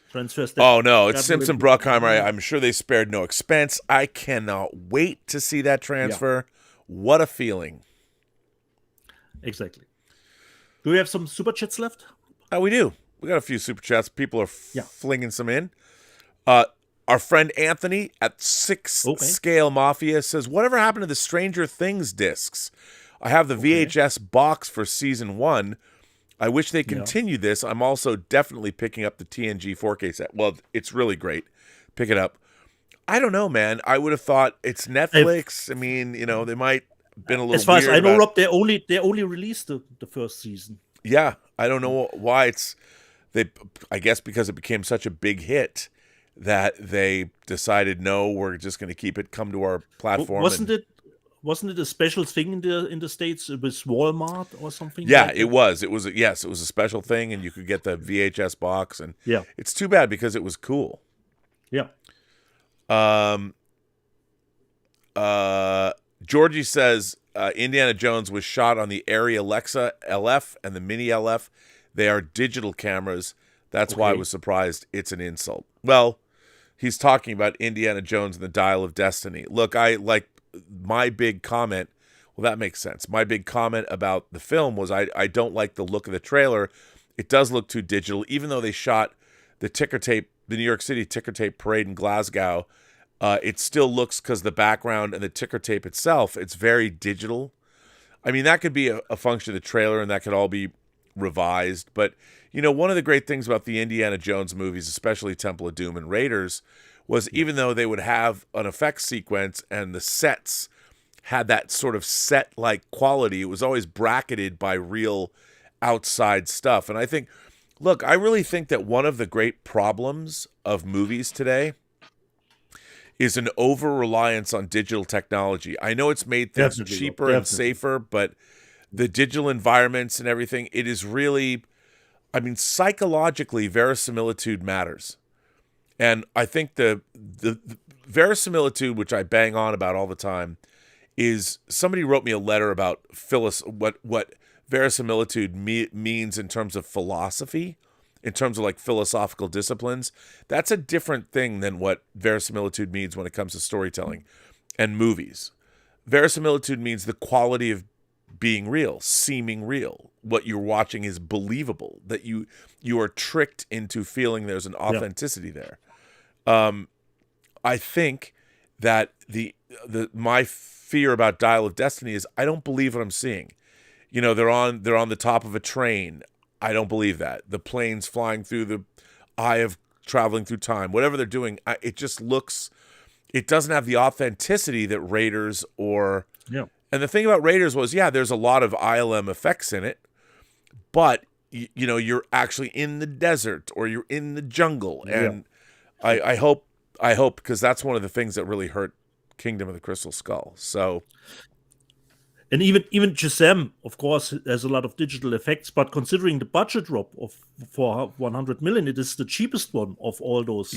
transfers. Oh no, it's Simpson Bruckheimer. I'm sure they spared no expense. I cannot wait to see that transfer. Yeah. What a feeling! Exactly. Do we have some super chats left? We do. We got a few super chats. People are flinging some in. Our friend Anthony at 6 Scale Mafia says, whatever happened to the Stranger Things discs? I have the VHS box for season 1. I wish they continued this. I'm also definitely picking up the TNG 4K set. Well, it's really great. Pick it up. I don't know, man. I would have thought it's Netflix. I mean, they might have been a little. As far as I know, Rob, they only released the first season. Yeah, I don't know why I guess because it became such a big hit that they decided, no, we're just going to keep it come to our platform. Wasn't it a special thing in the States with Walmart or something? Yeah, like it was. It was a special thing, and you could get the VHS box, and it's too bad because it was cool. Yeah. Georgie says Indiana Jones was shot on the Arri Alexa LF and the Mini LF. They are digital cameras. That's why I was surprised. It's an insult. Well, he's talking about Indiana Jones and the Dial of Destiny. Look, my big comment, well, that makes sense. My big comment about the film was I don't like the look of the trailer. It does look too digital, even though they shot the New York City ticker tape parade in Glasgow. It still looks, because the background and the ticker tape itself, it's very digital. I mean, that could be a function of the trailer, and that could all be revised. But, one of the great things about the Indiana Jones movies, especially Temple of Doom and Raiders, was even though they would have an effects sequence and the sets had that sort of set-like quality, it was always bracketed by real outside stuff. And I really think that one of the great problems of movies today is an over-reliance on digital technology. I know it's made things cheaper and safer, but the digital environments and everything, it is really, psychologically, verisimilitude matters. And I think the verisimilitude, which I bang on about all the time, is somebody wrote me a letter about what verisimilitude means in terms of philosophy, in terms of like philosophical disciplines. That's a different thing than what verisimilitude means when it comes to storytelling and movies. Verisimilitude means the quality of being real, seeming real. What you're watching is believable, that you are tricked into feeling there's an authenticity there. I think that my fear about Dial of Destiny is I don't believe what I'm seeing. They're on the top of a train. I don't believe that. The plane's flying through the eye of traveling through time. Whatever they're doing, it just looks. It doesn't have the authenticity that Raiders or. Yeah. And the thing about Raiders was, there's a lot of ILM effects in it, but you're actually in the desert or you're in the jungle, and I hope because that's one of the things that really hurt Kingdom of the Crystal Skull. So. And even Shazam, of course, has a lot of digital effects, but considering the budget drop for 100 million, it is the cheapest one of all those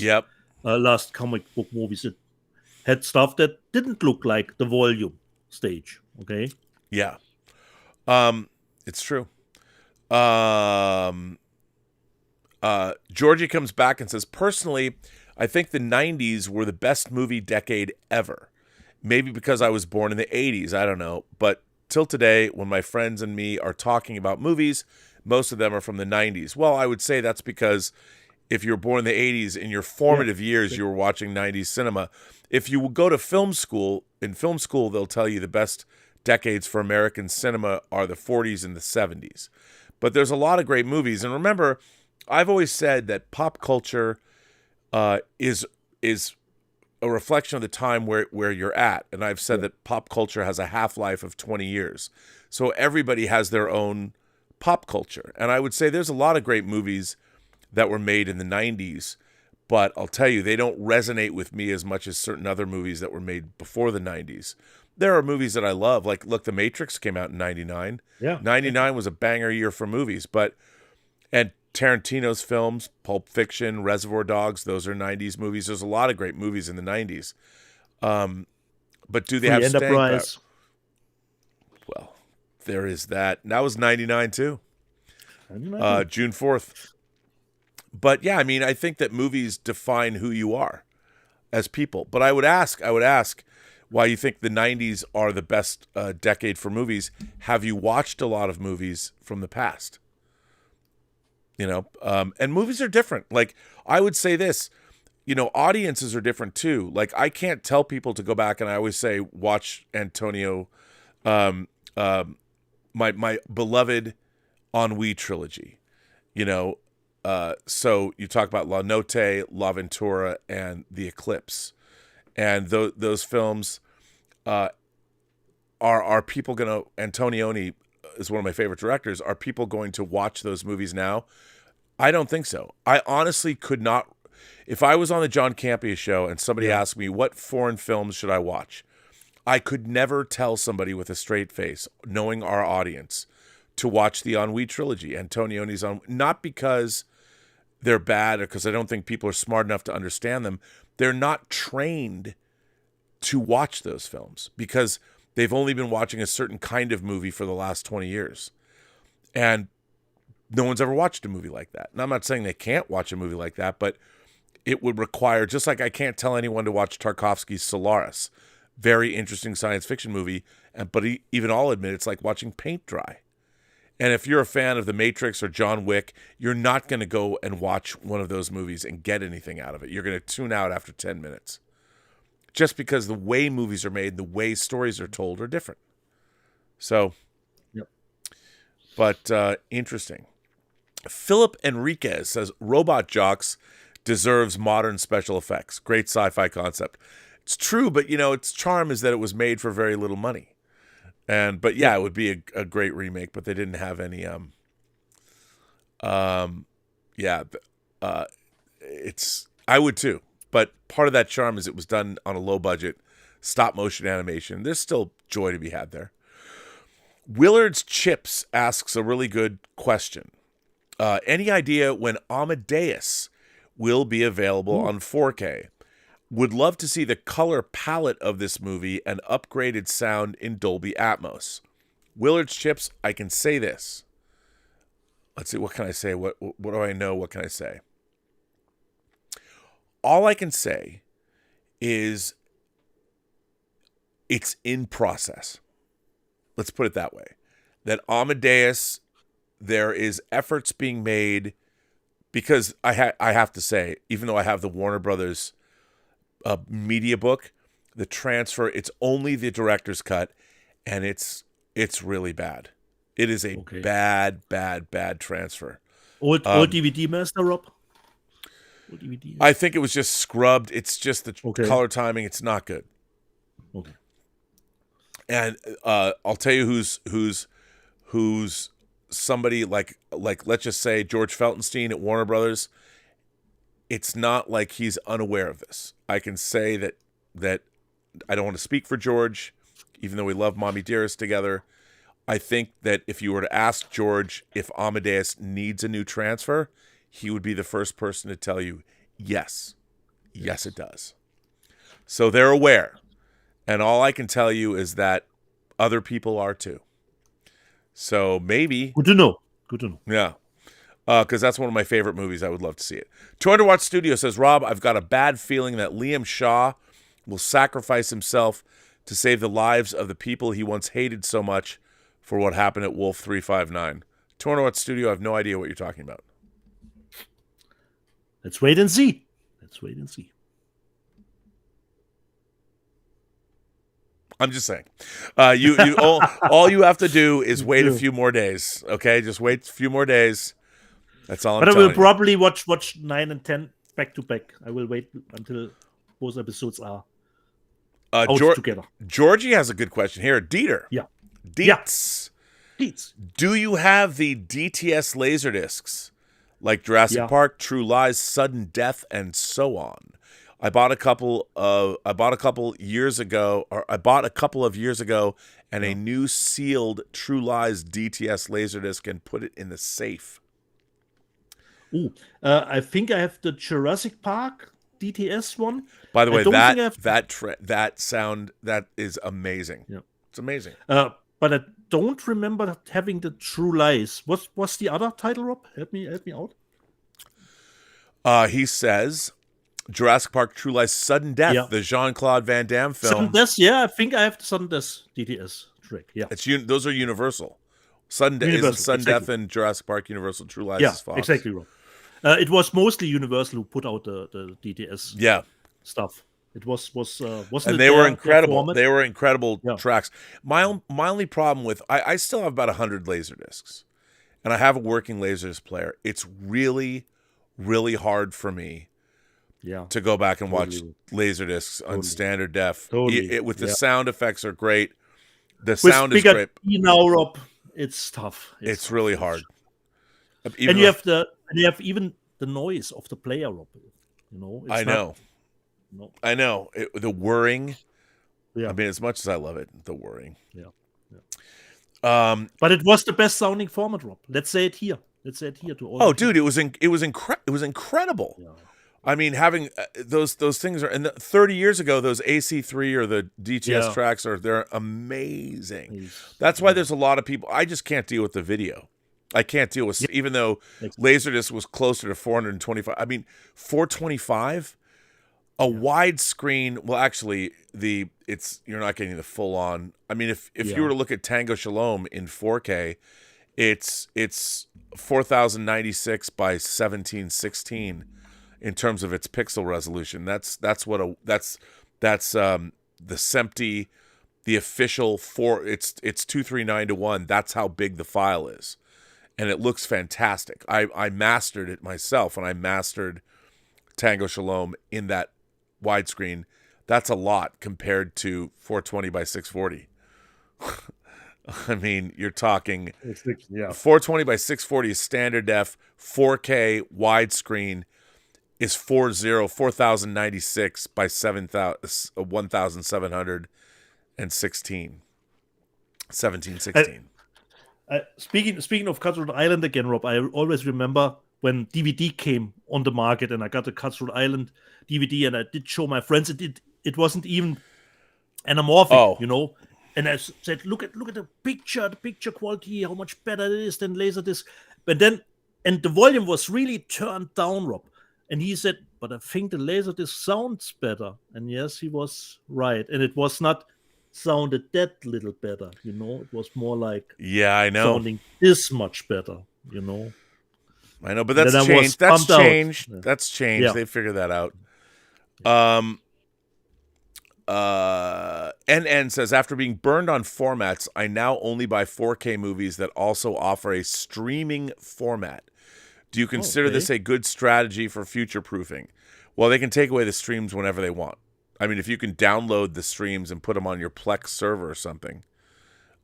last comic book movies. It had stuff that didn't look like the volume stage. Okay. Yeah. It's true. Georgie comes back and says, personally, I think the 90s were the best movie decade ever. Maybe because I was born in the 80s, I don't know. But till today, when my friends and me are talking about movies, most of them are from the 90s. Well, I would say that's because if you were born in the 80s, in your formative years, you were watching 90s cinema. If you go to film school, they'll tell you the best decades for American cinema are the 40s and the 70s. But there's a lot of great movies. And remember, I've always said that pop culture is a reflection of the time where you're at. And I've said that pop culture has a half-life of 20 years. So everybody has their own pop culture. And I would say there's a lot of great movies that were made in the 90s, but I'll tell you, they don't resonate with me as much as certain other movies that were made before the 90s. There are movies that I love. Like, look, The Matrix came out in 99. Yeah. 99 was a banger year for movies. And Tarantino's films, Pulp Fiction, Reservoir Dogs, those are 90s movies. There's a lot of great movies in the 90s. But do they have staying power? Enterprise. Well, there is that. And that was 99 too. 99. June 4th. But yeah, I mean, I think that movies define who you are as people. But I would ask why you think the 90s are the best decade for movies. Have you watched a lot of movies from the past? You know, and movies are different. Like, I would say this, you know, audiences are different too. Like, I can't tell people to go back, and I always say, watch Antonio, my beloved Ennui trilogy, you know. So you talk about La Notte, La Ventura, and The Eclipse. And those films are people going to, Antonioni is one of my favorite directors, are people going to watch those movies now? I don't think so. I honestly could not, if I was on the John Campea show and somebody asked me, what foreign films should I watch? I could never tell somebody with a straight face, knowing our audience, to watch the Ennui trilogy, Antonioni's on, not because they're bad or because I don't think people are smart enough to understand them. They're not trained to watch those films because they've only been watching a certain kind of movie for the last 20 years. And no one's ever watched a movie like that. And I'm not saying they can't watch a movie like that, but it would require, just like I can't tell anyone to watch Tarkovsky's Solaris, very interesting science fiction movie, but even I'll admit it's like watching paint dry. And if you're a fan of The Matrix or John Wick, you're not going to go and watch one of those movies and get anything out of it. You're going to tune out after 10 minutes. Just because the way movies are made, the way stories are told are different. So, but interesting. Philip Enriquez says, Robot Jocks deserves modern special effects. Great sci-fi concept. It's true, but, you know, its charm is that it was made for very little money. But yeah, it would be a great remake, but they didn't have any, I would too, but part of that charm is it was done on a low budget, stop motion animation. There's still joy to be had there. Willard's Chips asks a really good question. Any idea when Amadeus will be available on 4K? Would love to see the color palette of this movie and upgraded sound in Dolby Atmos. Willard's Chips, I can say this. Let's see, what can I say? What do I know? What can I say? All I can say is it's in process. Let's put it that way. That Amadeus, there is efforts being made, because I have to say, even though I have the Warner Brothers media book, the transfer, it's only the director's cut, and it's really bad. It is a bad transfer. Old DVD master, Rob? Old DVD? I think it was just scrubbed. It's just the color timing. It's not good. Okay. And I'll tell you who's somebody like let's just say George Feltenstein at Warner Brothers. It's not like he's unaware of this. I can say that I don't want to speak for George, even though we love Mommy Dearest together. I think that if you were to ask George if Amadeus needs a new transfer, he would be the first person to tell you, yes, it does. So they're aware. And all I can tell you is that other people are too. So maybe. Good to know. Yeah. Because that's one of my favorite movies. I would love to see it. 200 Watt Studio says, Rob, I've got a bad feeling that Liam Shaw will sacrifice himself to save the lives of the people he once hated so much for what happened at Wolf 359. 200 Watt Studio, I have no idea what you're talking about. Let's wait and see. I'm just saying. All you have to do is wait a few more days. Okay, just wait a few more days. That's all I'm But I telling will probably watch 9 and 10 back to back. I will wait until both episodes are out together. Georgie has a good question here. Dieter. Yeah. Dietz. Dietz. Do you have the DTS laser discs like Jurassic Park, True Lies, Sudden Death, and so on? I bought a couple of years ago, and a new sealed True Lies DTS Laserdisc and put it in the safe. Ooh, I think I have the Jurassic Park DTS one. By the way, that sound is amazing. Yeah, it's amazing. But I don't remember having the True Lies. What's the other title, Rob? Help me out. He says Jurassic Park True Lies Sudden Death, the Jean-Claude Van Damme film. Sudden Death, I think I have the Sudden Death DTS trick. Yeah. Those are Universal. Sudden Death and Jurassic Park Universal, True Lies is Fox. Exactly, Rob. It was mostly Universal who put out the DTS stuff. It wasn't, and they were incredible. They were incredible tracks. My only problem with I still have about 100 Laserdiscs, and I have a working Laserdisc player. It's really, really hard for me to go back and watch Laserdiscs on standard def. With the sound effects are great. The sound is great. Now, Rob, it's tough. It's really hard. And you have even the noise of the player, Rob. I know. The whirring. Yeah. I mean, as much as I love it, the whirring. Yeah. But it was the best sounding format, Rob. Let's say it here. To all. Oh, dude, it was incredible. Yeah. I mean, having those things are, and 30 years ago, those AC3 or the DTS tracks they're amazing. That's why there's a lot of people. I just can't deal with the video. I can't deal with, even though Laserdisc was closer to 425. I mean, 425, a widescreen. Well, actually, you're not getting the full on. I mean, if you were to look at Tango Shalom in 4K, it's 4096 by 1716 in terms of its pixel resolution. That's the SMPTE, the official it's 239:1. That's how big the file is. And it looks fantastic. I mastered it myself, and I mastered Tango Shalom in that widescreen. That's a lot compared to 420 by 640. I mean, you're talking 420 by 640 is standard def. 4K widescreen is 4096 by 1716. Speaking of Cutthroat Island again, Rob, I always remember when DVD came on the market, and I got the Cutthroat Island DVD, and I did show my friends. It wasn't even anamorphic, And I said, look at the picture quality, how much better it is than Laserdisc. But then, and the volume was really turned down, Rob. And he said, but I think the Laserdisc sounds better. And yes, he was right. And it was not sounded that little better, It was more like I know, sounding this much better, I know, but that's changed. That's changed. Yeah. That's changed. Yeah. They figured that out. NN says, after being burned on formats, I now only buy 4K movies that also offer a streaming format. Do you consider this a good strategy for future-proofing? Well, they can take away the streams whenever they want. I mean, if you can download the streams and put them on your Plex server or something.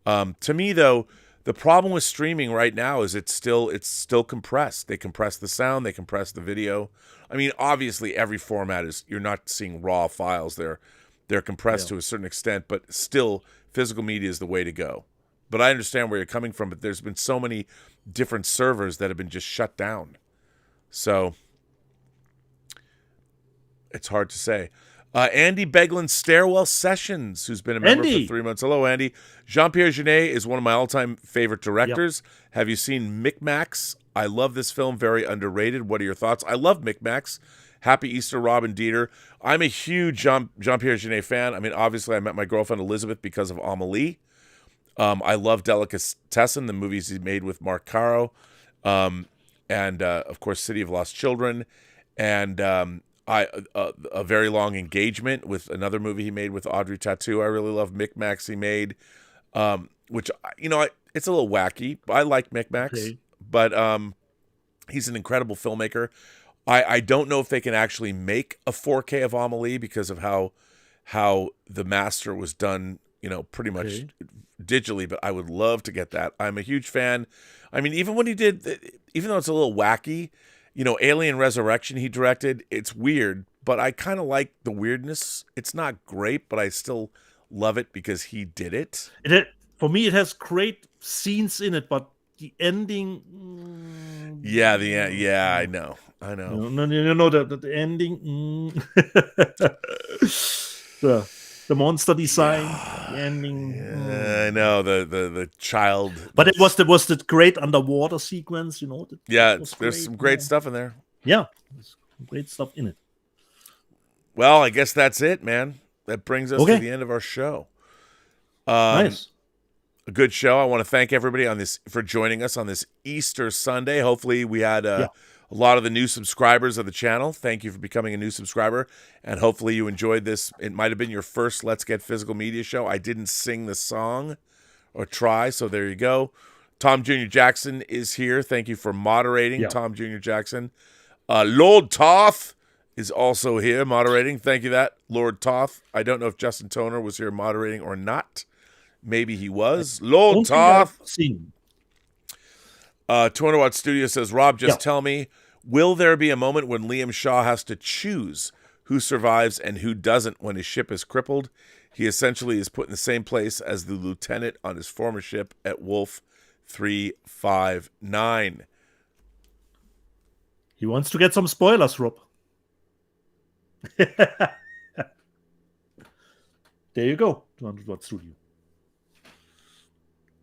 To me, though, the problem with streaming right now is it's still compressed. They compress the sound, they compress the video. I mean, obviously, every format you're not seeing raw files. They're compressed to a certain extent, but still, physical media is the way to go. But I understand where you're coming from, but there's been so many different servers that have been just shut down. So it's hard to say. Andy Beglin's Stairwell Sessions, who's been a member for 3 months. Hello, Andy. Jean-Pierre Jeunet is one of my all-time favorite directors. Yep. Have you seen Micmacs? I love this film, very underrated. What are your thoughts? I love Micmacs. Happy Easter, Rob and Dieter. I'm a huge Jean-Pierre Jeunet fan. I mean, obviously, I met my girlfriend Elizabeth because of Amélie. I love Delicatessen, the movies he made with Mark Caro. And, of course, City of Lost Children. And A very long engagement with another movie he made with Audrey Tautou. I really love Micmacs he made, which it's a little wacky. I like Micmacs, but he's an incredible filmmaker. I don't know if they can actually make a 4K of Amelie because of how the master was done, pretty much digitally, but I would love to get that. I'm a huge fan. I mean, even though it's a little wacky, Alien Resurrection he directed, it's weird, but I kind of like the weirdness. It's not great, but I still love it because he did it. For me, it has great scenes in it, but the ending... Yeah, I know. No, the ending... the monster design, the ending... I know, the child... But it was the great underwater sequence, there's some great stuff in there. Yeah, there's great stuff in it. Well, I guess that's it, man. That brings us to the end of our show. Nice. A good show. I want to thank everybody for joining us on this Easter Sunday. Hopefully we had a lot of the new subscribers of the channel. Thank you for becoming a new subscriber, and hopefully you enjoyed this. It might have been your first Let's Get Physical Media show. I didn't sing the song or try, so there you go. Tom Jr. Jackson is here. Thank you for moderating, Tom Jr. Jackson. Lord Toth is also here moderating. Thank you, Lord Toth. I don't know if Justin Toner was here moderating or not. Maybe he was. Lord Toth. 200 Watt Studio says, Rob, just tell me, will there be a moment when Liam Shaw has to choose who survives and who doesn't when his ship is crippled? He essentially is put in the same place as the lieutenant on his former ship at Wolf 359. He wants to get some spoilers, Rob. There you go, 200 Watt Studio.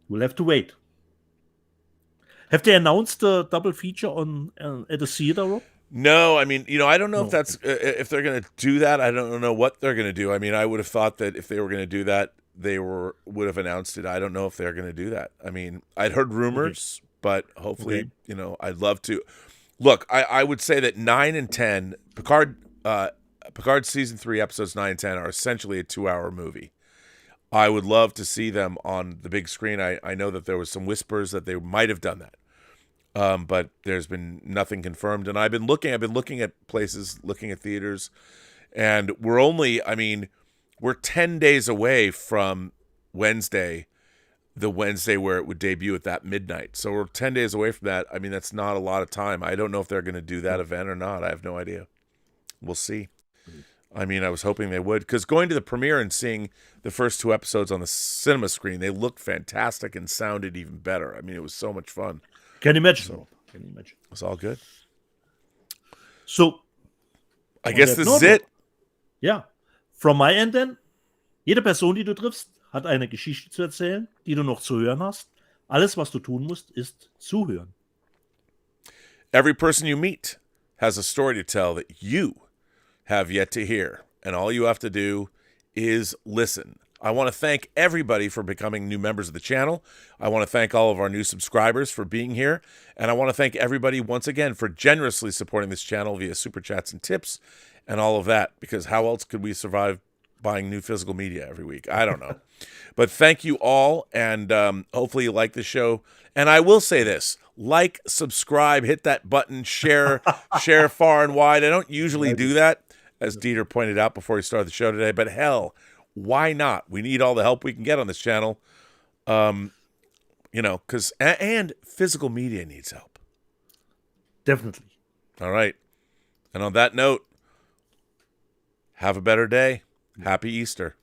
We'll have to wait. Have they announced the double feature at the theater, Rob? No, I mean, I don't know if that's if they're going to do that. I don't know what they're going to do. I mean, I would have thought that if they were going to do that, they would have announced it. I don't know if they're going to do that. I mean, I'd heard rumors, but hopefully, I'd love to. Look, I would say that 9 and 10, Picard season 3 episodes 9 and 10 are essentially a 2-hour movie. I would love to see them on the big screen. I know that there was some whispers that they might have done that, but there's been nothing confirmed. And I've been looking at places, looking at theaters, and we're 10 days away from Wednesday, the Wednesday where it would debut at that midnight. So we're 10 days away from that. I mean, that's not a lot of time. I don't know if they're going to do that event or not. I have no idea. We'll see. I mean, I was hoping they would, because going to the premiere and seeing the first 2 episodes on the cinema screen, they looked fantastic and sounded even better. I mean, it was so much fun. Can you imagine? It's all good. So, I guess this is it. Ja. From my end then, jede Person, die du triffst, hat eine Geschichte zu erzählen, die du noch zu hören hast. Alles, was du tun musst, ist zuhören. Every person you meet has a story to tell that you have yet to hear, and all you have to do is listen. I want to thank everybody for becoming new members of the channel. I want to thank all of our new subscribers for being here, and I want to thank everybody once again for generously supporting this channel via super chats and tips and all of that, because how else could we survive buying new physical media every week? I don't know. But thank you all, and hopefully you like the show. And I will say this: like, subscribe, hit that button, share far and wide. I don't usually do that, as Dieter pointed out before he started the show today, but hell, why not? We need all the help we can get on this channel. Because and physical media needs help. Definitely. All right. And on that note, have a better day. Happy Easter.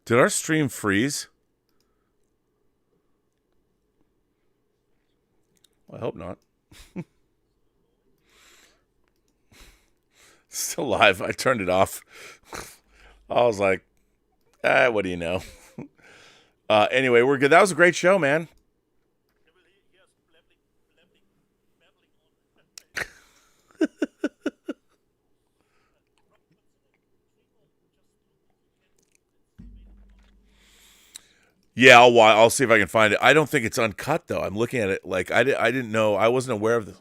Did our stream freeze? I hope not. Still live. I turned it off. I was like, what do you know? Anyway, we're good. That was a great show, man. Yeah, I'll see if I can find it. I don't think it's uncut though. I'm looking at it like I didn't know. I wasn't aware of this.